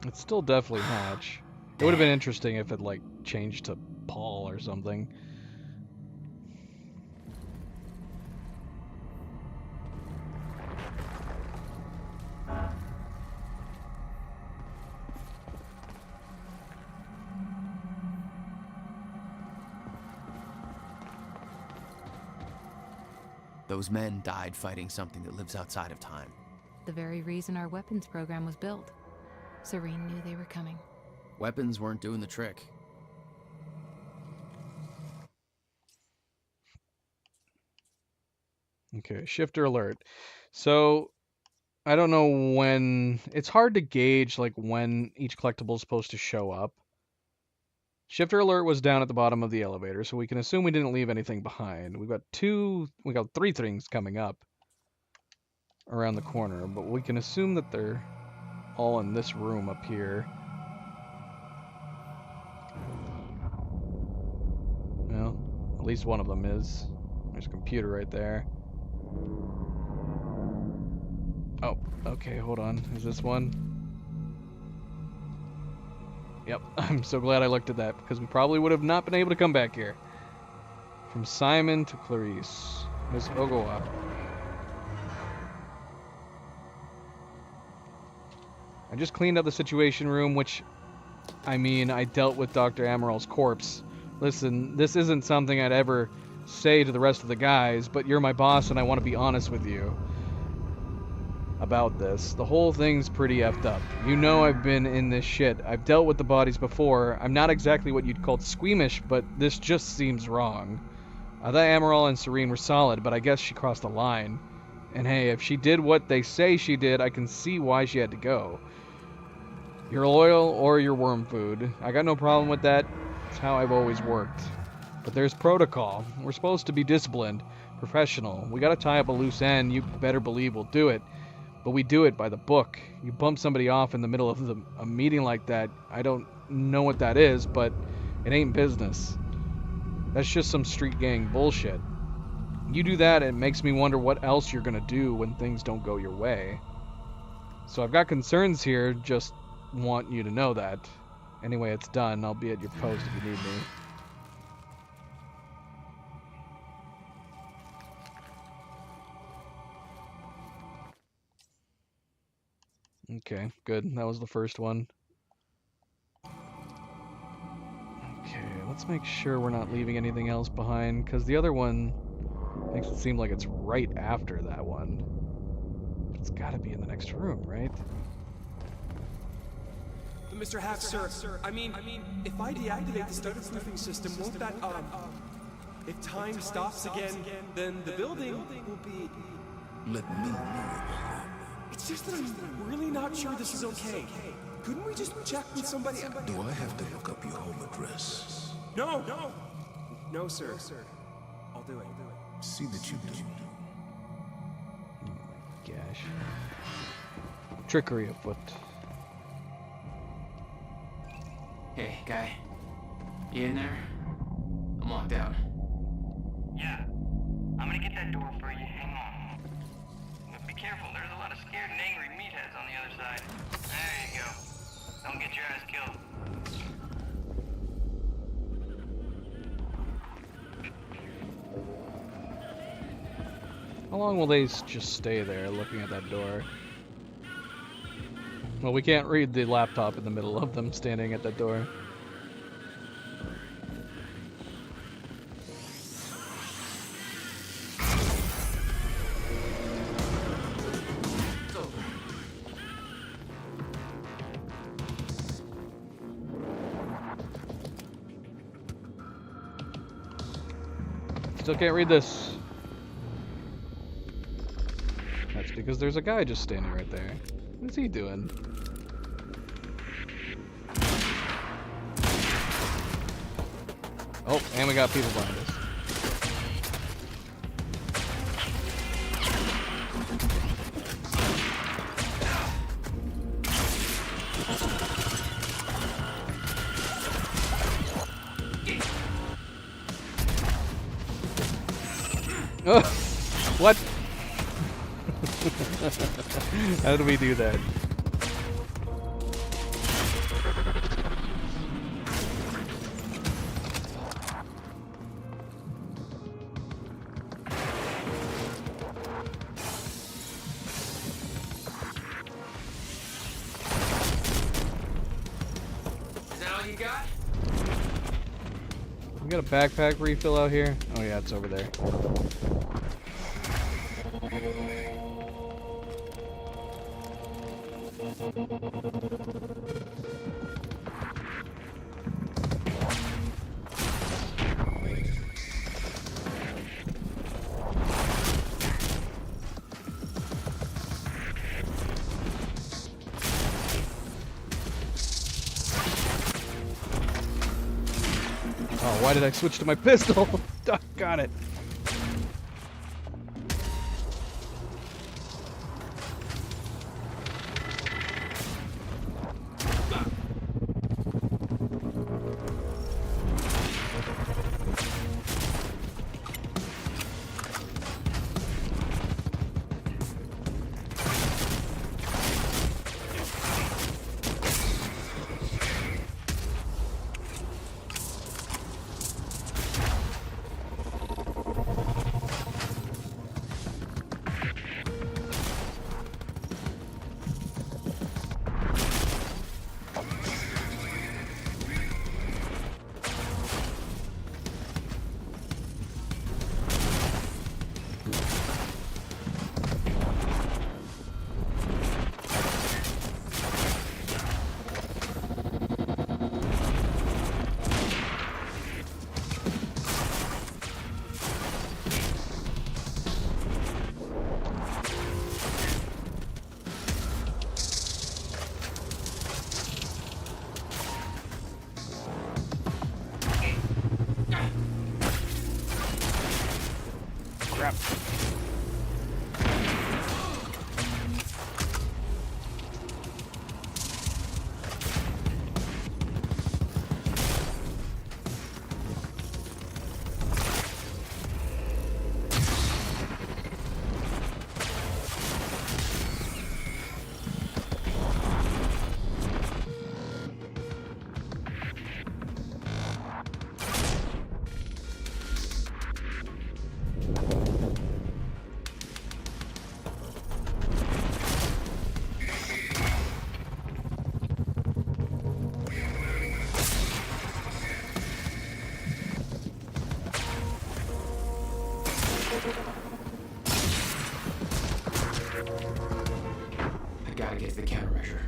It's still definitely Hatch. It would have been interesting if it, like, changed to Paul or something. Those men died fighting something that lives outside of time. The very reason our weapons program was built. Serene knew they were coming. Weapons weren't doing the trick. Okay, shifter alert. So, I don't know when... It's hard to gauge, like, when each collectible is supposed to show up. Shifter alert was down at the bottom of the elevator, so we can assume we didn't leave anything behind. We got 3 things coming up around the corner, but we can assume that they're all in this room up here. Well, at least one of them is. There's a computer right there. Oh, okay, hold on. Is this one? Yep, I'm so glad I looked at that, because we probably would have not been able to come back here. From Simon to Clarice. Miss Ogawa. I just cleaned up the Situation Room, which, I mean, I dealt with Dr. Amaral's corpse. Listen, this isn't something I'd ever say to the rest of the guys, but you're my boss and I want to be honest with you about this. The whole thing's pretty effed up. You know I've been in this shit. I've dealt with the bodies before. I'm not exactly what you'd call squeamish, but this just seems wrong. I thought Amaral and Serene were solid, but I guess she crossed the line. And hey, if she did what they say she did, I can see why she had to go. You're loyal or you're worm food. I got no problem with that. It's how I've always worked. But there's protocol. We're supposed to be disciplined, professional. We gotta tie up a loose end. You better believe we'll do it. But we do it by the book. You bump somebody off in the middle of a meeting like that. I don't know what that is, but it ain't business. That's just some street gang bullshit. You do that, it makes me wonder what else you're gonna do when things don't go your way. So I've got concerns here, just want you to know that. Anyway, it's done. I'll be at your post if you need me. Okay, good. That was the first one. Okay, let's make sure we're not leaving anything else behind, because the other one makes it seem like it's right after that one. But it's gotta be in the next room, right? Mr. Hatch, sir, I mean, if I deactivate the stutter proofing system, won't that, if time stops again, then the building will be... Let me know. It's just that I'm really not sure this is okay. Couldn't we just check with somebody? Do I have to look up your home address? No, no, sir. I'll do it. See that you do. Oh my gosh. Trickery afoot. Hey, guy. You in there? I'm locked out. Yeah. I'm gonna get that door for you. Hang on. But be careful, there's a lot of scared and angry meatheads on the other side. There you go. Don't get your ass killed. How long will they just stay there looking at that door? Well, we can't read the laptop in the middle of them standing at that door. Still can't read this. That's because there's a guy just standing right there. What's he doing? Oh, and we got people behind us. Oh, what? How did we do that? Is that all you got? We got a backpack refill out here? Oh yeah, it's over there. Oh, why did I switch to my pistol? Got it. Crap. I gotta get to the countermeasure.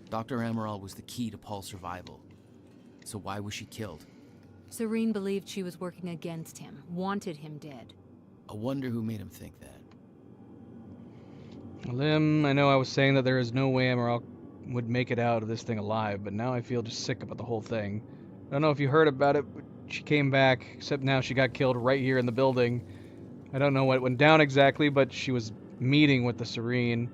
Dr. Amaral was the key to Paul's survival. So why was she killed? Serene believed she was working against him, wanted him dead. I wonder who made him think that. Lim, I know I was saying that there is no way Emerald would make it out of this thing alive, but now I feel just sick about the whole thing. I don't know if you heard about it, but she came back, except now she got killed right here in the building. I don't know what went down exactly, but she was meeting with the Serene,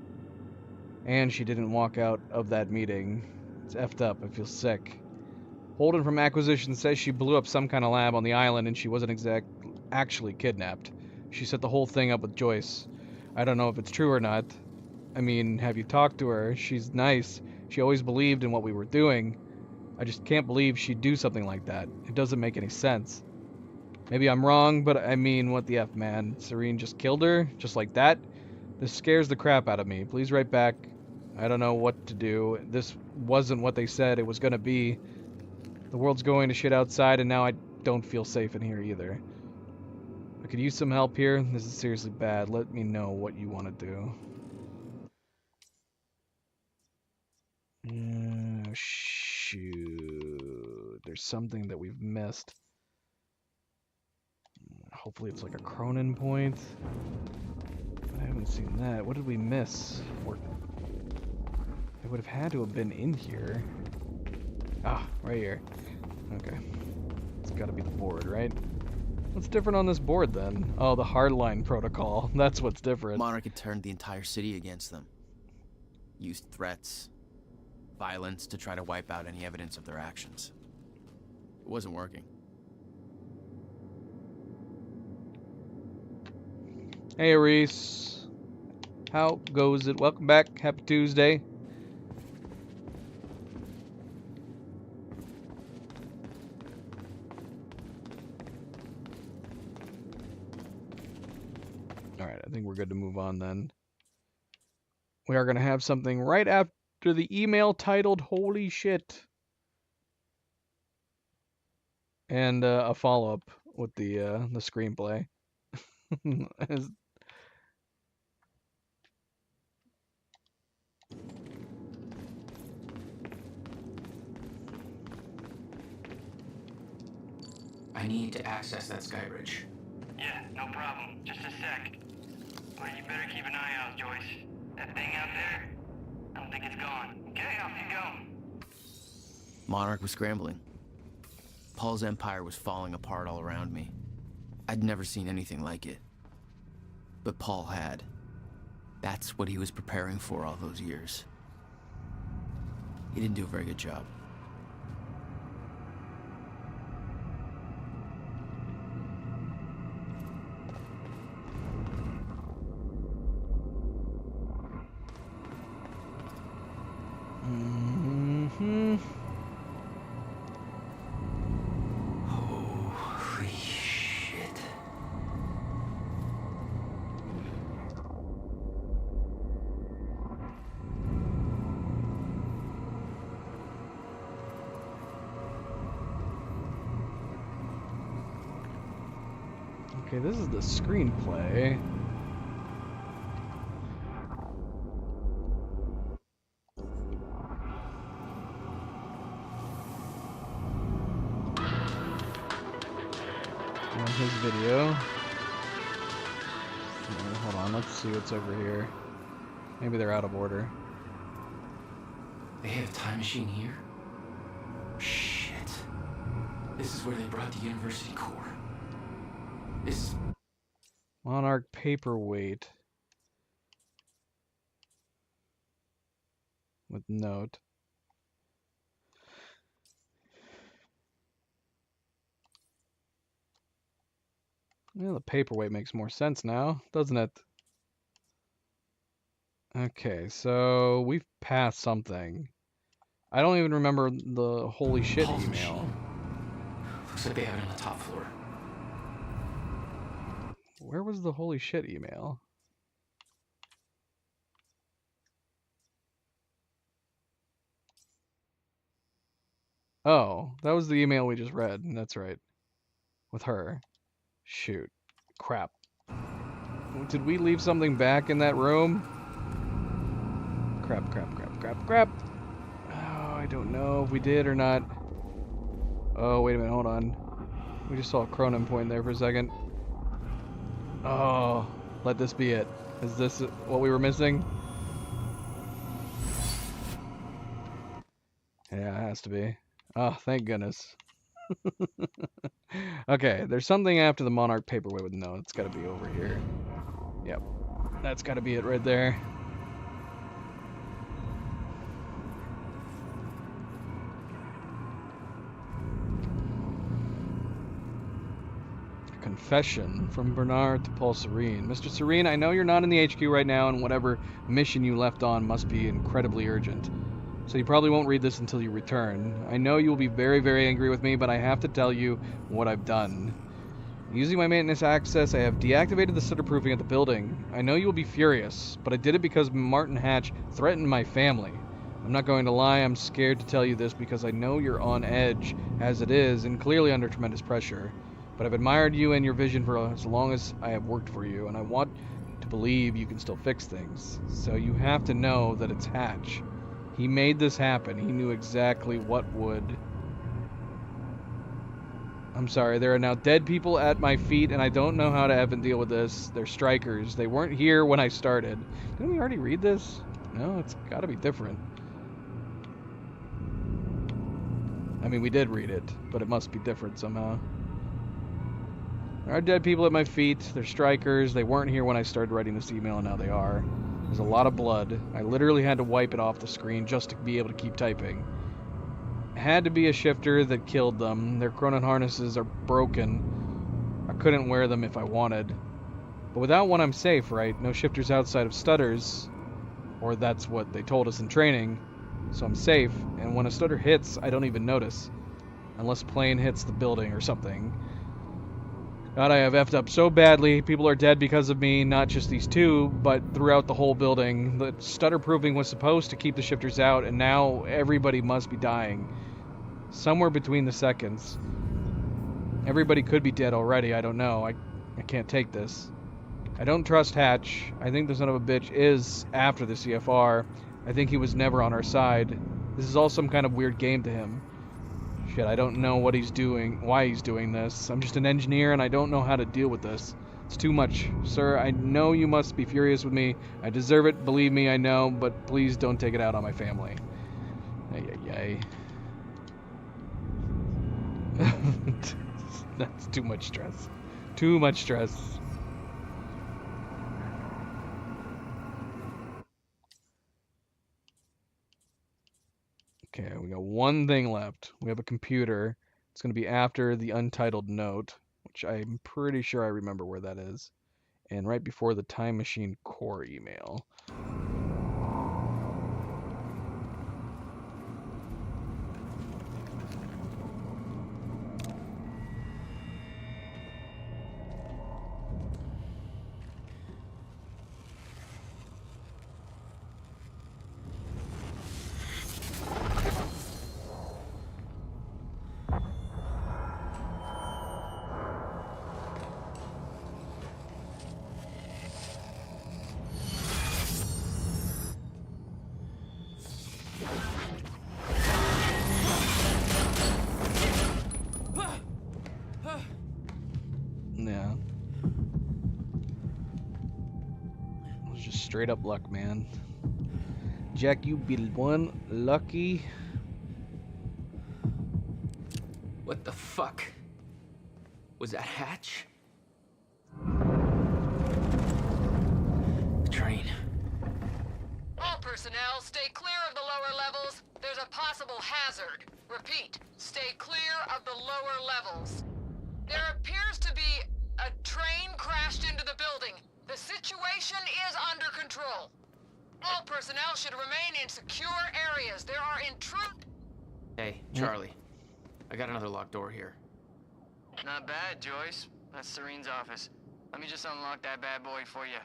and she didn't walk out of that meeting. It's effed up. I feel sick. Holden from Acquisition says she blew up some kind of lab on the island and she wasn't actually kidnapped. She set the whole thing up with Joyce. I don't know if it's true or not. I mean, have you talked to her? She's nice. She always believed in what we were doing. I just can't believe she'd do something like that. It doesn't make any sense. Maybe I'm wrong, but I mean, what the F, man? Serene just killed her? Just like that? This scares the crap out of me. Please write back. I don't know what to do. This wasn't what they said it was gonna be. The world's going to shit outside, and now I don't feel safe in here either. I could use some help here. This is seriously bad. Let me know what you want to do. Shoot. There's something that we've missed. Hopefully it's like a Cronin point. But I haven't seen that. What did we miss? It would have had to have been in here. Ah, right here. Okay. It's gotta be the board, right? What's different on this board then? Oh, the hardline protocol. That's what's different. Monarch had turned the entire city against them. Used threats, violence to try to wipe out any evidence of their actions. It wasn't working. Hey, Reese. How goes it? Welcome back. Happy Tuesday. Alright, I think we're good to move on then. We are going to have something right after the email titled Holy Shit. And a follow-up with the screenplay. I need to access that sky bridge. Yeah, no problem. Just a sec. But you better keep an eye out, Joyce. That thing out there, I don't think it's gone. Okay, off you go. Monarch was scrambling. Paul's empire was falling apart all around me. I'd never seen anything like it. But Paul had. That's what he was preparing for all those years. He didn't do a very good job. Holy shit. Okay, this is the screenplay. And his video. Hold on, let's see what's over here. Maybe they're out of order. They have a time machine here? Shit. This is where they brought the university core. This... Monarch paperweight. With note. Yeah, the paperweight makes more sense now, doesn't it? Okay, so we've passed something. I don't even remember the holy shit Paul's email. machine. Looks like they have it on the top floor. Where was the holy shit email? Oh, that was the email we just read. That's right. With her. Shoot. Crap. Did we leave something back in that room? Crap. Oh, I don't know if we did or not. Oh, wait a minute. Hold on. We just saw a Cronin point there for a second. Oh, let this be it. Is this what we were missing? Yeah, it has to be. Oh, thank goodness. Okay, there's something after the Monarch paperweight with no. It's got to be over here. Yep, that's got to be it right there. Confession from Bernard to Paul Serene. Mr. Serene, I know you're not in the HQ right now, and whatever mission you left on must be incredibly urgent. So you probably won't read this until you return. I know you will be very, very angry with me, but I have to tell you what I've done. Using my maintenance access, I have deactivated the stutter-proofing at the building. I know you will be furious, but I did it because Martin Hatch threatened my family. I'm not going to lie, I'm scared to tell you this because I know you're on edge as it is and clearly under tremendous pressure. But I've admired you and your vision for as long as I have worked for you, and I want to believe you can still fix things. So you have to know that it's Hatch. He made this happen. He knew exactly what would. I'm sorry, there are now dead people at my feet, and I don't know how to even deal with this. They're strikers. They weren't here when I started. Didn't we already read this? No, it's got to be different. I mean, we did read it, but it must be different somehow. There are dead people at my feet. They're strikers. They weren't here when I started writing this email, and now they are. There's a lot of blood. I literally had to wipe it off the screen just to be able to keep typing. It had to be a shifter that killed them. Their Cronin harnesses are broken. I couldn't wear them if I wanted. But without one, I'm safe, right? No shifters outside of stutters. Or that's what they told us in training. So I'm safe, and when a stutter hits, I don't even notice. Unless a plane hits the building or something. God, I have effed up so badly. People are dead because of me, not just these two, but throughout the whole building. The stutter-proofing was supposed to keep the shifters out, and now everybody must be dying. Somewhere between the seconds. Everybody could be dead already, I don't know. I can't take this. I don't trust Hatch. I think the son of a bitch is after the CFR. I think he was never on our side. This is all some kind of weird game to him. Shit, I don't know what he's doing, why he's doing this. I'm just an engineer and I don't know how to deal with this. It's too much. Sir, I know you must be furious with me. I deserve it, believe me, I know, but please don't take it out on my family. Ay. That's too much stress. Too much stress. Okay, we got one thing left. We have a computer. It's going to be after the untitled note, which I'm pretty sure I remember where that is. And right before the Time Machine core email. Yeah. It was just straight up luck, man. Jack, you be one lucky. What the fuck? Was that Hatch? The train. All personnel, stay clear of the lower levels. There's a possible hazard. Repeat, stay clear of the lower levels. There appears to be a train crashed into the building. The situation is under control. All personnel should remain in secure areas. There are intruders. Hey, Charlie. I got another locked door here. Not bad, Joyce. That's Serene's office. Let me just unlock that bad boy for you.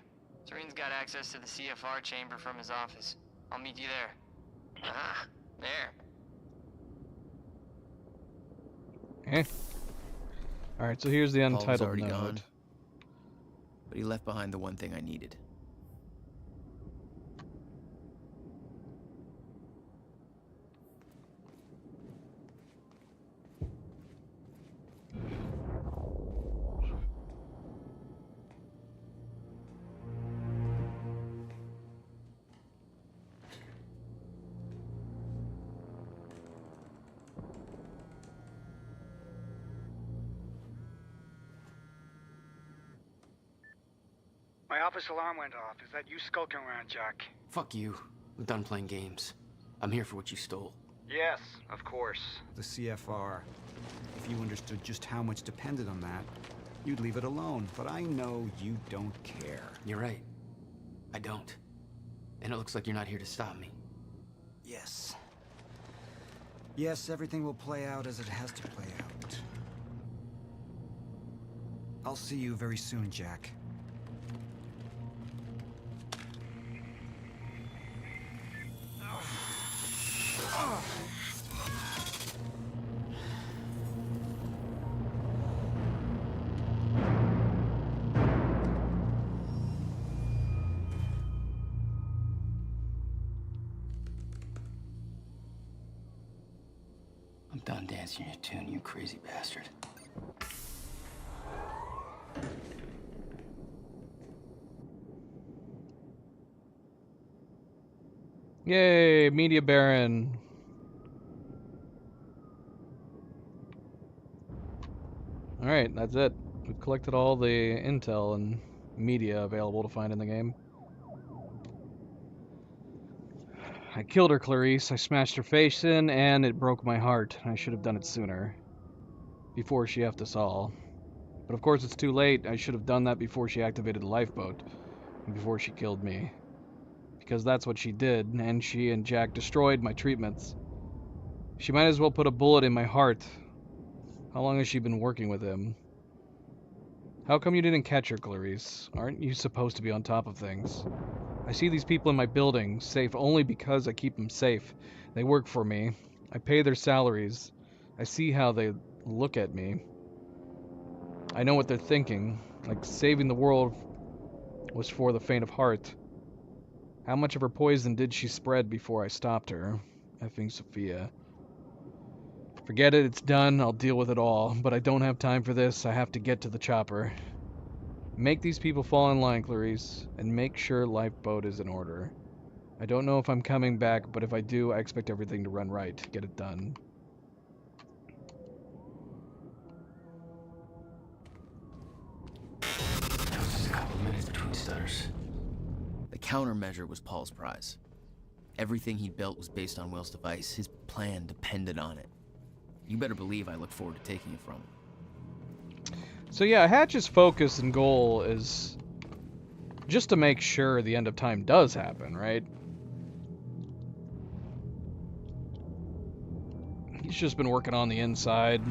Serene's got access to the CFR chamber from his office. I'll meet you there. Ah, there. Eh. Alright, so here's the Paul was untitled already note. gone, but he left behind the one thing I needed. My office alarm went off. Is that you skulking around, Jack? Fuck you. I'm done playing games. I'm here for what you stole. Yes, of course. The CFR. If you understood just how much depended on that, you'd leave it alone. But I know you don't care. You're right. I don't. And it looks like you're not here to stop me. Yes. Yes, everything will play out as it has to play out. I'll see you very soon, Jack. I'm done dancing your tune, you crazy bastard. Yay, Media Baron. Alright, that's it. We've collected all the intel and media available to find in the game. I killed her, Clarice. I smashed her face in, and it broke my heart. I should have done it sooner. Before she effed us all. But of course it's too late. I should have done that before she activated the lifeboat. And before she killed me. Because that's what she did, and she and Jack destroyed my treatments. She might as well put a bullet in my heart. How long has she been working with him? How come you didn't catch her, Clarice? Aren't you supposed to be on top of things? I see these people in my building, safe only because I keep them safe. They work for me. I pay their salaries. I see how they look at me. I know what they're thinking. Like saving the world was for the faint of heart. How much of her poison did she spread before I stopped her? Effing Sophia. Forget it, it's done. I'll deal with it all. But I don't have time for this. I have to get to the chopper. Make these people fall in line, Clarice, and make sure lifeboat is in order. I don't know if I'm coming back, but if I do, I expect everything to run right. Get it done. That was just a couple of minutes between stutters. The countermeasure was Paul's prize. Everything he built was based on Will's device. His plan depended on it. You better believe I look forward to taking it from him. So yeah, Hatch's focus and goal is just to make sure the end of time does happen, right? He's just been working on the inside.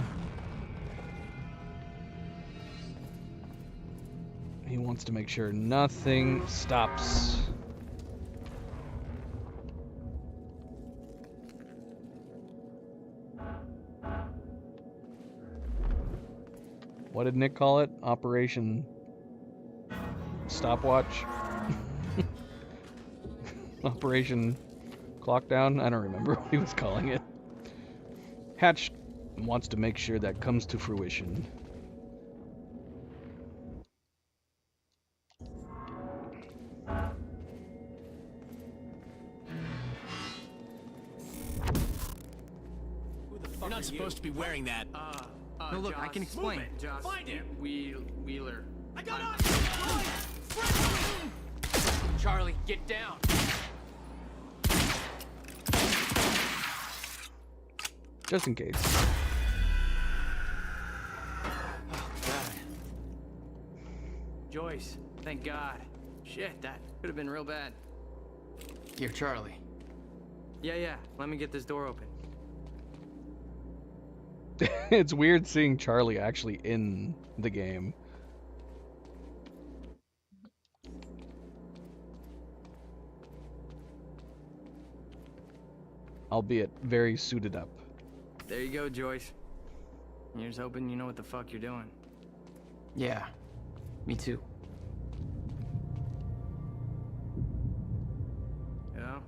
He wants to make sure nothing stops. What did Nick call it? Operation Stopwatch? Operation Clock Down? I don't remember what he was calling it. Hatch wants to make sure that comes to fruition. You're not supposed to be wearing that. No, look, I can explain. Josh, find him. Wheeler. I got on. Charlie, get down. Just in case. Oh, God. Joyce, thank God. Shit, that could have been real bad. Here, Charlie. Yeah, let me get this door open. It's weird seeing Charlie actually in the game. Albeit very suited up. There you go, Joyce. You're just hoping you know what the fuck you're doing. Yeah, me too. Yeah,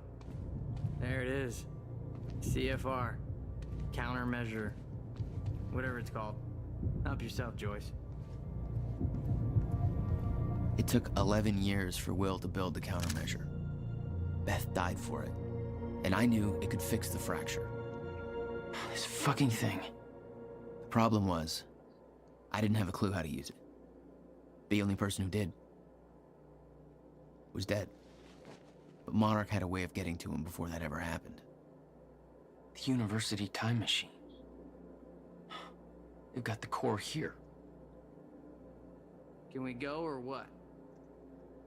there it is. CFR. Countermeasure. Whatever it's called. Help yourself, Joyce. It took 11 years for Will to build the countermeasure. Beth died for it. And I knew it could fix the fracture. This fucking thing. The problem was, I didn't have a clue how to use it. The only person who did. was dead. But Monarch had a way of getting to him before that ever happened. The University time machine. They've got the core here. Can we go or what?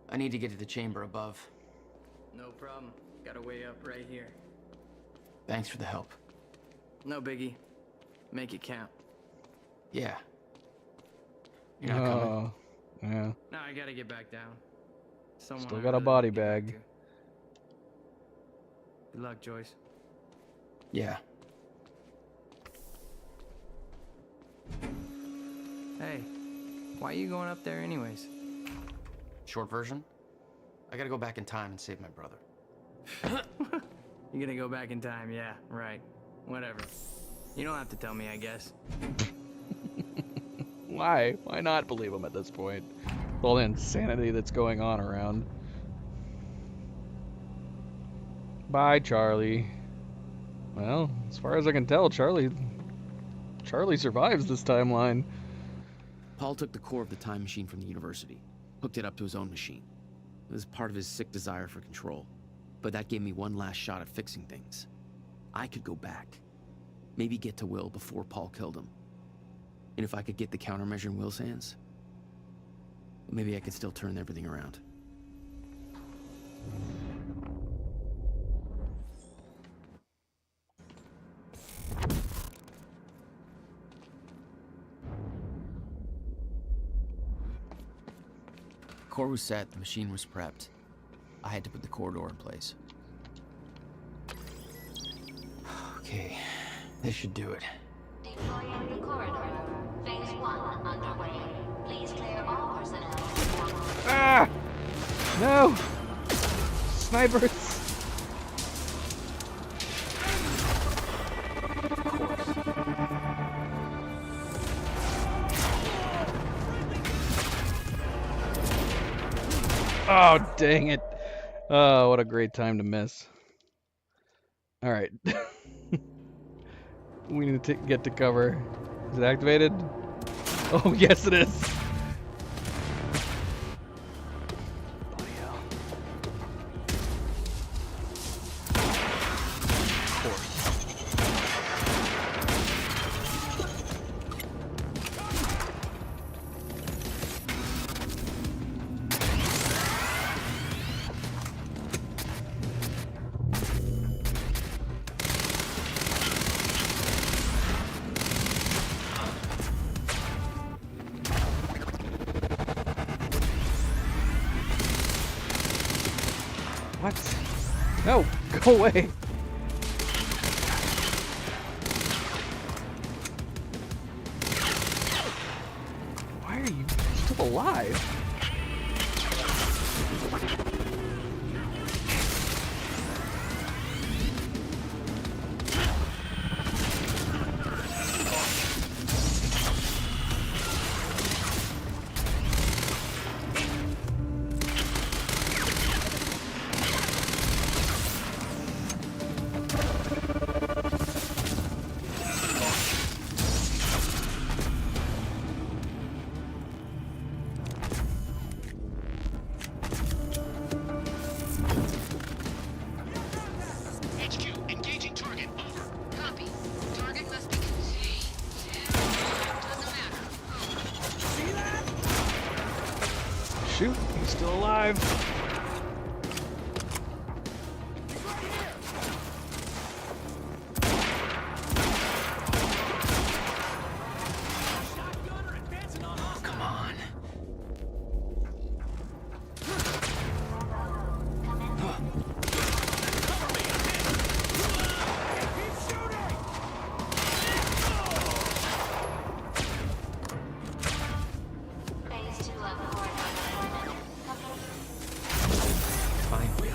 I need to get to the chamber above. No problem. Got a way up right here. Thanks for the help. No biggie. Make it count. Yeah. You're not coming? Yeah. No, I gotta get back down. Someone Still I got a really body need to get back bag. to. Good luck, Joyce. Yeah. Hey, why are you going up there anyways? Short version? I gotta go back in time and save my brother. You're gonna go back in time, yeah, right. Whatever. You don't have to tell me, I guess. Why? Why not believe him at this point? With all the insanity that's going on around. Bye, Charlie. Well, as far as I can tell, Charlie survives this timeline. Paul took the core of the time machine from the university, hooked it up to his own machine. It was part of his sick desire for control, but that gave me one last shot at fixing things. I could go back, maybe get to Will before Paul killed him. And if I could get the countermeasure in Will's hands, maybe I could still turn everything around. Core was set, the machine was prepped. I had to put the corridor in place. Okay, this should do it. Deploying the corridor. Phase 1 underway. Please clear all personnel. Ah! No! Snipers! Oh, dang it. Oh, what a great time to miss. Alright. We need to get to cover. Is it activated? Oh, yes it is. Bloody hell. Of course. What? No, go away. Why are you still alive? Shoot, he's still alive. Come on. Phase 2 of the corridor. Finally.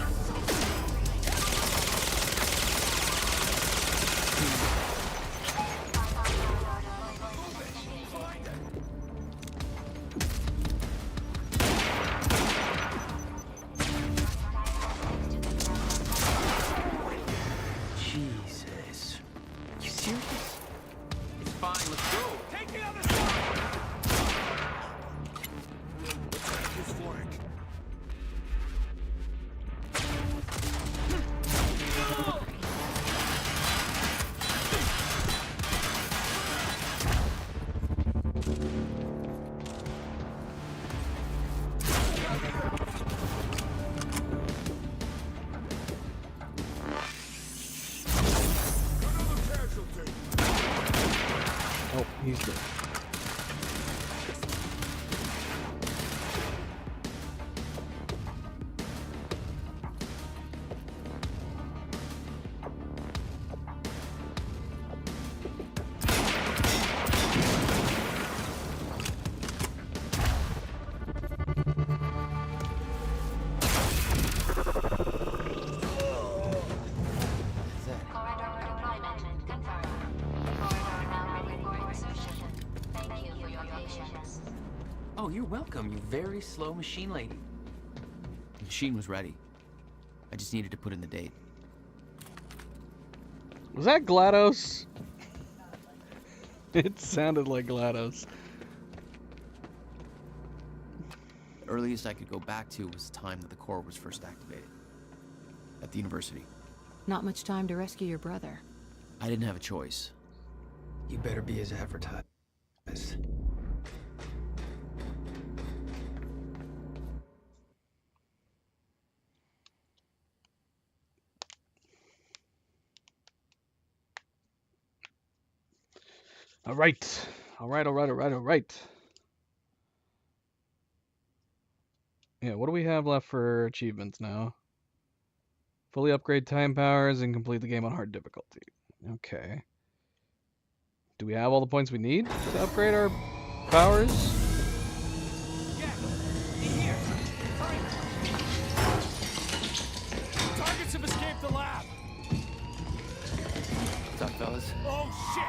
Jesus. You serious? It's fine, let's go. Take the other side! This flank. Oh, he's dead. Oh, you're welcome, you very slow machine lady. The machine was ready. I just needed to put in the date. Was that GLaDOS? It sounded like GLaDOS. The earliest I could go back to was the time that the core was first activated. At the university. Not much time to rescue your brother. I didn't have a choice. You better be as advertised. All right. All right. Yeah, what do we have left for achievements now? Fully upgrade time powers and complete the game on hard difficulty. Okay. Do we have all the points we need to upgrade our powers? Targets have escaped the lab. What's up, fellas? Oh, shit!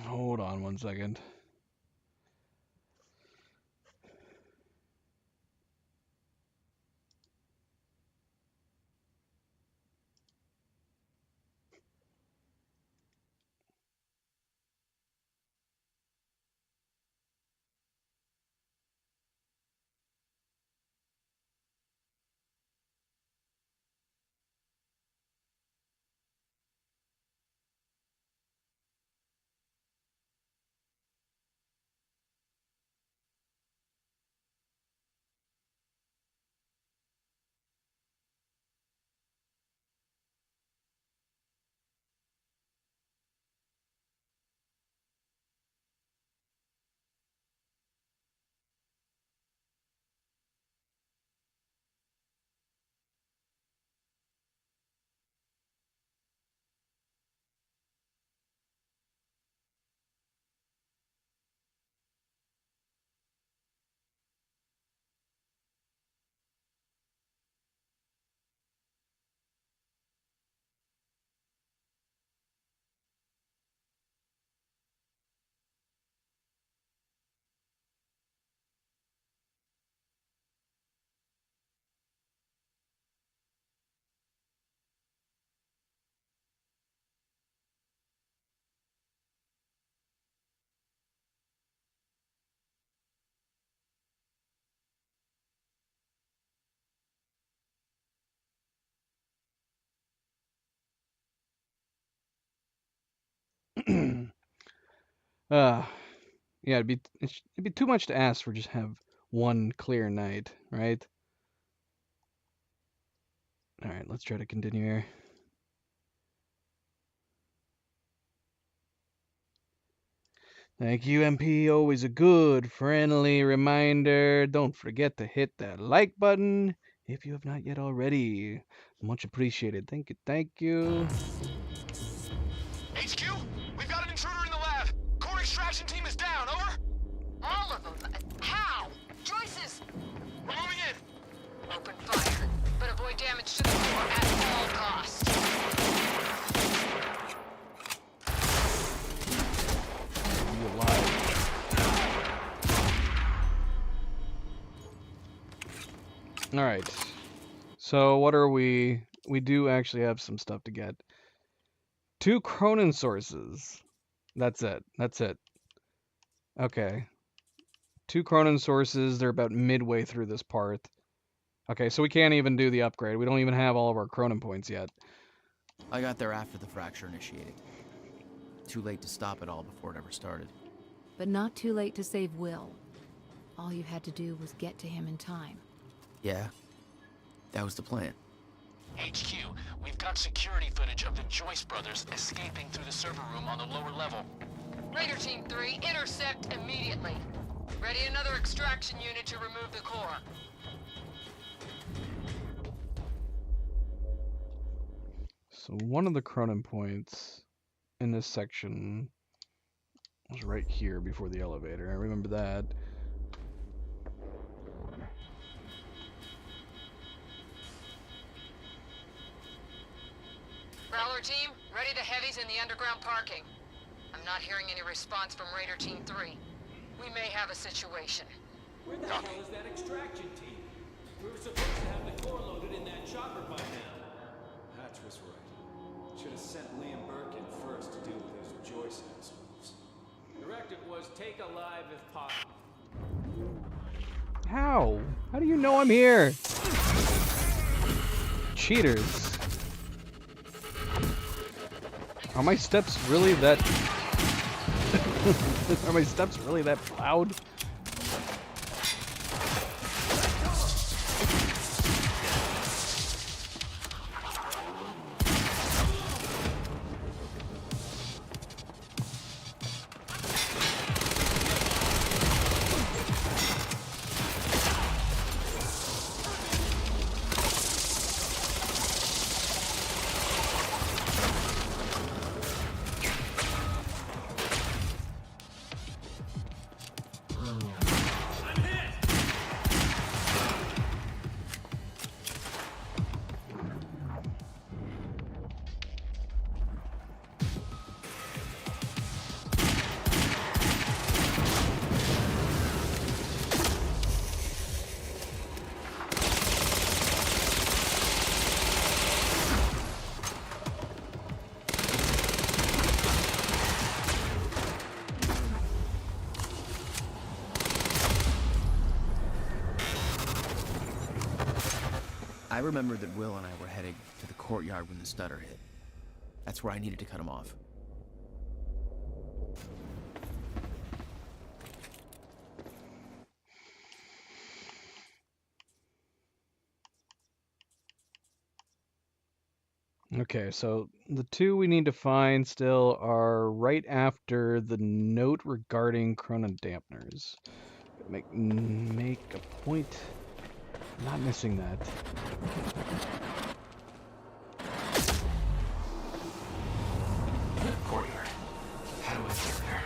Hold on 1 second. Yeah, it'd be too much to ask for just have one clear night, right? All right, let's try to continue here. Thank you, MP. Always a good, friendly reminder. Don't forget to hit that like button if you have not yet already. Much appreciated. Thank you. Thank you. HQ, we've got an intruder in the lab. Core extraction team is down, over. All of them? How? Joyce's! We're moving in. Open fire, but avoid damage to the core at all costs. Be alive. All right. So what are we? We do actually have some stuff to get. 2 Chronon sources. That's it. That's it. Okay. 2 Chronon sources. They're about midway through this part. Okay, so we can't even do the upgrade. We don't even have all of our Chronon points yet. I got there after the fracture initiated. Too late to stop it all before it ever started. But not too late to save Will. All you had to do was get to him in time. Yeah, that was the plan. HQ, we've got security footage of the Joyce brothers escaping through the server room on the lower level. Raider Team 3, intercept immediately. Ready another extraction unit to remove the core. So one of the Chronon points in this section was right here before the elevator. I remember that. Prowler Team, ready the heavies in the underground parking. I'm not hearing any response from Raider Team 3. We may have a situation. Where the hell is that extraction team? We were supposed to have the core loaded in that chopper by now. Hatch was right. Should have sent Liam Burke in first to deal with those Joyce assholes. Directive was take alive if possible. How? How do you know I'm here? Cheaters. Are my steps really that... Are my steps really that loud? I remembered that Will and I were heading to the courtyard when the stutter hit. That's where I needed to cut him off. Okay, so the 2 we need to find still are right after the note regarding Chronon dampeners. Make a point. Not missing that. Courtyard. How do I get there?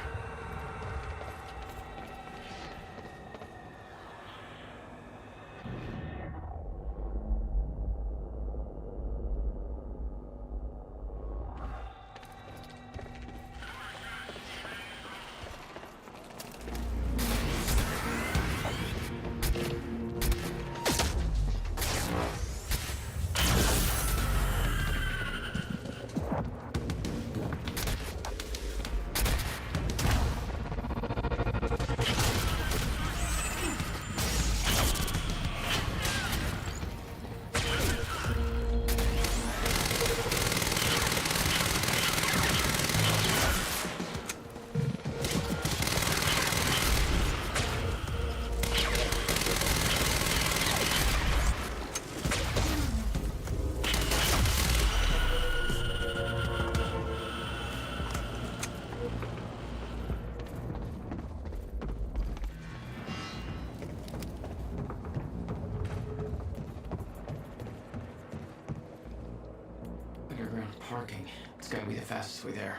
Parking. It's gotta be the fastest way there.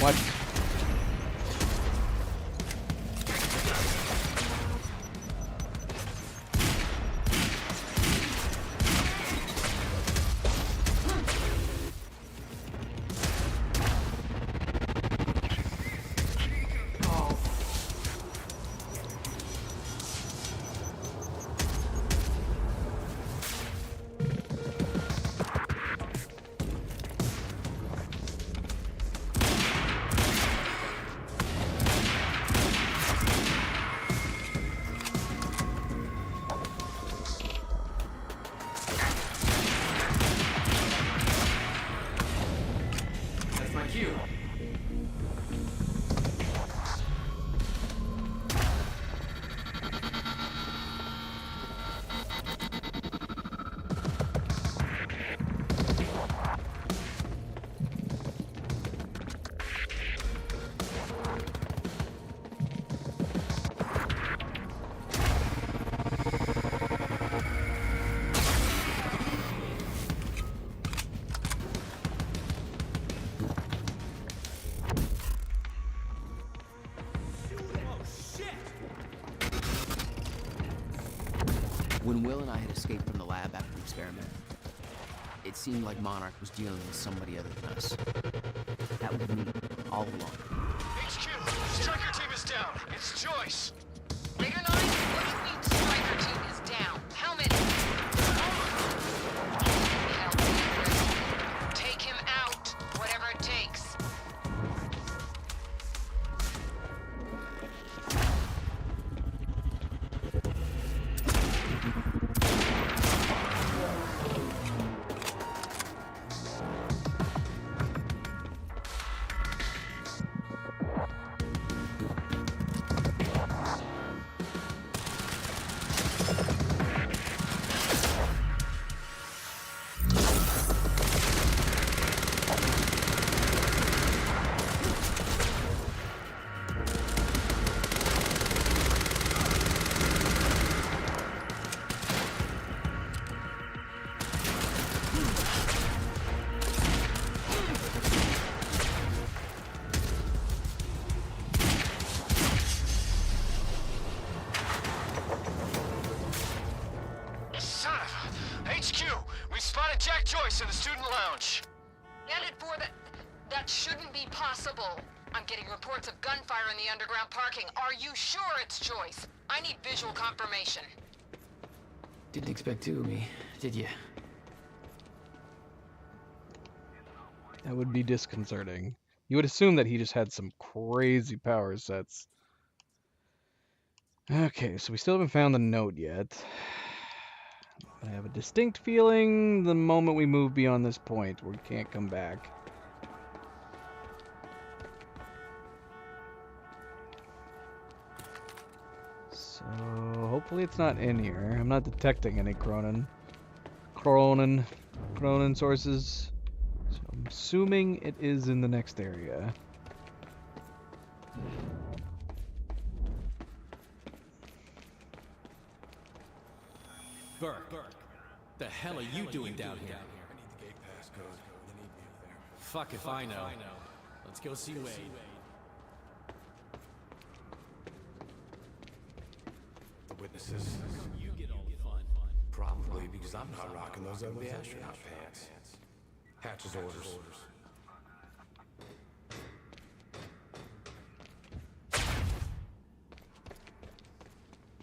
What? That's my cue. When Will and I had escaped from the lab after the experiment, it seemed like Monarch was dealing with somebody other than us. That was me, all along. HQ, Striker team is down. It's Joyce. Raider 9, what do you mean Striker team is down? How many? Hell, take him out, whatever it takes. Son of a... HQ, we spotted Jack Joyce in the student lounge. Bandit 4, that shouldn't be possible. I'm getting reports of gunfire in the underground parking. Are you sure it's Joyce? I need visual confirmation. Didn't expect two of me, did you? That would be disconcerting. You would assume that he just had some crazy power sets. Okay, so we still haven't found the note yet. I have a distinct feeling the moment we move beyond this point, we can't come back. So hopefully it's not in here. I'm not detecting any Cronin sources. So I'm assuming it is in the next area. Burke, the hell are you doing down here? I need the gate passcode. You need me up there. Fuck if I know. Let's go see Wade. The witnesses. You get all the fun. Probably because I'm not rocking those ugly astronaut pants. Hatch's orders.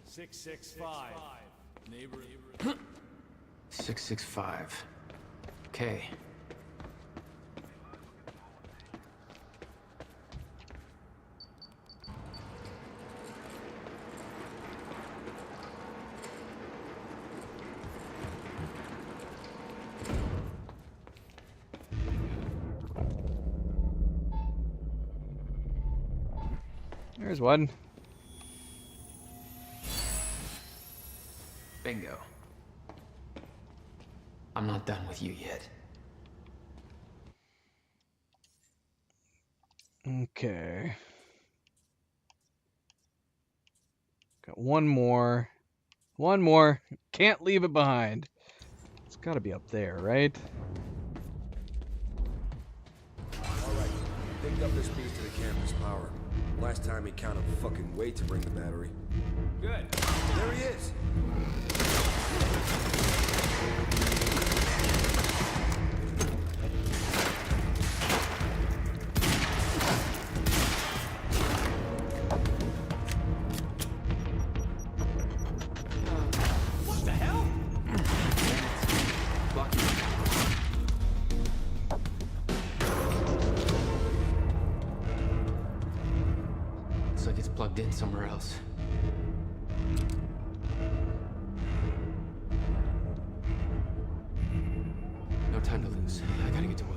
665. Neighbor. 665. Okay. There's one. Bingo. I'm not done with you yet. Okay. Got one more. One more. Can't leave it behind. It's gotta be up there, right? Alright, they hooked up this beast to the campus power. Last time he counted fucking weight to bring the battery. Good. There he is. What the hell? Looks like it's plugged in somewhere else. No time to lose. I gotta get to Will.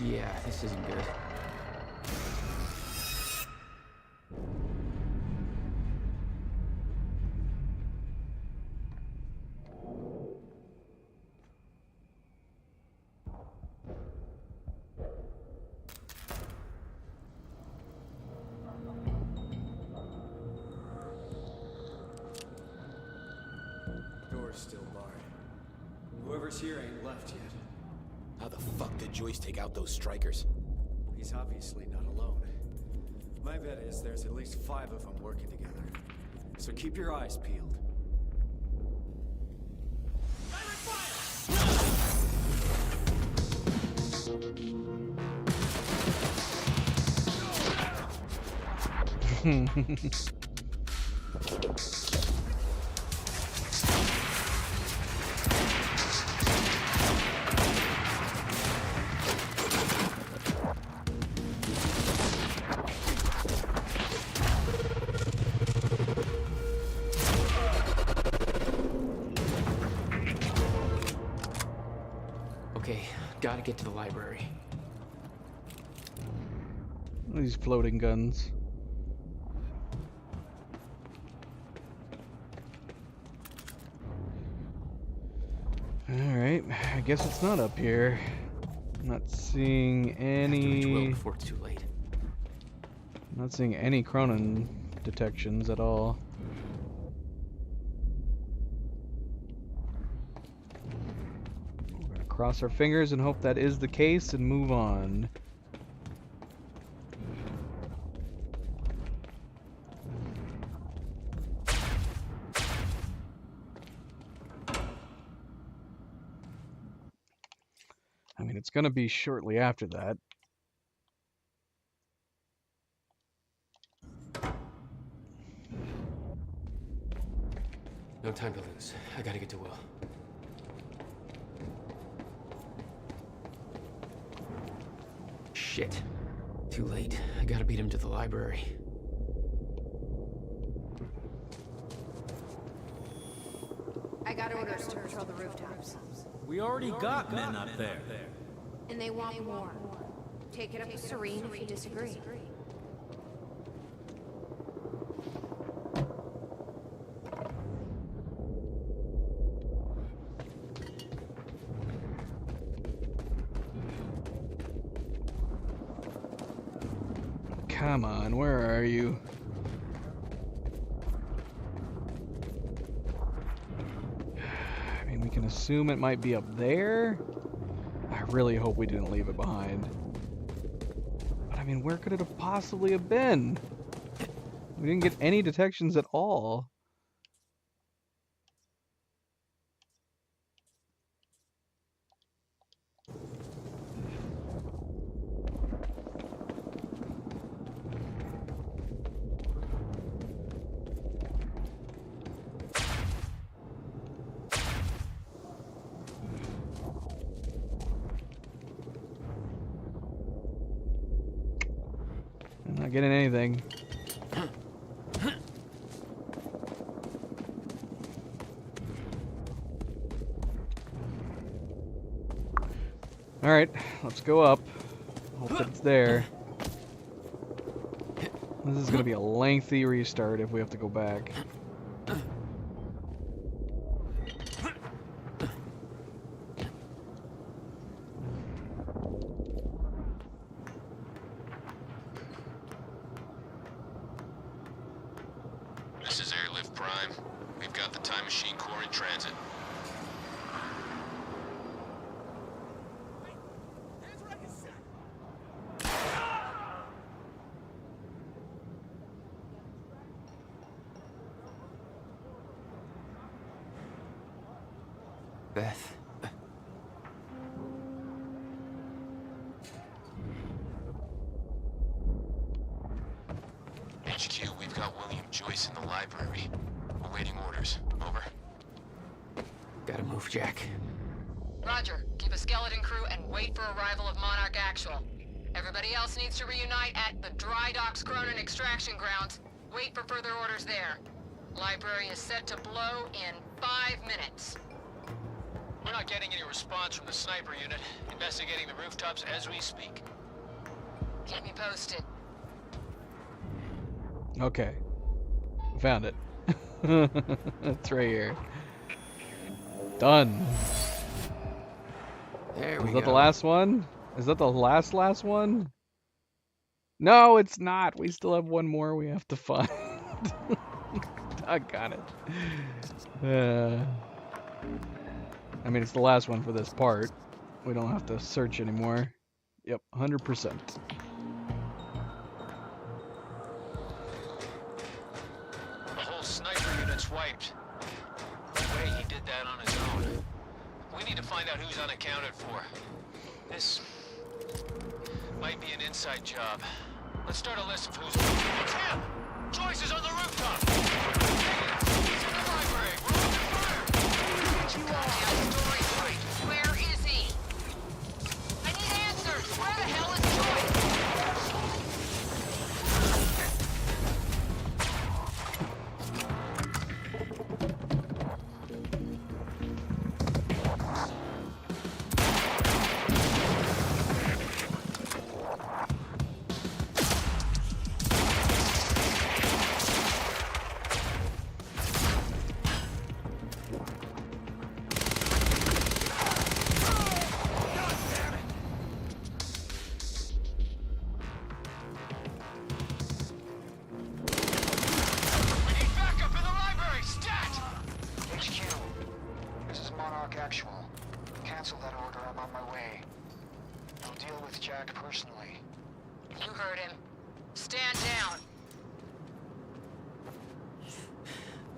Yeah, this isn't good. Door's still barred. Whoever's here ain't left yet. How the fuck did Joyce take out those strikers? He's obviously not alone. My bet is there's at least 5 of them working together. So keep your eyes peeled. Okay, gotta get to the library. These floating guns. Alright, I guess it's not up here. I'm not seeing any... Before it's too late. I'm not seeing any Cronin detections at all. We're gonna cross our fingers and hope that is the case and move on. I mean, it's gonna be shortly after that. No time to lose. I gotta get to Will. Shit. Too late. I gotta beat him to the library. I got orders to patrol the rooftops. We already got men up there. And they want more. Take it up with Serene if you disagree. Come on, where are you? I mean, we can assume it might be up there. I really hope we didn't leave it behind. But I mean, where could it have possibly have been? We didn't get any detections at all. I'm not getting anything. Alright, let's go up. Hope that it's there. This is going to be a lengthy restart if we have to go back. This is Airlift Prime. We've got the Time Machine Core in transit. Beth. HQ, we've got William Joyce in the library. Awaiting orders. Over. Gotta move, Jack. Roger. Keep a skeleton crew and wait for arrival of Monarch Actual. Everybody else needs to reunite at the Dry Docks Cronin extraction grounds. Wait for further orders there. Library is set to blow in 5 minutes. We're not getting any response from the sniper unit. Investigating the rooftops as we speak. Keep me posted. Okay. Found it. It's right here. Done. There Is that the last one? Is that the last one? No, it's not. We still have one more we have to find. I got it. I mean, it's the last one for this part. We don't have to search anymore. Yep, 100%. The whole sniper unit's wiped. No way he did that on his own. We need to find out who's unaccounted for. This might be an inside job. Let's start a list of who's... It's him! Joyce is on the rooftop! He's in the library! We're under fire! Get you all. Story right. Where is he? I need answers. Where the hell is Joyce?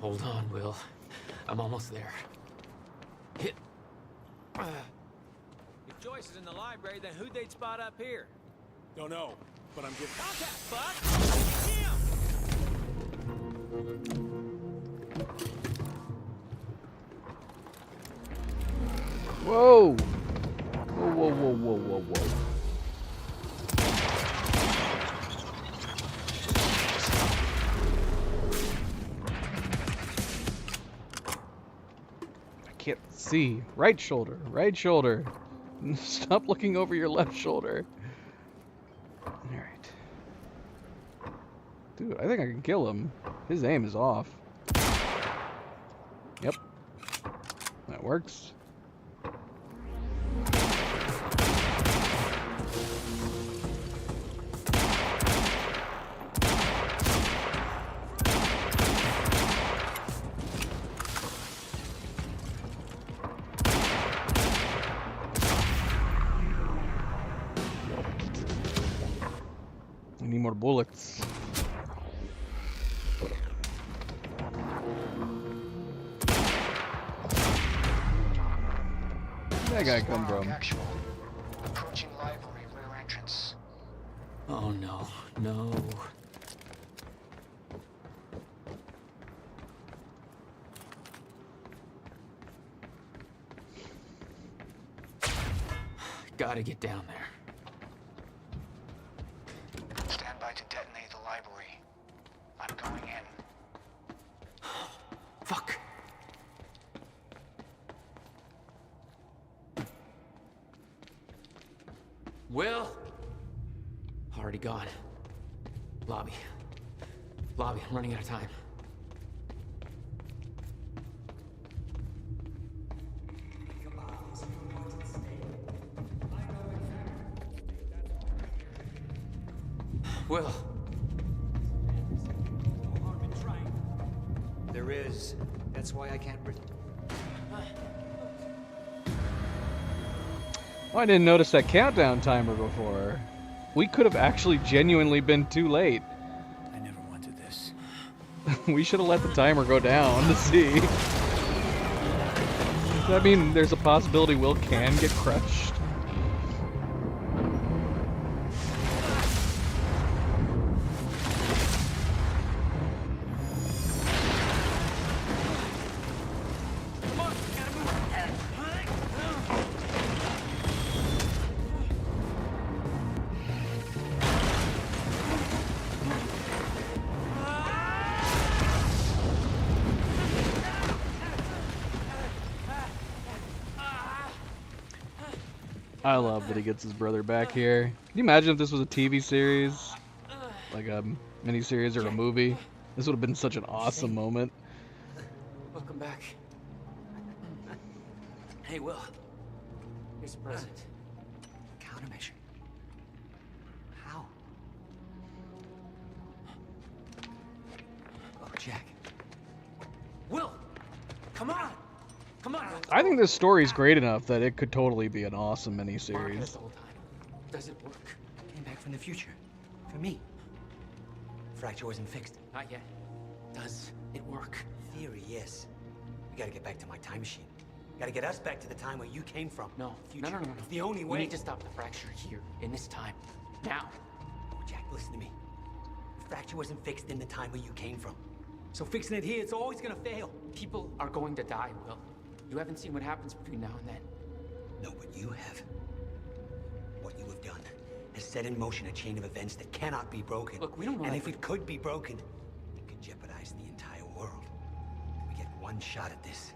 Hold on, Will. I'm almost there. Hit. If Joyce is in the library, then who'd they spot up here? Don't know, but I'm getting contact, Buck! Him! Whoa! Whoa, whoa, whoa, whoa, whoa, whoa. Can't see. Right shoulder. Right shoulder. Stop looking over your left shoulder. Alright. Dude, I think I can kill him. His aim is off. Yep. That works. Need more bullets. Where'd that guy come from? Approaching library rear entrance. Oh no, no. Gotta get down there. Stand by to detonate the library. I'm going in. Fuck. Will? Already gone. Lobby. Lobby, I'm running out of time. Will. There is. That's why I can't... Oh, I didn't notice that countdown timer before. We could have actually genuinely been too late. I never wanted this. We should have let the timer go down to see. Does that mean there's a possibility Will can get crushed? I love that he gets his brother back here. Can you imagine if this was a TV series? Like a miniseries or a movie? This would have been such an awesome moment. Welcome back. Hey, Will. Here's a present. Countermeasure. How? Oh, Jack. Will! Come on! Come on! I think this story's great enough that it could totally be an awesome miniseries. Does it work? Came back from the future. For me. Fracture wasn't fixed. Not yet. Does it work? Theory, yes. We gotta get back to my time machine. Gotta get us back to the time where you came from. No. Future. No. It's the only way. We need to stop the fracture here, in this time. Now. Oh, Jack, listen to me. The fracture wasn't fixed in the time where you came from. So fixing it here, it's always gonna fail. People are going to die, Will. You haven't seen what happens between now and then. No, but you have. What you have done has set in motion a chain of events that cannot be broken. Look, we don't know. And if it could be broken, it could jeopardize the entire world. We get one shot at this.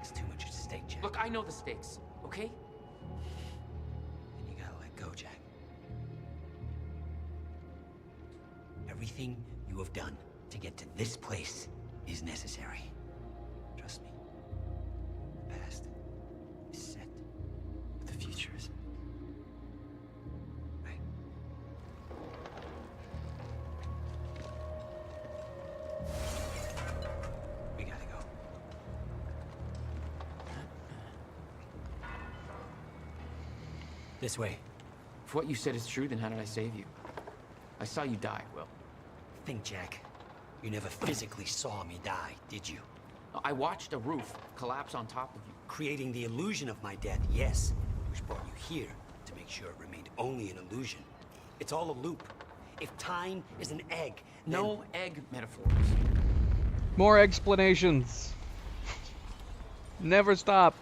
It's too much at stake, Jack. Look, I know the stakes, okay? And you gotta let go, Jack. Everything you have done to get to this place is necessary. Trust me. The past is set. But the future is. Right. We gotta go. This way. If what you said is true, then how did I save you? I saw you die, Will. Think, Jack. You never physically saw me die, did you? I watched a roof collapse on top of you. Creating the illusion of my death, yes. Which brought you here to make sure it remained only an illusion. It's all a loop. If time is an egg, no egg metaphors. More explanations. Never stop.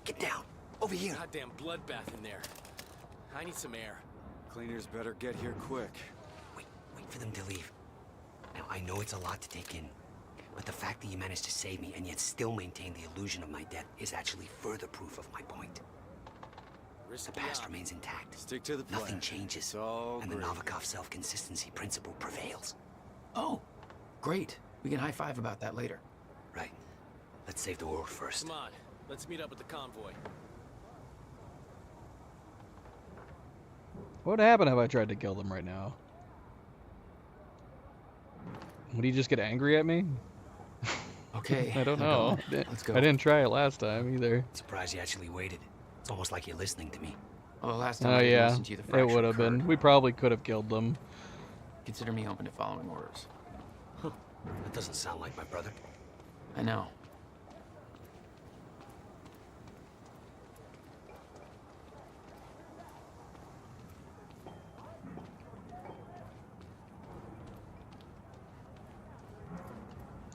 Get down. Over here. Goddamn bloodbath in there. I need some air. Cleaners better get here quick. Wait for them to leave. Now, I know it's a lot to take in, but the fact that you managed to save me and yet still maintain the illusion of my death is actually further proof of my point. The past remains intact. Stick to the plan. Nothing changes. And the Novikov self-consistency principle prevails. Oh, great. We can high-five about that later. Right. Let's save the world first. Come on. Let's meet up with the convoy. What would happen if I tried to kill them right now? Would he just get angry at me? Okay. I don't know. Let's go. I didn't try it last time either. Surprised you actually waited. It's almost like you're listening to me. Well, last time Oh I didn't yeah, listen to you, the it fracture would have occurred. been. We probably could have killed them. Consider me open to following orders. That doesn't sound like my brother. I know.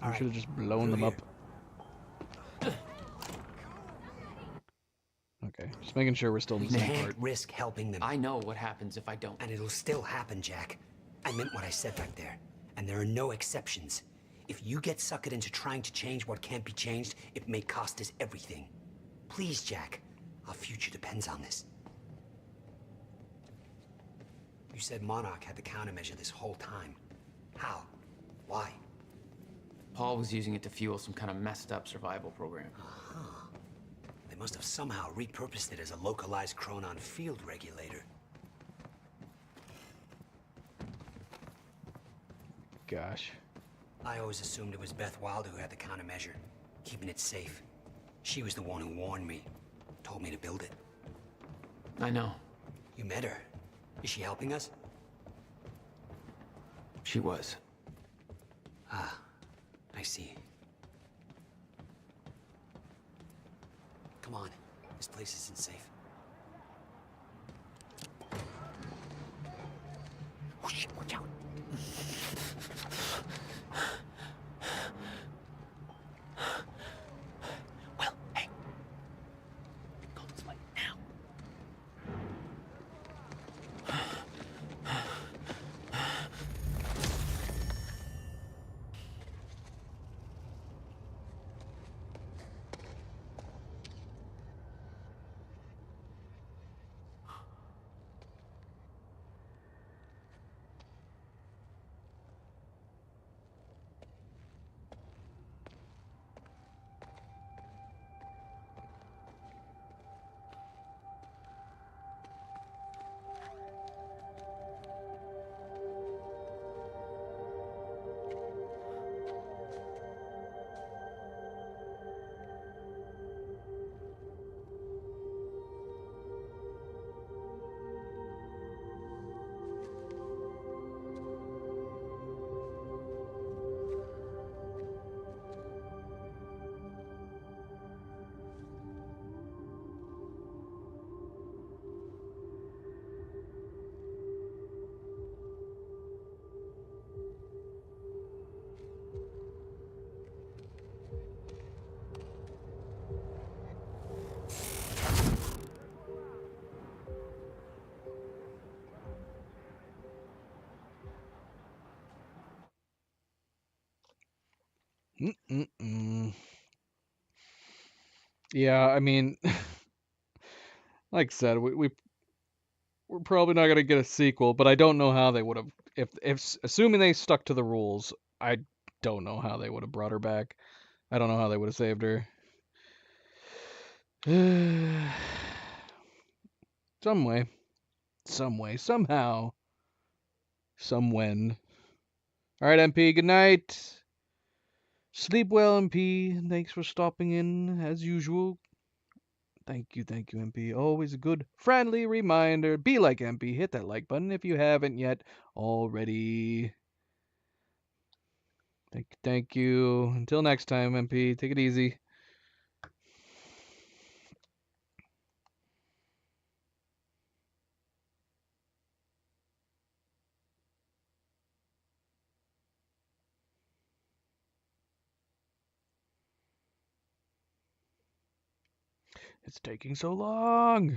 I should have just blown them up. Okay, just making sure we're still in the You same can't part. risk helping them. I know what happens if I don't. And it'll still happen, Jack. I meant what I said back there. And there are no exceptions. If you get suckered into trying to change what can't be changed, it may cost us everything. Please, Jack. Our future depends on this. You said Monarch had the countermeasure this whole time. How? Why? Paul was using it to fuel some kind of messed up survival program. Uh-huh. They must have somehow repurposed it as a localized Chronon field regulator. Gosh. I always assumed it was Beth Wilder who had the countermeasure, keeping it safe. She was the one who warned me, told me to build it. I know. You met her. Is she helping us? She was. Ah, I see. Come on, this place isn't safe. Oh shit, watch out. Well, hey. Go this way, now. Yeah, I mean, like I said, we're probably not gonna get a sequel, but I don't know how they would have if assuming they stuck to the rules. I don't know how they would have brought her back. I don't know how they would have saved her. Some way, somehow, somewhen. All right, MP. Good night. Sleep well, MP. Thanks for stopping in as usual. Thank you, MP. Always a good, friendly reminder. Be like MP. Hit that like button if you haven't yet already. Thank you. Until next time, MP. Take it easy. It's taking so long.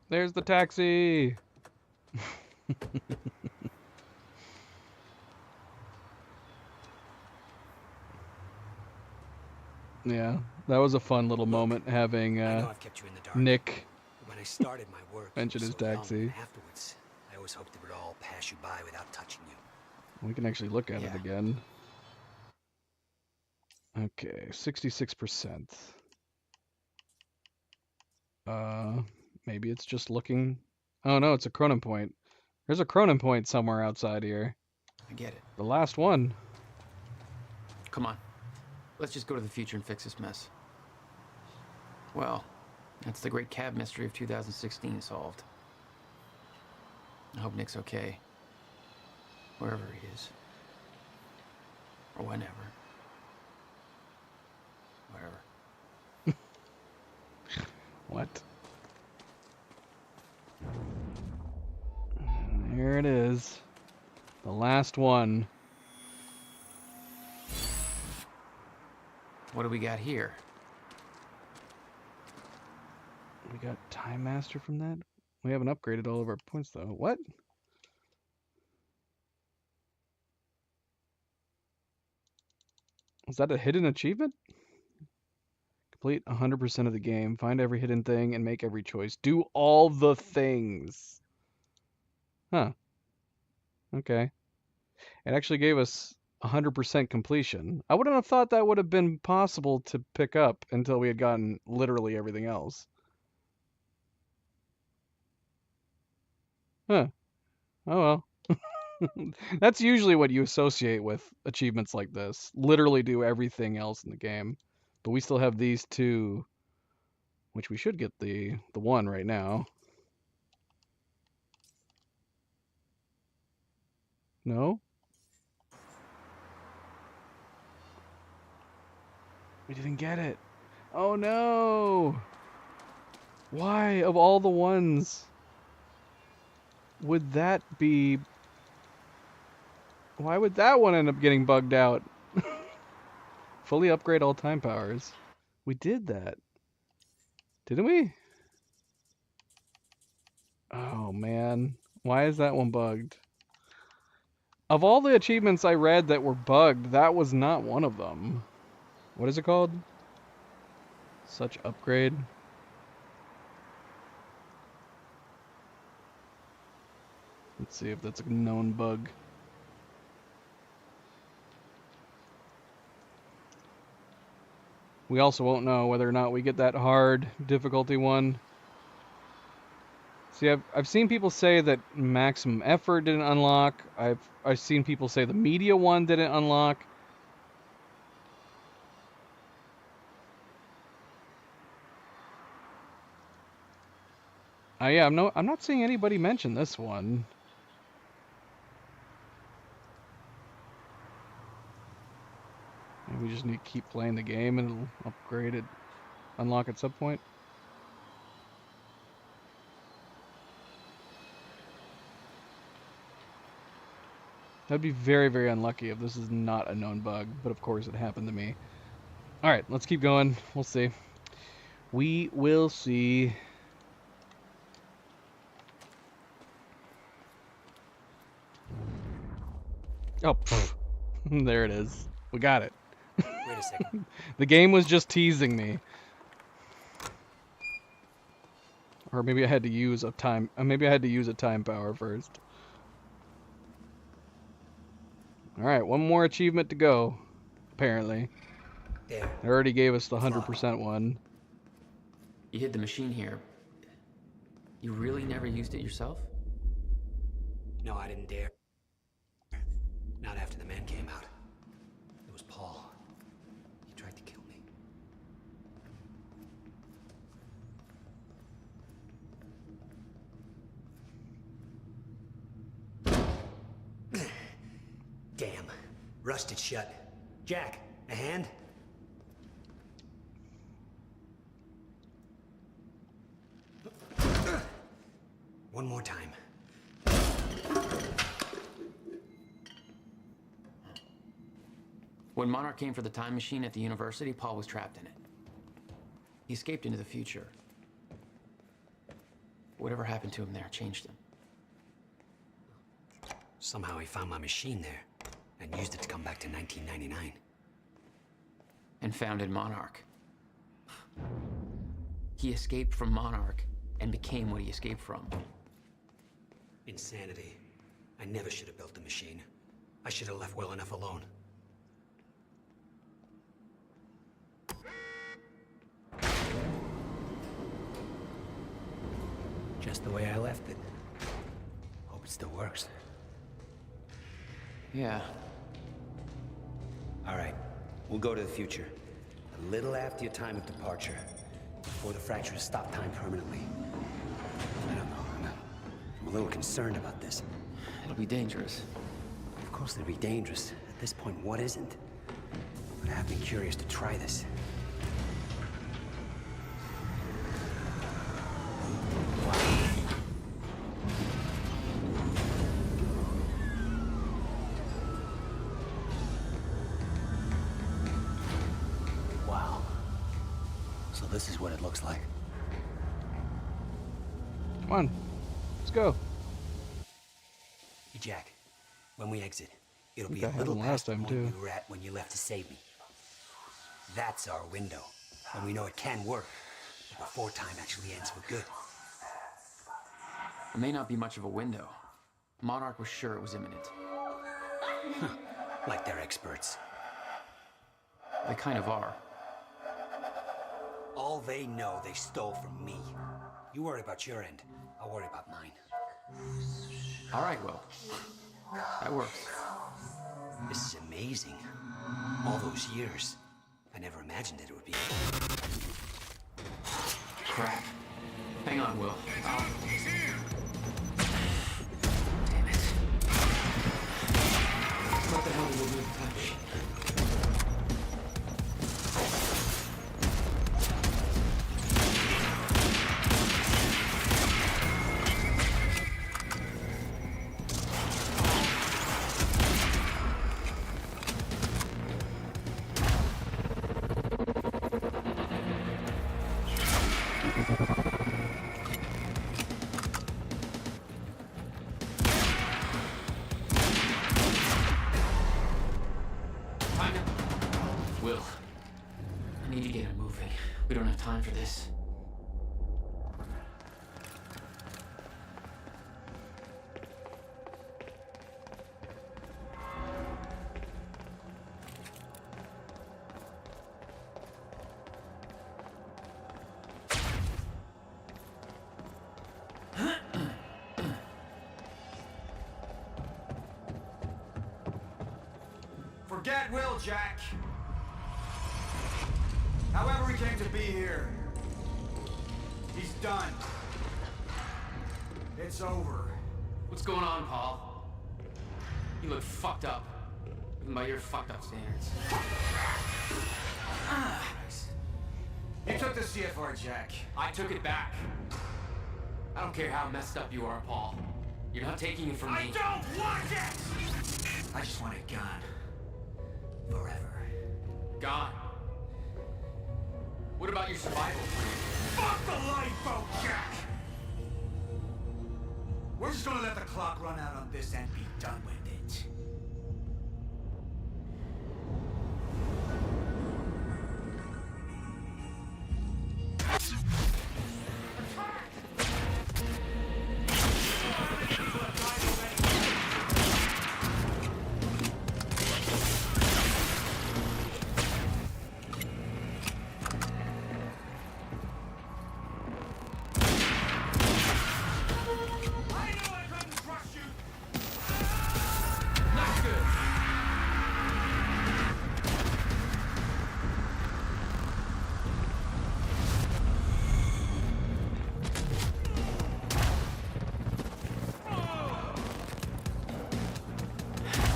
There's the taxi. Yeah, that was a fun little moment having Nick When I started my work, mention his taxi. afterwards, I always hoped it would all pass you by without touching you. We can actually look at it again. Okay, 66%. Maybe it's just looking. Oh no, it's a Cronin point. There's a Cronin point somewhere outside here. I get it. The last one. Come on. Let's just go to the future and fix this mess. Well, that's the great cab mystery of 2016 solved. I hope Nick's okay. Wherever he is. Or whenever. Whatever. What? Here it is. The last one. What do we got here? We got Time Master from that? We haven't upgraded all of our points though. What? Is that a hidden achievement? Complete 100% of the game. Find every hidden thing and make every choice. Do all the things. Huh. Okay. It actually gave us 100% completion. I wouldn't have thought that would have been possible to pick up until we had gotten literally everything else. Huh. Oh well. That's usually what you associate with achievements like this. Literally do everything else in the game. But we still have these two, which we should get the one right now. No? We didn't get it. Oh no! Why, of all the ones, would that be... Why would that one end up getting bugged out? Fully upgrade all time powers. We did that. Didn't we? Oh man. Why is that one bugged? Of all the achievements I read that were bugged, that was not one of them. What is it called? Such upgrade. Let's see if that's a known bug. We also won't know whether or not we get that hard difficulty one. See, I've seen people say that maximum effort didn't unlock. I've seen people say the media one didn't unlock. Yeah, I'm not seeing anybody mention this one. Maybe we just need to keep playing the game and it'll upgrade it, unlock at some point. That'd be very, very unlucky if this is not a known bug, but of course it happened to me. Alright, let's keep going. We'll see. We will see. Oh, pfft. There it is. We got it. Wait a second. The game was just teasing me. Or maybe I had to use a time. Maybe I had to use a time power first. All right, one more achievement to go. Apparently. There. They already gave us the 100% one. You hid the machine here. You really never used it yourself? No, I didn't dare. Not after the man came out. It was Paul. He tried to kill me. Damn. Rusted shut. Jack, a hand? One more time. When Monarch came for the time machine at the university, Paul was trapped in it. He escaped into the future. Whatever happened to him there changed him. Somehow he found my machine there and used it to come back to 1999. And founded Monarch. He escaped from Monarch and became what he escaped from. Insanity. I never should have built the machine. I should have left well enough alone. Just the way I left it. Hope it still works. Yeah. All right, we'll go to the future. A little after your time of departure. Before the fractures stop time permanently. I don't know. I'm a little concerned about this. It'll be dangerous. Of course it'll be dangerous. At this point, what isn't? But I have been curious to try this. This is what it looks like. Come on, let's go. Hey, Jack, when we exit, it'll be I a had little them past last time the point too. we were at when you left to save me. That's our window. And we know it can work. Before time actually ends for good. It may not be much of a window. Monarch was sure it was imminent. Like they're experts. They kind of are. All they know they stole from me. You worry about your end. I'll worry about mine. All right, Will. That works. This is amazing. All those years. I never imagined it would be. Crap. Hang on, Will. He's here! Damn it. What the hell did we do with touch? Will, I need to get it moving. We don't have time for this. Forget Will, Jack. However we came to be here, he's done. It's over. What's going on, Paul? You look fucked up. Even by your fucked up standards. You took the CFR, Jack. I took it back. I don't care how messed up you are, Paul. You're not taking it from me. I don't want it! I just want it gone. Forever. Gone. What about your survival plan? Fuck the lifeboat, Jack! We're just gonna let the clock run out on this and be done with it.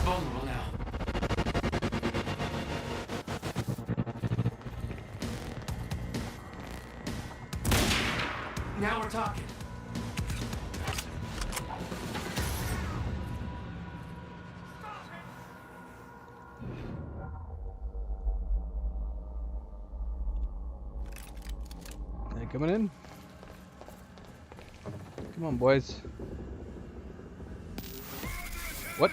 Vulnerable now. Now we're talking. They coming in? Come on, boys. What?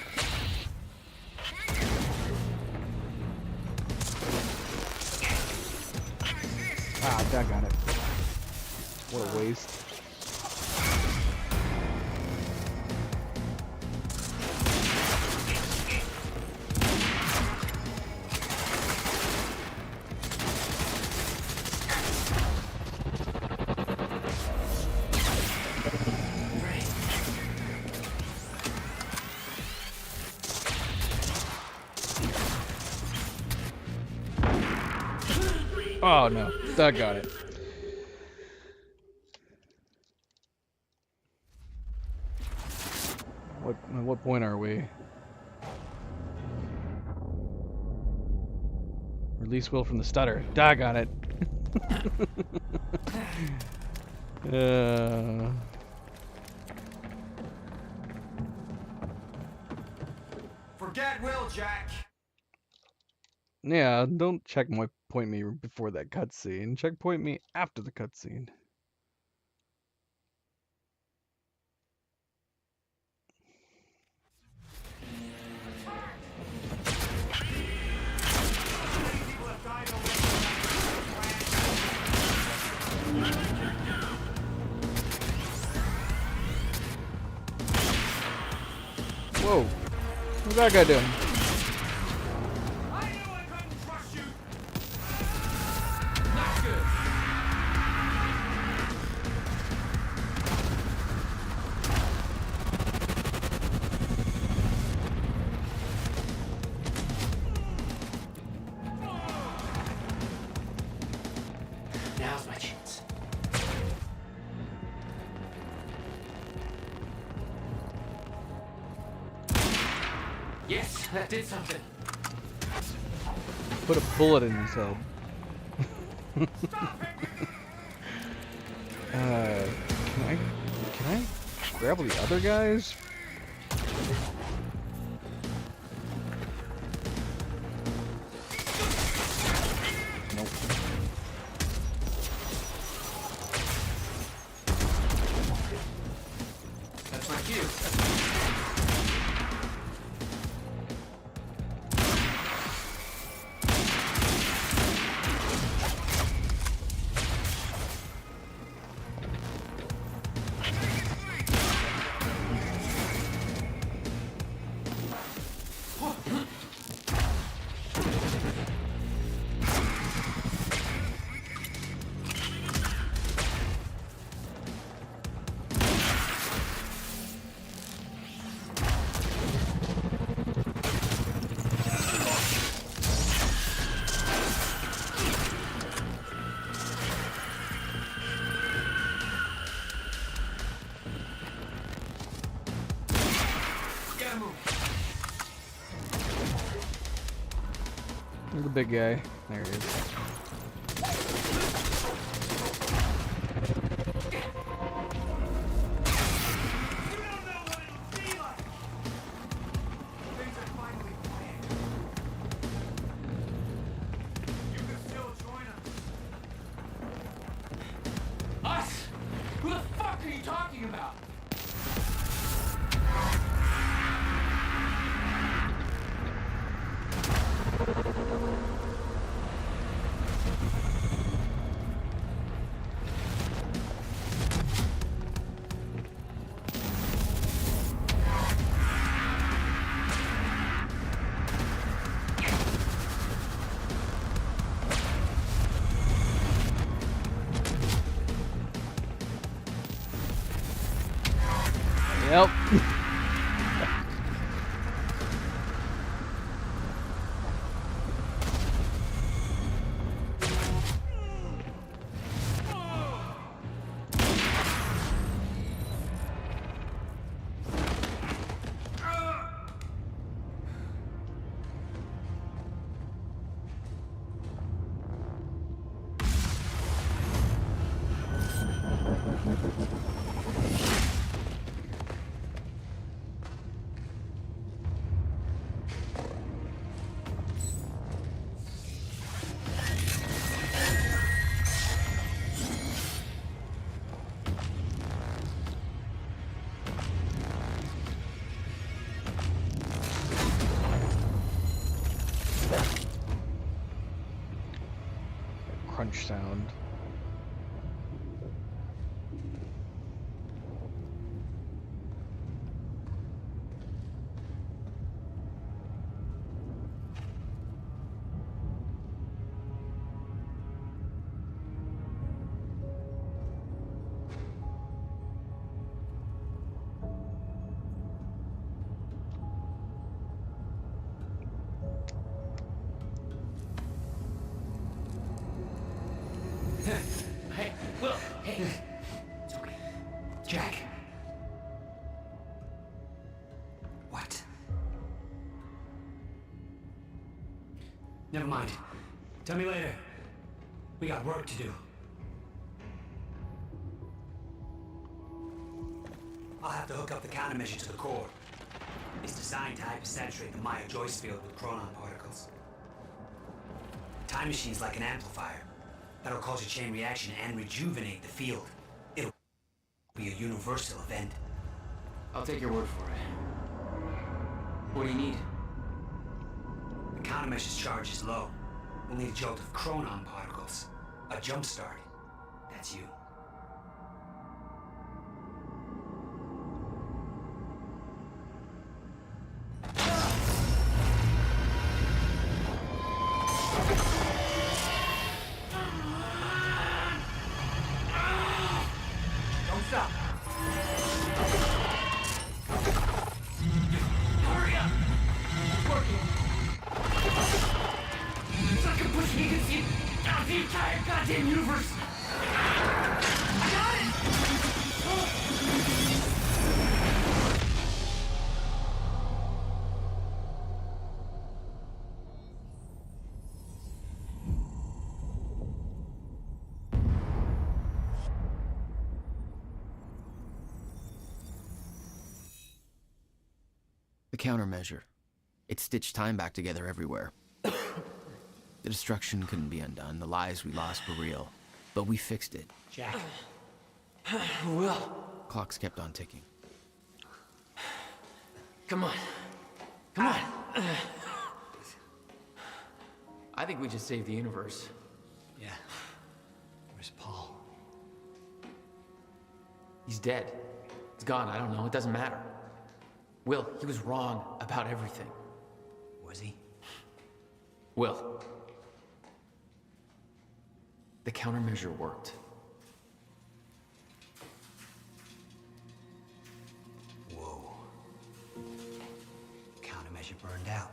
Ah, that got it. What a waste. Oh no, that got it. At what point are we? Release Will from the stutter. Doggone it. Forget Will, Jack. Yeah, don't checkpoint me before that cutscene. Checkpoint me after the cutscene. What's that guy doing? Now's my chance. Yes, that did something. Put a bullet in his head. Can I grab the other guys? Nope. That's my cue. Where's the big guy? There he is. Us? Who the fuck are you talking about? Yep. Crunch sound. Hey, Will, hey. It's okay. Jack. What? Never mind. Tell me later. We got work to do. I'll have to hook up the countermeasure to the core. It's designed to hypersaturate the Maya-Joyce field with chronon particles. The time machine's like an amplifier. That'll cause a chain reaction and rejuvenate the field. It'll be a universal event. I'll take your word for it. What do you need? The countermeasure's charge is low. We'll need a jolt of chronon particles. A jump start. That's you. so you can see out the entire goddamn universe. I got it! The countermeasure. It stitched time back together everywhere. The destruction couldn't be undone. The lives we lost were real. But we fixed it. Jack. Will. Clocks kept on ticking. Come on. Come on. I think we just saved the universe. Yeah. Where's Paul? He's dead. He's gone. I don't know. It doesn't matter. Will, he was wrong about everything. Was he? Will. The countermeasure worked. Whoa. Countermeasure burned out.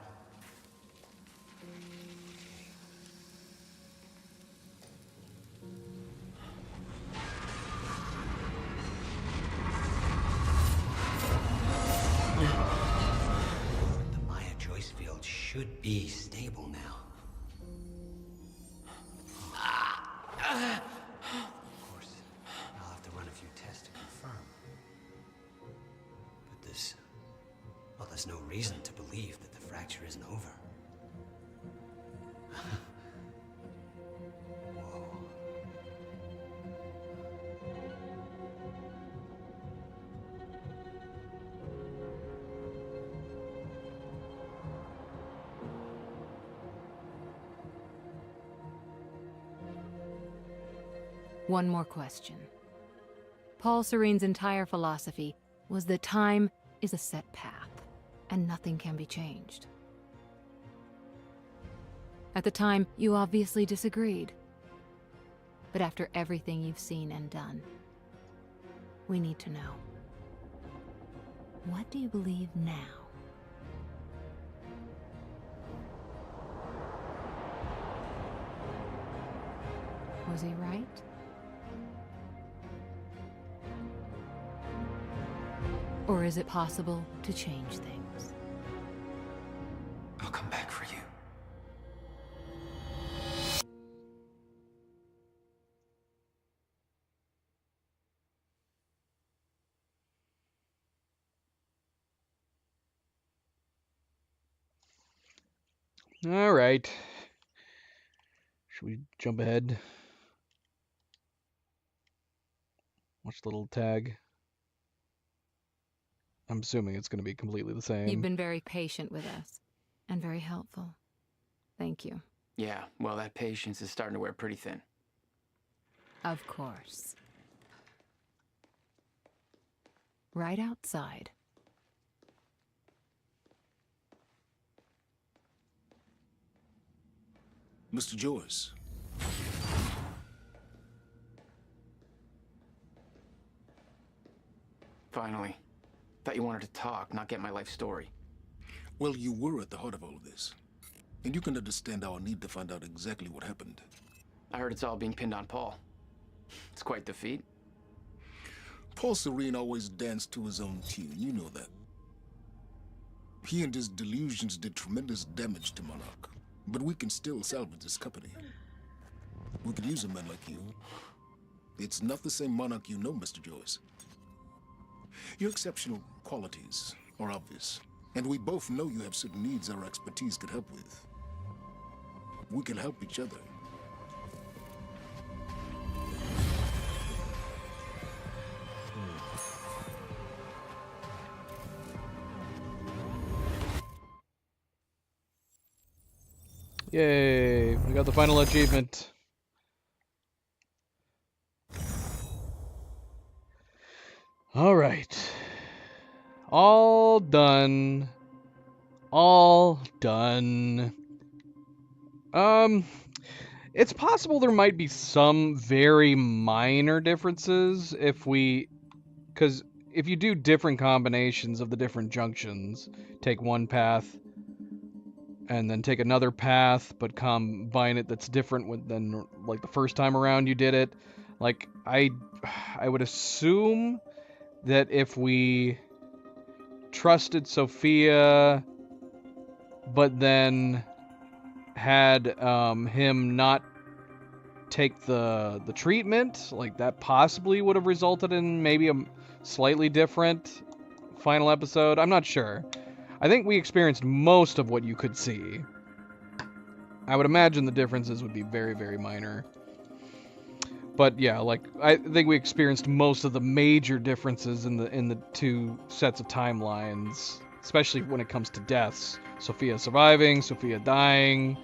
The Maya Joyce field should be stable now. Of course, I'll have to run a few tests to confirm. But there's no reason to believe that the fracture isn't over. Whoa. One more question. Paul Serene's entire philosophy was that time is a set path, and nothing can be changed. At the time, you obviously disagreed. But after everything you've seen and done, we need to know. What do you believe now? Was he right? Or is it possible to change things? I'll come back for you. All right. Should we jump ahead? Watch the little tag. I'm assuming it's going to be completely the same. You've been very patient with us, and very helpful. Thank you. Yeah, well, that patience is starting to wear pretty thin. Of course. Right outside. Mr. Joyce. Finally. Thought you wanted to talk, not get my life story. Well, you were at the heart of all of this. And you can understand our need to find out exactly what happened. I heard it's all being pinned on Paul. It's quite the feat. Paul Serene always danced to his own tune, you know that. He and his delusions did tremendous damage to Monarch. But we can still salvage this company. We could use a man like you. It's not the same Monarch you know, Mr. Joyce. Your exceptional qualities are obvious, and we both know you have certain needs our expertise could help with. We can help each other. Yay, we got the final achievement. All right. All done. All done. It's possible there might be some very minor differences because if you do different combinations of the different junctions, take one path and then take another path, but combine it that's different than like the first time around you did it. Like I would assume that if we trusted Sophia, but then had him not take the treatment, like that possibly would have resulted in maybe a slightly different final episode. I'm not sure. I think we experienced most of what you could see. I would imagine the differences would be very, very minor. But yeah, like I think we experienced most of the major differences in the two sets of timelines, especially when it comes to deaths. Sophia surviving, Sophia dying,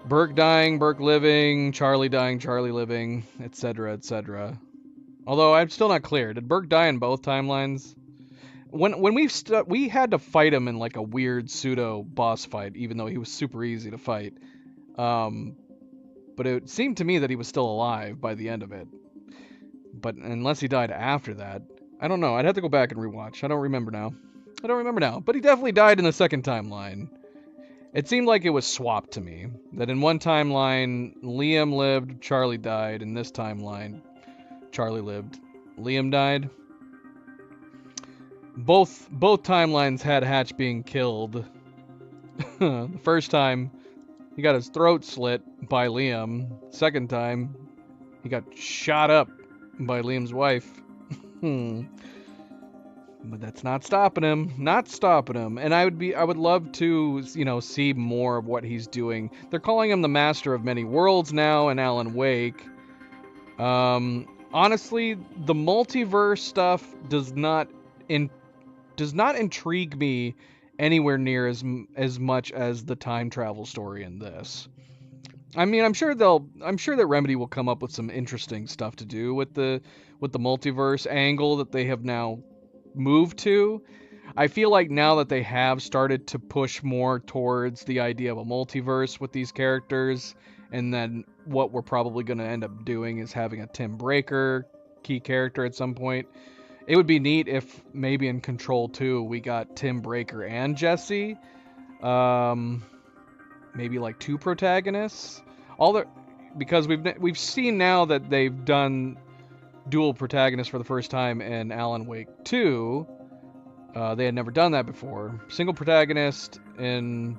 Burke dying, Burke living, Charlie dying, Charlie living, etc., etc. Although I'm still not clear. Did Burke die in both timelines? When we had to fight him in like a weird pseudo boss fight, even though he was super easy to fight. But it seemed to me that he was still alive by the end of it. But unless he died after that, I don't know. I'd have to go back and rewatch. I don't remember now. But he definitely died in the second timeline. It seemed like it was swapped to me. That in one timeline, Liam lived, Charlie died. In this timeline, Charlie lived, Liam died. Both timelines had Hatch being killed. The first time, he got his throat slit by Liam. Second time, he got shot up by Liam's wife. But that's not stopping him. And I would love to, see more of what he's doing. They're calling him the Master of Many Worlds now in Alan Wake. Honestly, the multiverse stuff does not intrigue me anywhere near as much as the time travel story in this. I mean, I'm sure that Remedy will come up with some interesting stuff to do with the multiverse angle that they have now moved to. I feel like now that they have started to push more towards the idea of a multiverse with these characters, and then what we're probably going to end up doing is having a Tim Breaker key character at some point. It would be neat if maybe in Control 2 we got Tim Breaker and Jesse. Maybe like two protagonists. Because we've seen now that they've done dual protagonists for the first time in Alan Wake 2. They had never done that before. Single protagonist in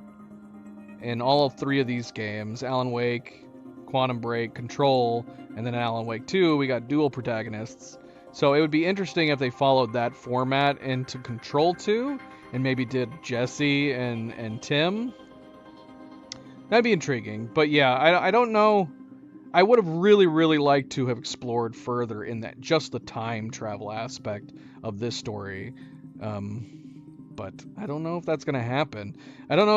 all three of these games. Alan Wake, Quantum Break, Control, and then in Alan Wake 2 we got dual protagonists. So it would be interesting if they followed that format into Control 2 and maybe did Jesse and Tim. That'd be intriguing. But yeah, I don't know. I would have really, really liked to have explored further in that just the time travel aspect of this story. But I don't know if that's going to happen. I don't know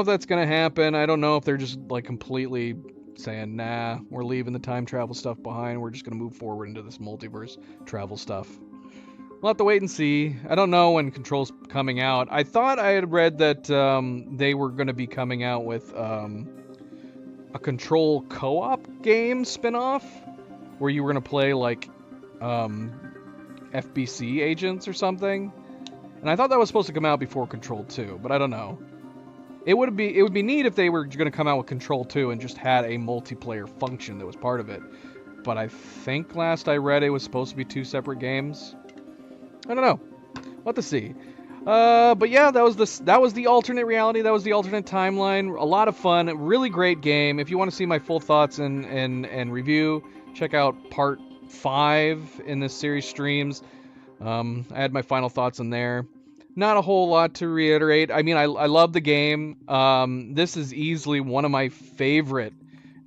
if they're just like completely saying, nah, we're leaving the time travel stuff behind. We're just going to move forward into this multiverse travel stuff. We'll have to wait and see. I don't know when Control's coming out. I thought I had read that they were going to be coming out with a Control co-op game spin-off where you were going to play like FBC agents or something. And I thought that was supposed to come out before Control 2, but I don't know. It would be neat if they were going to come out with Control 2 and just had a multiplayer function that was part of it. But I think last I read it was supposed to be two separate games. I don't know. We'll have to see. But yeah, that was the alternate reality. That was the alternate timeline. A lot of fun. A really great game. If you want to see my full thoughts and review, check out part 5 in this series streams. I had my final thoughts in there. Not a whole lot to reiterate. I mean, I love the game. This is easily one of my favorite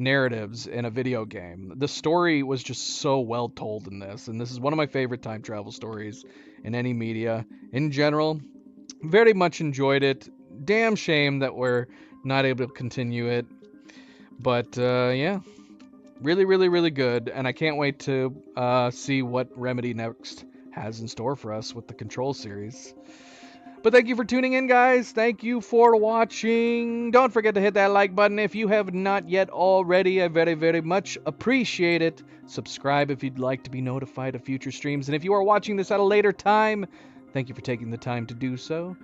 narratives in a video game. The story was just so well told in this, and this is one of my favorite time travel stories in any media in general. Very much enjoyed it. Damn shame that we're not able to continue it. But yeah, really, really, really good, and I can't wait to see what Remedy next has in store for us with the Control series. But thank you for tuning in, guys. Thank you for watching. Don't forget to hit that like button if you have not yet already. I very, very much appreciate it. Subscribe if you'd like to be notified of future streams. And if you are watching this at a later time, thank you for taking the time to do so.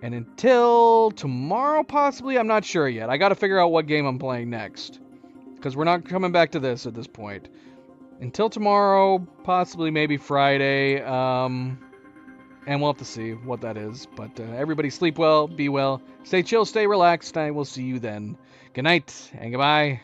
And until tomorrow, possibly, I'm not sure yet. I got to figure out what game I'm playing next. Because we're not coming back to this at this point. Until tomorrow, possibly maybe Friday. And we'll have to see what that is. But everybody sleep well, be well, stay chill, stay relaxed. I will see you then. Good night and goodbye.